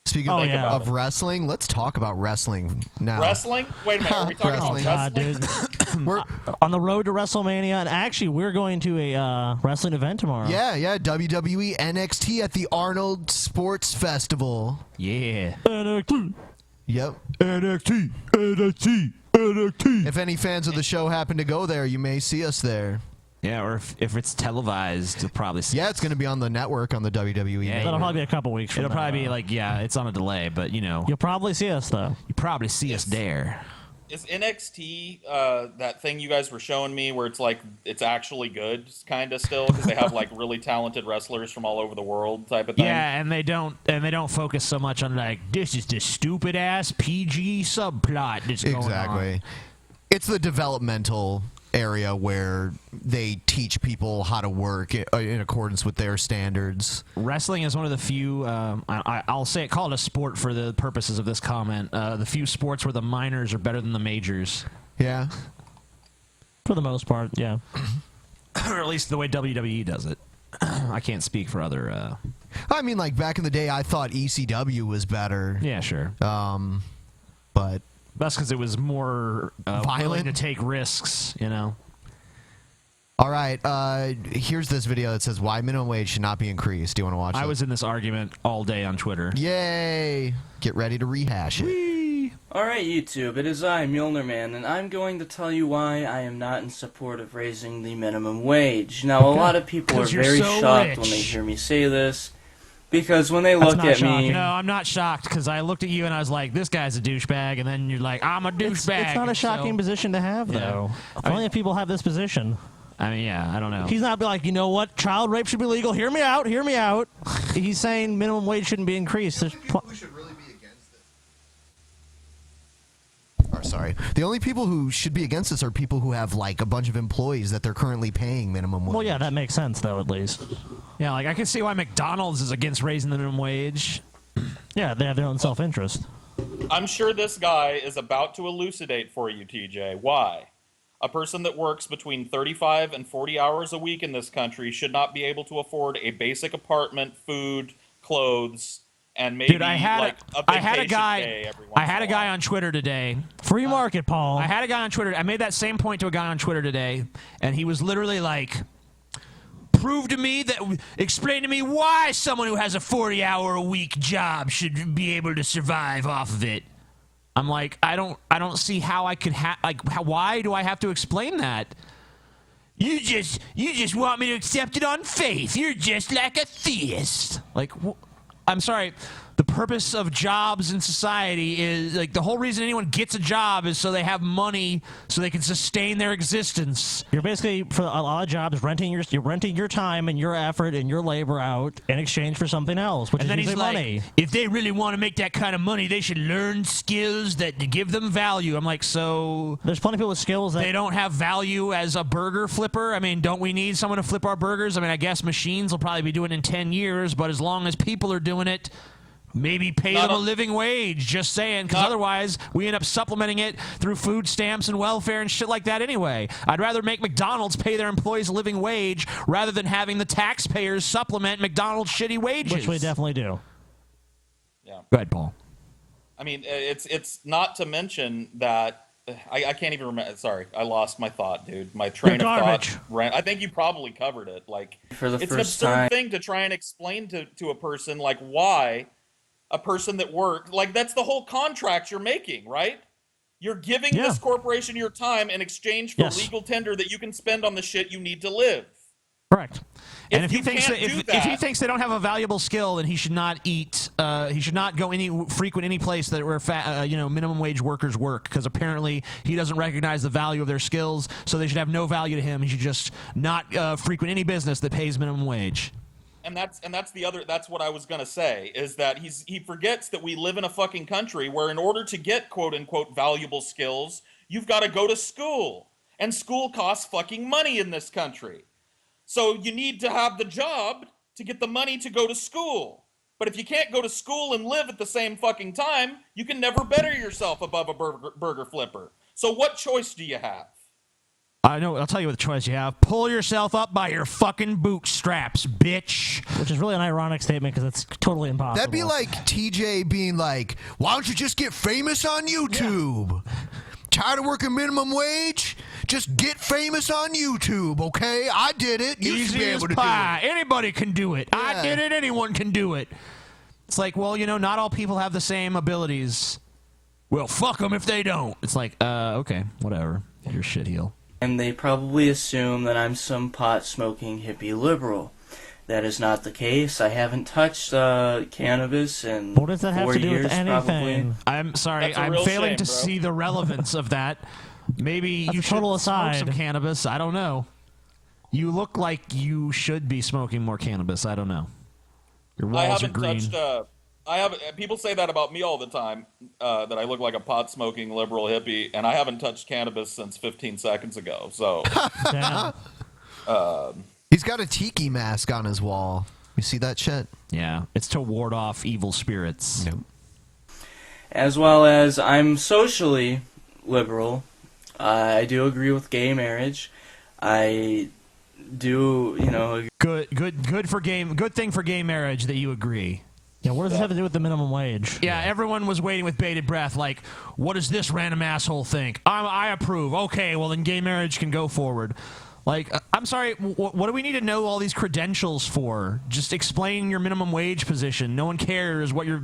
Speaking of wrestling, let's talk about wrestling now. Wrestling? Wait a minute, are we talking about wrestling? Dude. We're on the road to WrestleMania, and actually, we're going to a wrestling event tomorrow. Yeah, WWE NXT at the Arnold Sports Festival. Yeah. NXT. Yep. NXT. If any fans of the show happen to go there, you may see us there. Yeah, or if it's televised, you'll probably see it's going to be on the network, on the WWE network. That'll probably be a couple weeks from It'll probably be like, it's on a delay, but You'll probably see us, though. You probably see us there. Is NXT that thing you guys were showing me where it's like it's actually good, kind of still, because they have like really talented wrestlers from all over the world type of thing? Yeah, and they don't focus so much on like this is the stupid ass PG subplot that's going on. Exactly. It's the developmental area where they teach people how to work in accordance with their standards. Wrestling is one of the few, I'll say it, call it a sport for the purposes of this comment, the few sports where the minors are better than the majors. Yeah. For the most part, yeah. Or at least the way WWE does it. I can't speak for other... I mean, like, back in the day, I thought ECW was better. Yeah, sure. But... That's because it was more willing to take risks, All right, here's this video that says why minimum wage should not be increased. Do you want to watch it? I was in this argument all day on Twitter. Yay! Get ready to rehash it. Alright, YouTube, it is I, Mjolnir Man, and I'm going to tell you why I am not in support of raising the minimum wage. Now, a lot of people are very shocked when they hear me say this. Because when they look at me... No, I'm not shocked, because I looked at you and I was like, this guy's a douchebag, and then you're like, I'm a douchebag. It's not a shocking position to have, though. Only if people have this position. I mean, I don't know. He's not like, you know what, child rape should be legal. Hear me out, hear me out. He's saying minimum wage shouldn't be increased. We should really be against this. Sorry. The only people who should be against this are people who have, like, a bunch of employees that they're currently paying minimum wage. Well, yeah, that makes sense, though, at least. Yeah, like, I can see why McDonald's is against raising the minimum wage. Yeah, they have their own self-interest. I'm sure this guy is about to elucidate for you, TJ, why a person that works between 35 and 40 hours a week in this country should not be able to afford a basic apartment, food, clothes, and maybe a guy on Twitter today. Free market, Paul. I had a guy on Twitter. I made that same point to a guy on Twitter today, and he was literally like, explain to me why someone who has a 40-hour-a-week job should be able to survive off of it. I'm like, I don't see how I could why do I have to explain that? You just want me to accept it on faith. You're just like a theist. Like, I'm sorry. The purpose of jobs in society is, like, the whole reason anyone gets a job is so they have money so they can sustain their existence. You're basically, for a lot of jobs, you're renting your time and your effort and your labor out in exchange for something else, which and is then usually he's like, money. If they really want to make that kind of money, they should learn skills that give them value. I'm like, so... There's plenty of people with skills that... They don't have value as a burger flipper? I mean, don't we need someone to flip our burgers? I mean, I guess machines will probably be doing it in 10 years, but as long as people are doing it... Maybe pay them a living wage, just saying, because otherwise we end up supplementing it through food stamps and welfare and shit like that anyway. I'd rather make McDonald's pay their employees a living wage rather than having the taxpayers supplement McDonald's shitty wages. Which we definitely do. Yeah. Go ahead, Paul. I mean, it's not to mention that I can't even remember. Sorry, I lost my thought, dude. My train of thought. I think you probably covered it. Like, it's an absurd thing to try and explain to a person, like, why a person that works, like, that's the whole contract you're making, right? You're giving this corporation your time in exchange for legal tender that you can spend on the shit you need to live. Correct. And if he you thinks can't that, do if he that- thinks they don't have a valuable skill, then he should not eat. He should not go frequent any place that where minimum wage workers work, because apparently he doesn't recognize the value of their skills. So they should have no value to him. He should just not frequent any business that pays minimum wage. And that's what I was gonna say, is that he forgets that we live in a fucking country where in order to get quote unquote valuable skills, you've got to go to school, and school costs fucking money in this country. So you need to have the job to get the money to go to school. But if you can't go to school and live at the same fucking time, you can never better yourself above a burger flipper. So what choice do you have? I know. I'll tell you what the choice you have. Pull yourself up by your fucking bootstraps, bitch. Which is really an ironic statement because it's totally impossible. That'd be like TJ being like, why don't you just get famous on YouTube? Tired of working minimum wage? Just get famous on YouTube, okay? I did it. You should be Easy as able to pie. do it. Anybody can do it. I did it. Anyone can do it. It's like, well, not all people have the same abilities. Well, fuck them if they don't. It's like, okay, whatever. You're a shitheel. And they probably assume that I'm some pot-smoking hippie liberal. That is not the case. I haven't touched cannabis in 4 years, What does that have to do with anything? probably. I'm sorry. That's a I'm real failing shame, to bro. see the relevance of that. Maybe That's you a total should smoke some aside. cannabis. I don't know. You look like you should be smoking more cannabis. I don't know. Your I walls are haven't green. touched. People say that about me all the time, that I look like a pot-smoking liberal hippie, and I haven't touched cannabis since 15 seconds ago. So, He's got a tiki mask on his wall. You see that shit? Yeah, it's to ward off evil spirits. Yep. As well as I'm socially liberal. I do agree with gay marriage. I do, Good for gay. Good thing for gay marriage that you agree. Yeah, what does this have to do with the minimum wage? Yeah, everyone was waiting with bated breath, like, what does this random asshole think? I approve. Okay, well then gay marriage can go forward. Like, I'm sorry, what do we need to know all these credentials for? Just explain your minimum wage position. No one cares what your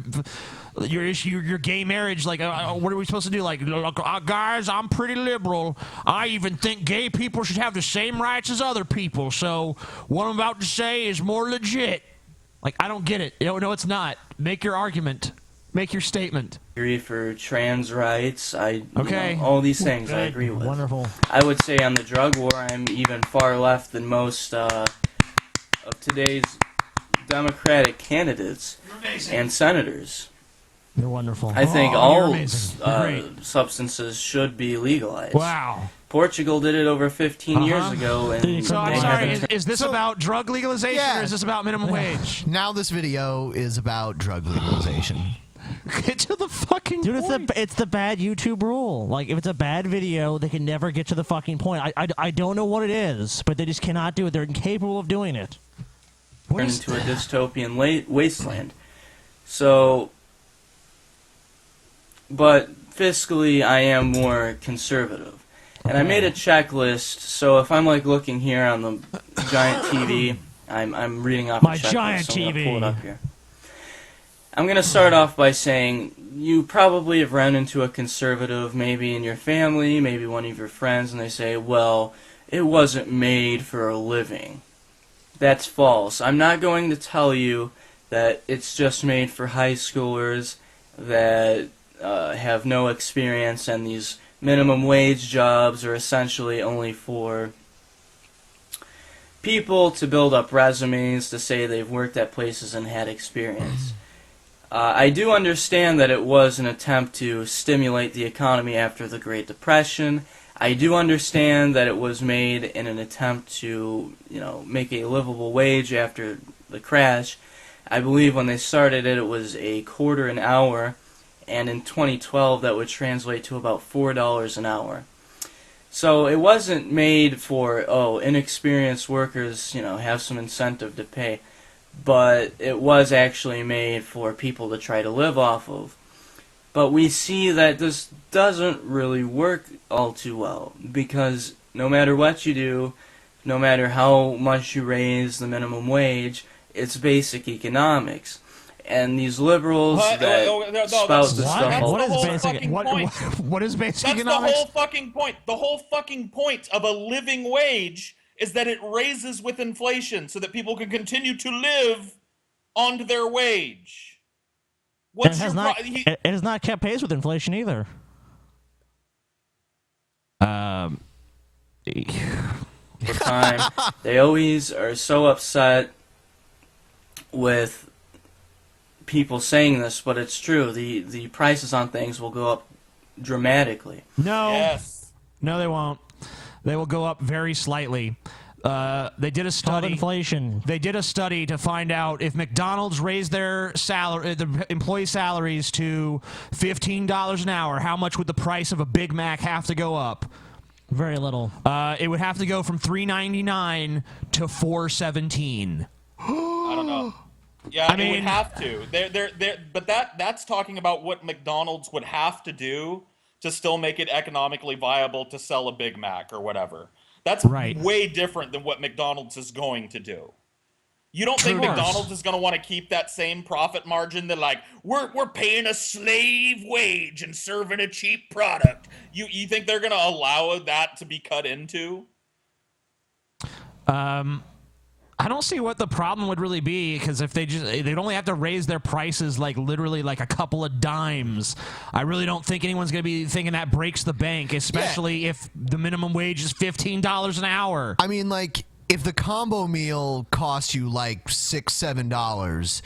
issue, your gay marriage. Like, what are we supposed to do? Like, guys, I'm pretty liberal. I even think gay people should have the same rights as other people. So what I'm about to say is more legit. Like, I don't get it. No, it's not. Make your argument. Make your statement. agree for trans rights. Okay. All these things I agree with. Wonderful. I would say on the drug war, I'm even far left than most of today's Democratic candidates and senators. You're wonderful. I think you're all amazing. You're great. substances should be legalized. Wow. Portugal did it over 15 years ago. And So I'm they sorry, haven't- is this about drug legalization or is this about minimum wage? Now this video is about drug legalization. Get to the fucking Dude, point. it's the bad YouTube rule. Like, if it's a bad video, they can never get to the fucking point. I don't know what it is, but they just cannot do it. They're incapable of doing it. turn into a dystopian wasteland. So, but fiscally, I am more conservative. And I made a checklist, so if I'm like looking here on the giant TV, I'm reading off My a checklist. giant so I'm gonna TV. pull it up here. I'm going to start off by saying you probably have run into a conservative, maybe in your family, maybe one of your friends, and they say, well, it wasn't made for a living. That's false. I'm not going to tell you that it's just made for high schoolers that have no experience, and these minimum wage jobs are essentially only for people to build up resumes to say they've worked at places and had experience. I do understand that it was an attempt to stimulate the economy after the Great Depression. I do understand that it was made in an attempt to, make a livable wage after the crash. I believe when they started it, it was $0.25 an hour, and in 2012 that would translate to about $4 an hour. So it wasn't made for, inexperienced workers, have some incentive to pay. But it was actually made for people to try to live off of. But we see that this doesn't really work all too well, because no matter what you do, no matter how much you raise the minimum wage, it's basic economics. And these liberals that spout this stuff. What is basic That's economics? the whole fucking point. The whole fucking point of a living wage is that it raises with inflation so that people can continue to live on their wage. It has not kept pace with inflation either. The time they always are so upset with people saying this, but it's true. The prices on things will go up dramatically. No. Yes. No, they won't. They will go up very slightly. They did a study. Inflation. They did a study to find out if McDonald's raised their the employee salaries to $15 an hour, how much would the price of a Big Mac have to go up? Very little. It would have to go from $3.99 to $4.17. I don't know. Yeah, I mean, it would have to. But that's talking about what McDonald's would have to do to still make it economically viable to sell a Big Mac or whatever. That's way different than what McDonald's is going to do. You don't think McDonald's is going to want to keep that same profit margin? They're like, we're paying a slave wage and serving a cheap product. You think they're going to allow that to be cut into? I don't see what the problem would really be, because if they'd only have to raise their prices like literally like a couple of dimes. I really don't think anyone's going to be thinking that breaks the bank, especially if the minimum wage is $15 an hour. I mean, like, if the combo meal costs you like $6-7,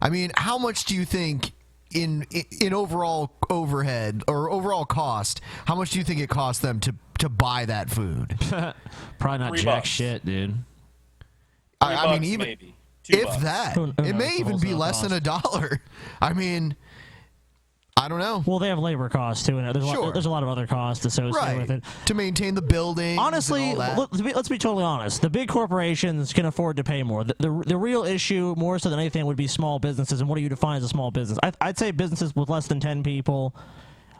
I mean, how much do you think in overall overhead or overall cost? How much do you think it costs them to buy that food? Probably not jack shit, dude. I mean, even maybe. if $2. that, it may even be less than $1. I mean, I don't know. Well, they have labor costs too, and there's a lot of other costs associated with it to maintain the building. Honestly, let's be totally honest. The big corporations can afford to pay more. The real issue, more so than anything, would be small businesses. And what do you define as a small business? I'd say businesses with less than 10 people.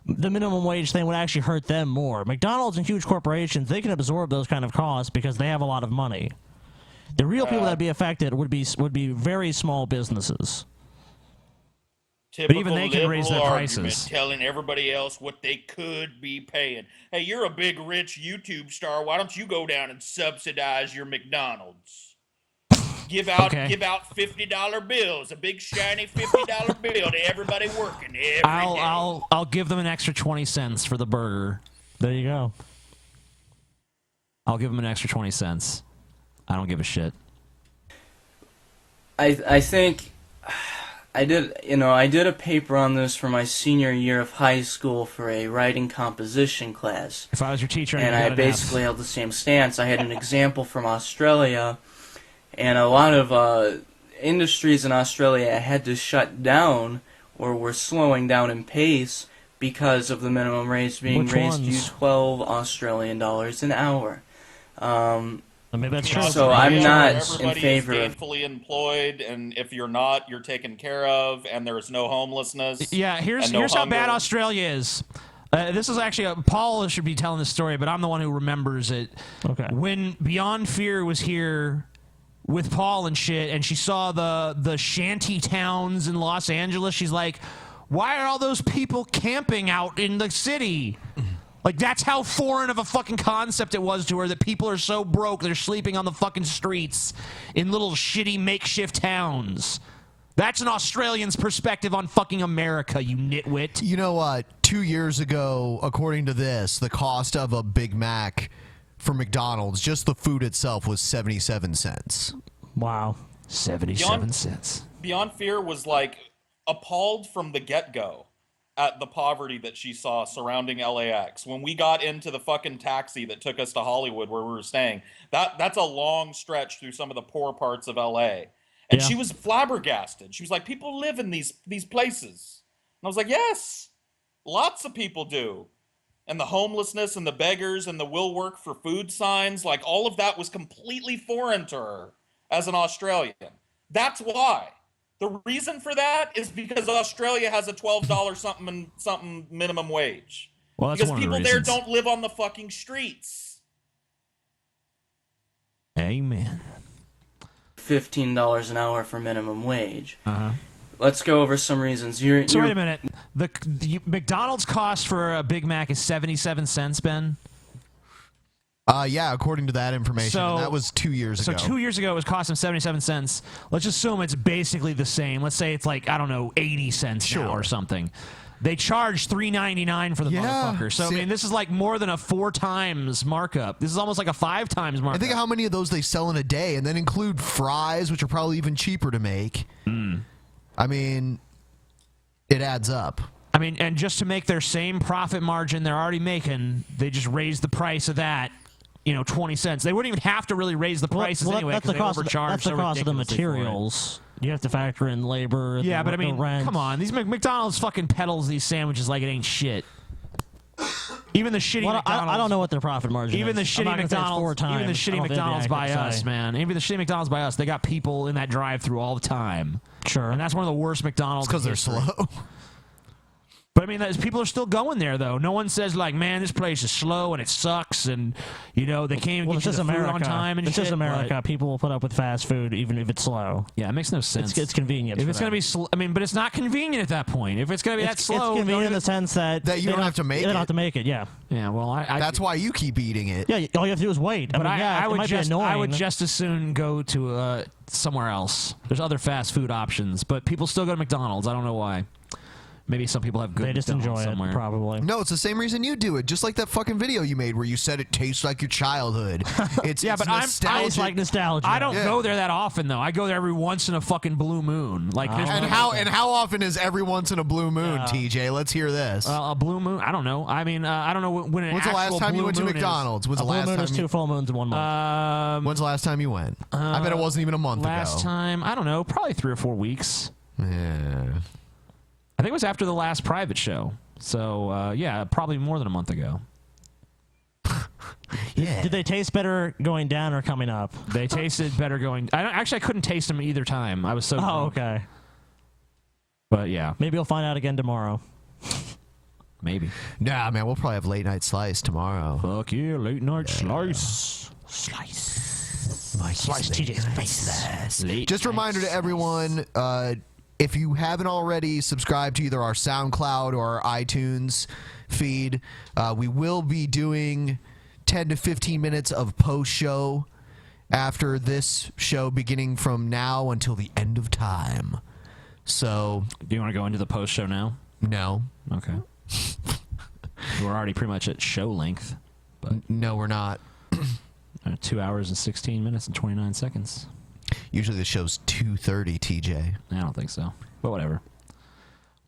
The minimum wage thing would actually hurt them more. McDonald's and huge corporations, they can absorb those kind of costs because they have a lot of money. The real people that'd be affected would be very small businesses. But even they can raise their prices. Telling everybody else what they could be paying. Hey, you're a big rich YouTube star. Why don't you go down and subsidize your McDonald's? Give out $50 bills, a big shiny $50 bill to everybody working every day. I'll give them an extra 20 cents for the burger. There you go. I'll give them an extra 20 cents. I don't give a shit. I think I did a paper on this for my senior year of high school for a writing composition class. If I was your teacher, and I basically held the same stance. I had an example from Australia, and a lot of industries in Australia had to shut down or were slowing down in pace because of the minimum wage being raised to 12 Australian dollars an hour. Maybe that's true. So I'm not in everybody favor is of gainfully employed, and if you're not, you're taken care of, and there's no homelessness. Yeah, here's how bad Australia is. This is actually Paul should be telling this story, but I'm the one who remembers it. Okay. When Beyond Fear was here with Paul and shit, and she saw the shanty towns in Los Angeles, she's like, "Why are all those people camping out in the city?" Like, that's how foreign of a fucking concept it was to her, that people are so broke they're sleeping on the fucking streets in little shitty makeshift towns. That's an Australian's perspective on fucking America, you nitwit. You know what? 2 years ago, according to this, the cost of a Big Mac for McDonald's, just the food itself, was 77 cents. Wow. 77 cents. Beyond Fear was, like, appalled from the get-go at the poverty that she saw surrounding LAX. When we got into the fucking taxi that took us to Hollywood where we were staying, that's a long stretch through some of the poor parts of LA. And she was flabbergasted. She was like, people live in these places. And I was like, yes, lots of people do. And the homelessness and the beggars and the will work for food signs, like all of that was completely foreign to her as an Australian. That's why. The reason for that is because Australia has a $12 something minimum wage. Well, that's because one of people the there reasons. don't live on the fucking streets. Amen. $15 an hour for minimum wage. let's go over some reasons. So wait a minute. The McDonald's cost for a Big Mac is 77 cents, Ben? Yeah, according to that information. And that was 2 years ago. So 2 years ago, it was costing 77 cents. Let's assume it's basically the same. Let's say it's like, I don't know, 80 cents now or something. They charge $3.99 for the motherfucker. So, I mean, this is like more than a 4 times markup. This is almost like a 5 times markup. I think of how many of those they sell in a day, and then include fries, which are probably even cheaper to make. I mean, it adds up. I mean, and just to make their same profit margin they're already making, they just raise the price of that, 20 cents. They wouldn't even have to really raise the prices anyway. That's the cost of the materials. You have to factor in labor. Yeah, but I mean, come on. These McDonald's fucking peddles these sandwiches like it ain't shit. Even the shitty McDonald's. I don't know what their profit margin even is. The shitty McDonald's. Even the shitty McDonald's by us, man. Even the shitty McDonald's by us. They got people in that drive-through all the time. Sure. And that's one of the worst McDonald's. Because they're slow. But I mean, people are still going there, though. No one says like, "Man, this place is slow and it sucks," and they can't even get you the food on time and shit. It's just America. People will put up with fast food even if it's slow. Yeah, it makes no sense. It's convenient. If it's going to be slow, but it's not convenient at that point. If it's going to be that slow, it's convenient in the sense that you don't have to make it. They don't have to make it. Yeah. Yeah. Well, that's why you keep eating it. Yeah. All you have to do is wait. But I would just as soon go to somewhere else. There's other fast food options, but people still go to McDonald's. I don't know why. Maybe some people have good. They just enjoy somewhere. it, probably. No, it's the same reason you do it. Just like that fucking video you made where you said it tastes like your childhood. It's but it's like nostalgia. I don't go there that often though. I go there every once in a fucking blue moon. Like, and how often is every once in a blue moon, TJ? Let's hear this. A blue moon? I don't know. I mean, I don't know when an When's the last time you went to moon McDonald's? When's the blue last moon time is 2 full moons in 1 month. When's the last time you went? I bet it wasn't even a month ago. Last time, I don't know, probably 3 or 4 weeks. Yeah. I think it was after the last private show. So, yeah, probably more than a month ago. Yeah. Did they taste better going down or coming up? They tasted better going... I couldn't taste them either time. I was so drunk. Okay. But, yeah. Maybe you'll find out again tomorrow. Maybe. Nah, man, we'll probably have late night slice tomorrow. Fuck yeah, late night slice. Slice TJ's face. Just a reminder to everyone... if you haven't already subscribed to either our SoundCloud or our iTunes feed, we will be doing 10 to 15 minutes of post-show after this show, beginning from now until the end of time. So, do you want to go into the post-show now? No. Okay. We're already pretty much at show length. But no, we're not. 2 hours and 16 minutes and 29 seconds. Usually the show's 2:30, TJ. I don't think so. But whatever.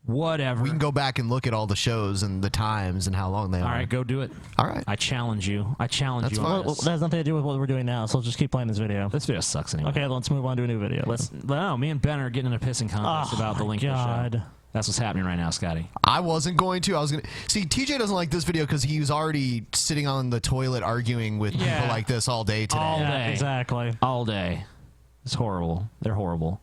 Whatever. We can go back and look at all the shows and the times and how long they are. All right, go do it. All right. I challenge you. That's on fine. this. Well, that has nothing to do with what we're doing now, so let's just keep playing this video. This video sucks anyway. Okay, let's move on to a new video. No, me and Ben are getting in a pissing contest about the link to the show. That's what's happening right now, Scotty. I wasn't going to. I was going to. See, TJ doesn't like this video because he was already sitting on the toilet arguing with people like this all day today. All day. Exactly. All day. It's horrible. They're horrible.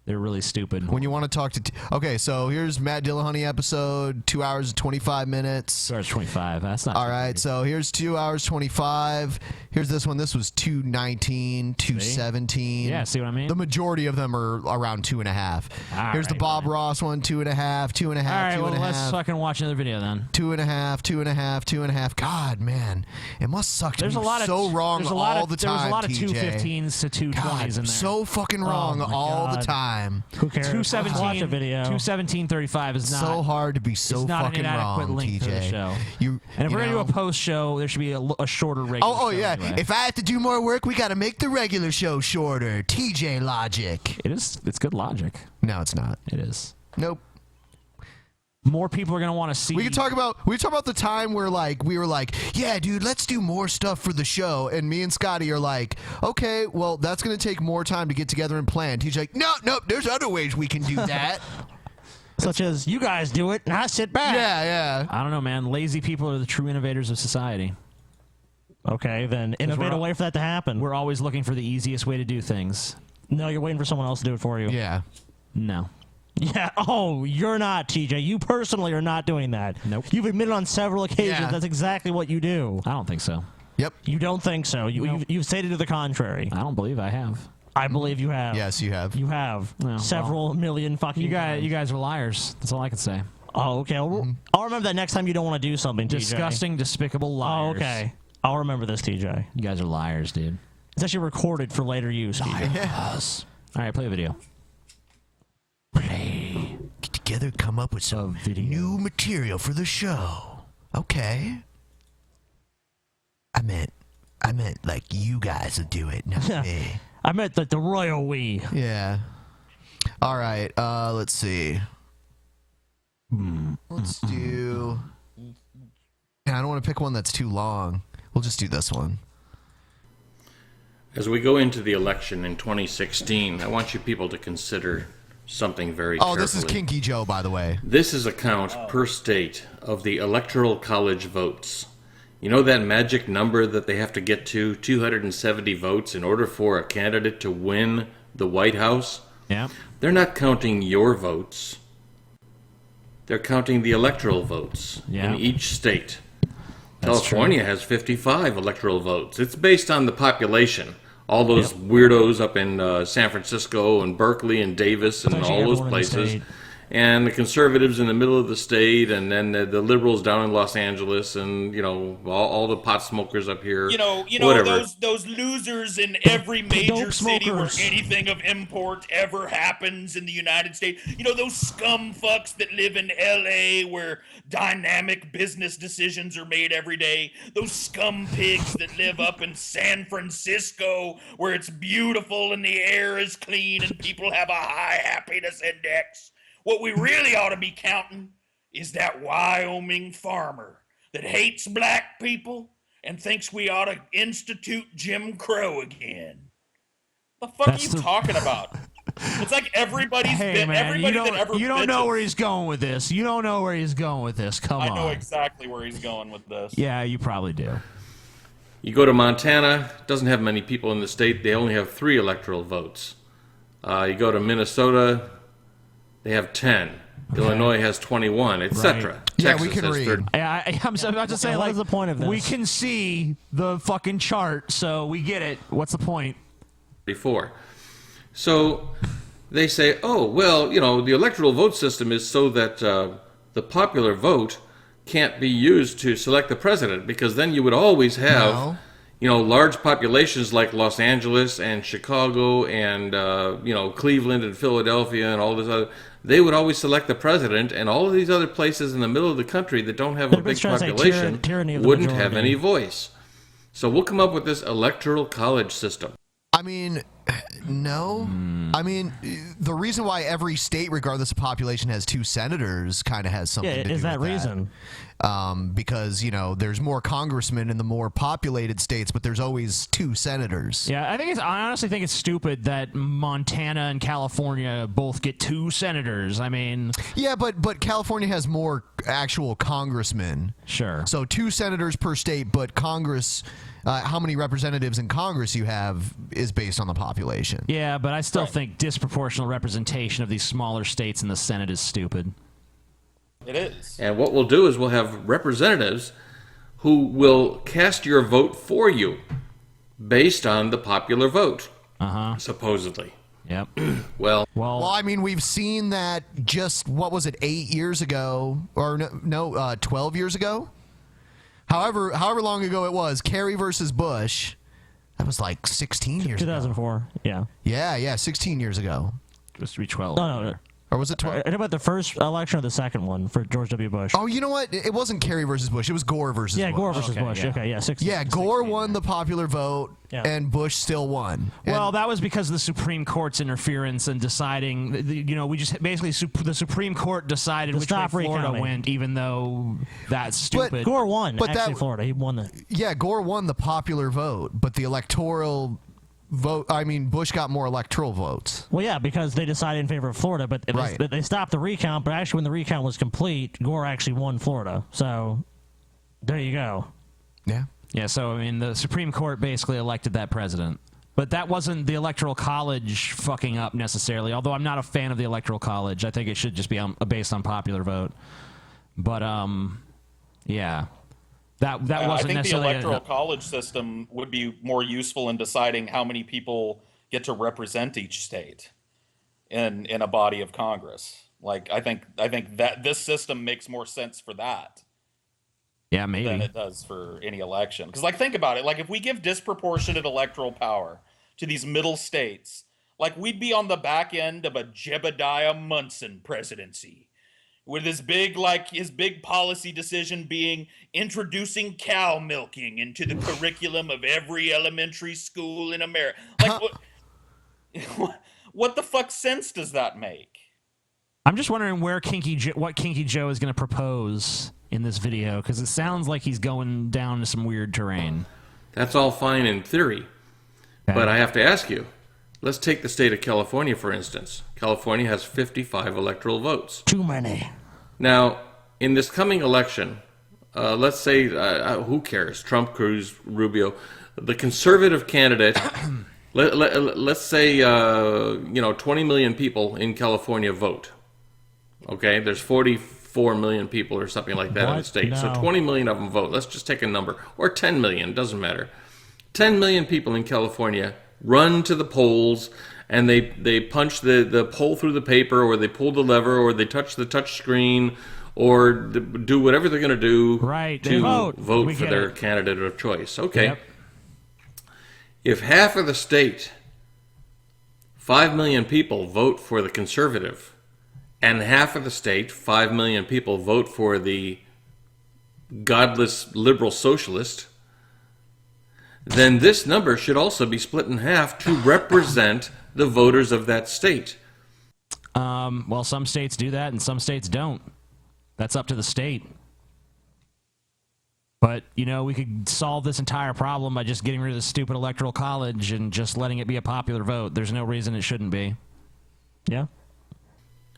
They're really stupid. When you want to talk to... okay, so here's Matt Dillahunty episode, 2 hours and 25 minutes. 2 hours 25. That's not... All right, so here's 2 hours 25. Here's this one. This was 2:19, 2:17. Yeah, see what I mean? The majority of them are around 2.5. Here's the Bob Ross one, 2.5, 2.5, All right, 2.5. well, let's fucking watch another video then. 2.5, 2.5, 2.5. God, man, it must suck to be so wrong all the time, There's a lot of TJ. 215s to 220s in there. So fucking wrong all the time. Who cares? 217, watch a video. 217.35 is not so hard to be so fucking wrong, link TJ. to the show. And if we're gonna do a post show, there should be a shorter regular. Oh show yeah. Anyway. If I have to do more work, we got to make the regular show shorter. TJ logic. It is. It's good logic. No, it's not. It is. Nope. More people are gonna want to see. We can talk about the time where we were like, yeah, dude, let's do more stuff for the show, and me and Scotty are like, okay, well, that's gonna take more time to get together and plan. He's like, no, there's other ways we can do that. Such as you guys do it, and I sit back. Yeah. I don't know, man. Lazy people are the true innovators of society. Okay, then innovate a way for that to happen. We're always looking for the easiest way to do things. No, you're waiting for someone else to do it for you. Yeah. No. Yeah. Oh, you're not, TJ. You personally are not doing that. Nope. You've admitted on several occasions that's exactly what you do. I don't think so. Yep. You don't think so. You've stated to the contrary. I don't believe I have. I believe you have. Yes, you have. You have well, several million fucking. You guys are liars. That's all I can say. Oh, okay. I'll remember that next time you don't want to do something. Disgusting, despicable liars. Oh, okay. I'll remember this, TJ. You guys are liars, dude. It's actually recorded for later use. Yes. All right, play a video. Play. Get together, come up with some new material for the show. Okay. I meant like you guys would do it, not me. I meant the royal we. Yeah. All right. Let's see. Let's do. I don't want to pick one that's too long. We'll just do this one. As we go into the election in 2016, I want you people to consider something very carefully. This is Kinky Joe, by the way. This is a count per state of the Electoral College votes. You know that magic number that they have to get to, 270 votes, in order for a candidate to win the White House? Yeah. They're not counting your votes. They're counting the electoral votes in each state. California has 55 electoral votes. It's based on the population. All those weirdos up in San Francisco and Berkeley and Davis and all those places. And the conservatives in the middle of the state, and then the liberals down in Los Angeles, and all the pot smokers up here. Whatever. those losers in every major city where anything of import ever happens in the United States. Those scum fucks that live in L.A. where dynamic business decisions are made every day. Those scum pigs that live up in San Francisco where it's beautiful and the air is clean and people have a high happiness index. What we really ought to be counting is that Wyoming farmer that hates black people and thinks we ought to institute Jim Crow again. The fuck are you talking about? It's like everybody's been, everybody that ever You don't know bitches. where he's going with this. You don't know where he's going with this. Come on. I know exactly where he's going with this. Yeah, you probably do. You go to Montana, doesn't have many people in the state. They only have 3 electoral votes. You go to Minnesota, they have 10. Illinois has 21, etc. Yeah, we can read. I'm about to say, what is the point of this? We can see the fucking chart, so we get it. What's the point? Before. So they say, the electoral vote system is so that the popular vote can't be used to select the president, because then you would always have, large populations like Los Angeles and Chicago and, Cleveland and Philadelphia and all this other. They would always select the president, and all of these other places in the middle of the country that don't have a big population wouldn't have any voice. So we'll come up with this electoral college system. I mean, no. I mean, the reason why every state, regardless of population, has 2 senators kind of has something to do with that. Is that reason? Because, there's more congressmen in the more populated states, but there's always 2 senators. Yeah, I honestly think it's stupid that Montana and California both get 2 senators. I mean... Yeah, but California has more actual congressmen. Sure. So 2 senators per state, but Congress... how many representatives in Congress you have is based on the population. Yeah, but I still think disproportional representation of these smaller states in the Senate is stupid. It is. And what we'll do is we'll have representatives who will cast your vote for you based on the popular vote, supposedly. Yep. Well, I mean, we've seen that just, 8 years ago? Or 12 years ago? However long ago it was, Kerry versus Bush, that was like 16 years 2004, ago. Yeah, 16 years ago. Supposed to be 12. No. Or was it 12? I know about the first election or the second one for George W. Bush. Oh, you know what? It wasn't Kerry versus Bush. It was Gore versus Bush. Gore versus Bush. Yeah. Okay, yeah. Yeah, Gore won the popular vote, and Bush still won. Well, that was because of the Supreme Court's interference in deciding, we just basically, the Supreme Court decided which way Florida went, even though that's stupid. But Gore won, but Florida. He won that. Yeah, Gore won the popular vote, but the electoral vote, Bush got more electoral votes. Well, yeah, because they decided in favor of Florida, but they stopped the recount, but actually when the recount was complete, Gore actually won Florida. So, there you go. Yeah. Yeah, so, the Supreme Court basically elected that president. But that wasn't the Electoral College fucking up necessarily, although I'm not a fan of the Electoral College. I think it should just be based on popular vote. But, yeah. That wasn't I think necessarily... the Electoral College system would be more useful in deciding how many people get to represent each state in a body of Congress. Like, I think that this system makes more sense for that. Yeah, maybe. Than it does for any election. Because, like, think about it. Like, if we give disproportionate electoral power to these middle states, like, we'd be on the back end of a Jebediah Munson presidency, with his big policy decision being introducing cow milking into the curriculum of every elementary school in America. Like, what the fuck sense does that make? I'm just wondering what Kinky Joe is going to propose in this video, because it sounds like he's going down to some weird terrain. That's all fine in theory. Okay. But I have to ask you, let's take the state of California, for instance. California has 55 electoral votes. Too many. Now, in this coming election, let's say, who cares? Trump, Cruz, Rubio, the conservative candidate, let's say, 20 million people in California vote. Okay, there's 44 million people or something like that in the state. No. So 20 million of them vote. Let's just take a number. Or 10 million, doesn't matter. 10 million people in California run to the polls, and they punch the poll through the paper, or they pull the lever, or they touch the touch screen, or do whatever they're going to do to vote for their candidate of choice. Okay. Yep. If half of the state, 5 million people, vote for the conservative, and half of the state, 5 million people, vote for the godless liberal socialist, then this number should also be split in half to represent the voters of that state. Well, some states do that and some states don't. That's up to the state. But, we could solve this entire problem by just getting rid of the stupid electoral college and just letting it be a popular vote. There's no reason it shouldn't be. Yeah.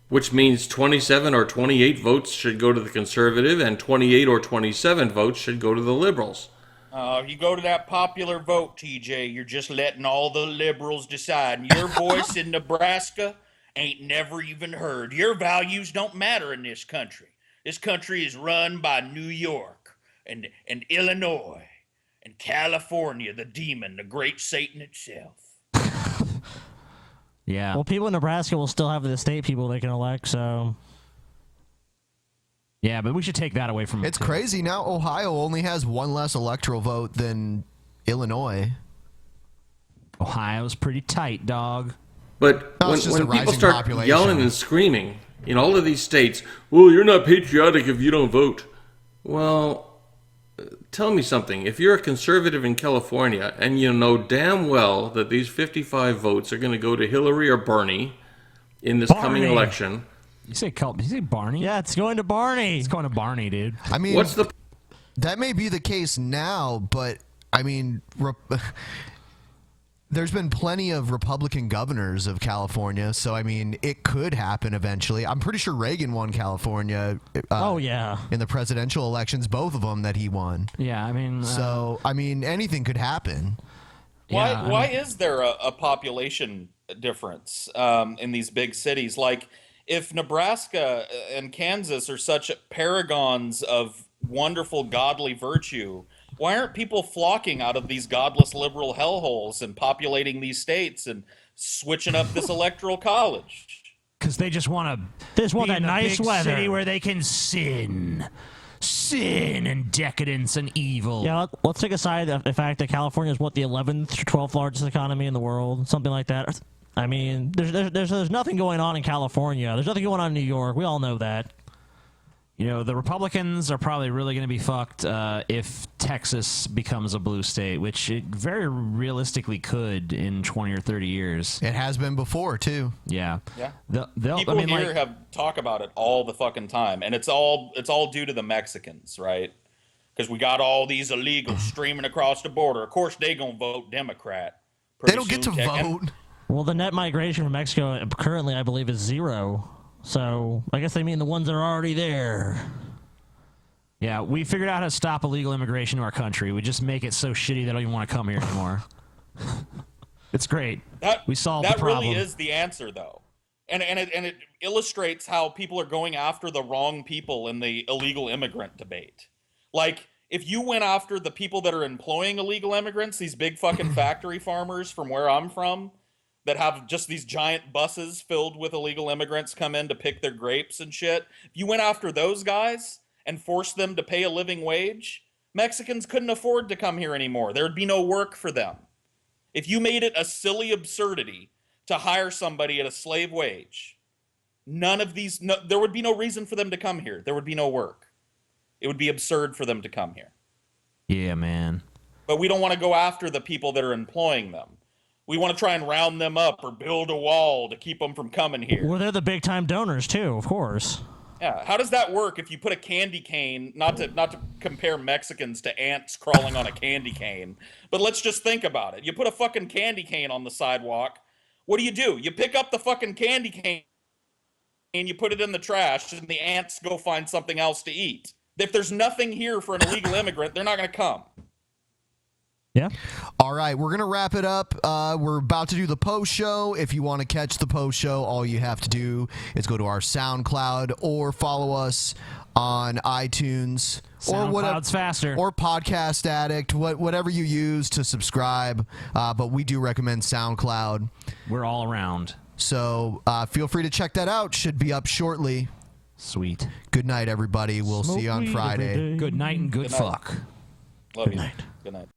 Which means 27 or 28 votes should go to the conservative, and 28 or 27 votes should go to the liberals. You go to that popular vote, TJ, you're just letting all the liberals decide. And your voice in Nebraska ain't never even heard. Your values don't matter in this country. This country is run by New York and Illinois and California, the demon, the great Satan itself. Yeah. Well, people in Nebraska will still have the state people they can elect, so... Yeah, but we should take that away from it. It's crazy. Now Ohio only has one less electoral vote than Illinois. Ohio's pretty tight, dog. But when people start yelling and screaming in all of these states, well, you're not patriotic if you don't vote. Well, tell me something. If you're a conservative in California and you know damn well that these 55 votes are going to go to Hillary or Bernie in this coming election... You say Barney? Yeah, it's going to Barney. It's going to Barney, dude. I mean, that may be the case now, but I mean, there's been plenty of Republican governors of California, so I mean, it could happen eventually. I'm pretty sure Reagan won California. In the presidential elections, both of them that he won. Yeah, I mean, so I mean, anything could happen. Why is there a population difference in these big cities? Like, if Nebraska and Kansas are such paragons of wonderful godly virtue, why aren't people flocking out of these godless liberal hellholes and populating these states and switching up this electoral college? Because they just want that nice weather city where they can sin and decadence and evil. Yeah, let's take aside the fact that California is the 11th or 12th largest economy in the world, something like that. I mean, there's nothing going on in California. There's nothing going on in New York. We all know that. The Republicans are probably really going to be fucked if Texas becomes a blue state, which it very realistically could in 20 or 30 years. It has been before, too. Yeah. Yeah. People here have talk about it all the fucking time, and it's all due to the Mexicans, right? Because we got all these illegals streaming across the border. Of course, they gonna vote Democrat. They don't get to vote. Well, the net migration from Mexico currently, I believe, is 0. So I guess they mean the ones that are already there. Yeah, we figured out how to stop illegal immigration to our country. We just make it so shitty they don't even want to come here anymore. It's great. We solved the problem. That really is the answer, though. And it illustrates how people are going after the wrong people in the illegal immigrant debate. Like, if you went after the people that are employing illegal immigrants, these big fucking factory farmers from where I'm from, that have just these giant buses filled with illegal immigrants come in to pick their grapes and shit. If you went after those guys and forced them to pay a living wage, Mexicans couldn't afford to come here anymore. There would be no work for them. If you made it a silly absurdity to hire somebody at a slave wage, there would be no reason for them to come here. There would be no work. It would be absurd for them to come here. Yeah, man. But we don't want to go after the people that are employing them. We want to try and round them up or build a wall to keep them from coming here. Well, they're the big time donors too, of course. Yeah, how does that work if you put a candy cane, not to compare Mexicans to ants crawling on a candy cane, but let's just think about it. You put a fucking candy cane on the sidewalk, what do? You pick up the fucking candy cane and you put it in the trash and the ants go find something else to eat. If there's nothing here for an illegal immigrant, they're not going to come. Yeah. All right, we're going to wrap it up. We're about to do the post show. If you want to catch the post show, all you have to do is go to our SoundCloud or follow us on iTunes or whatever, faster. Or Podcast Addict, whatever you use to subscribe. But we do recommend SoundCloud. We're all around. So feel free to check that out. Should be up shortly. Sweet. Good night, everybody. We'll see you on Friday. Good night and good fuck. Love you. Good night.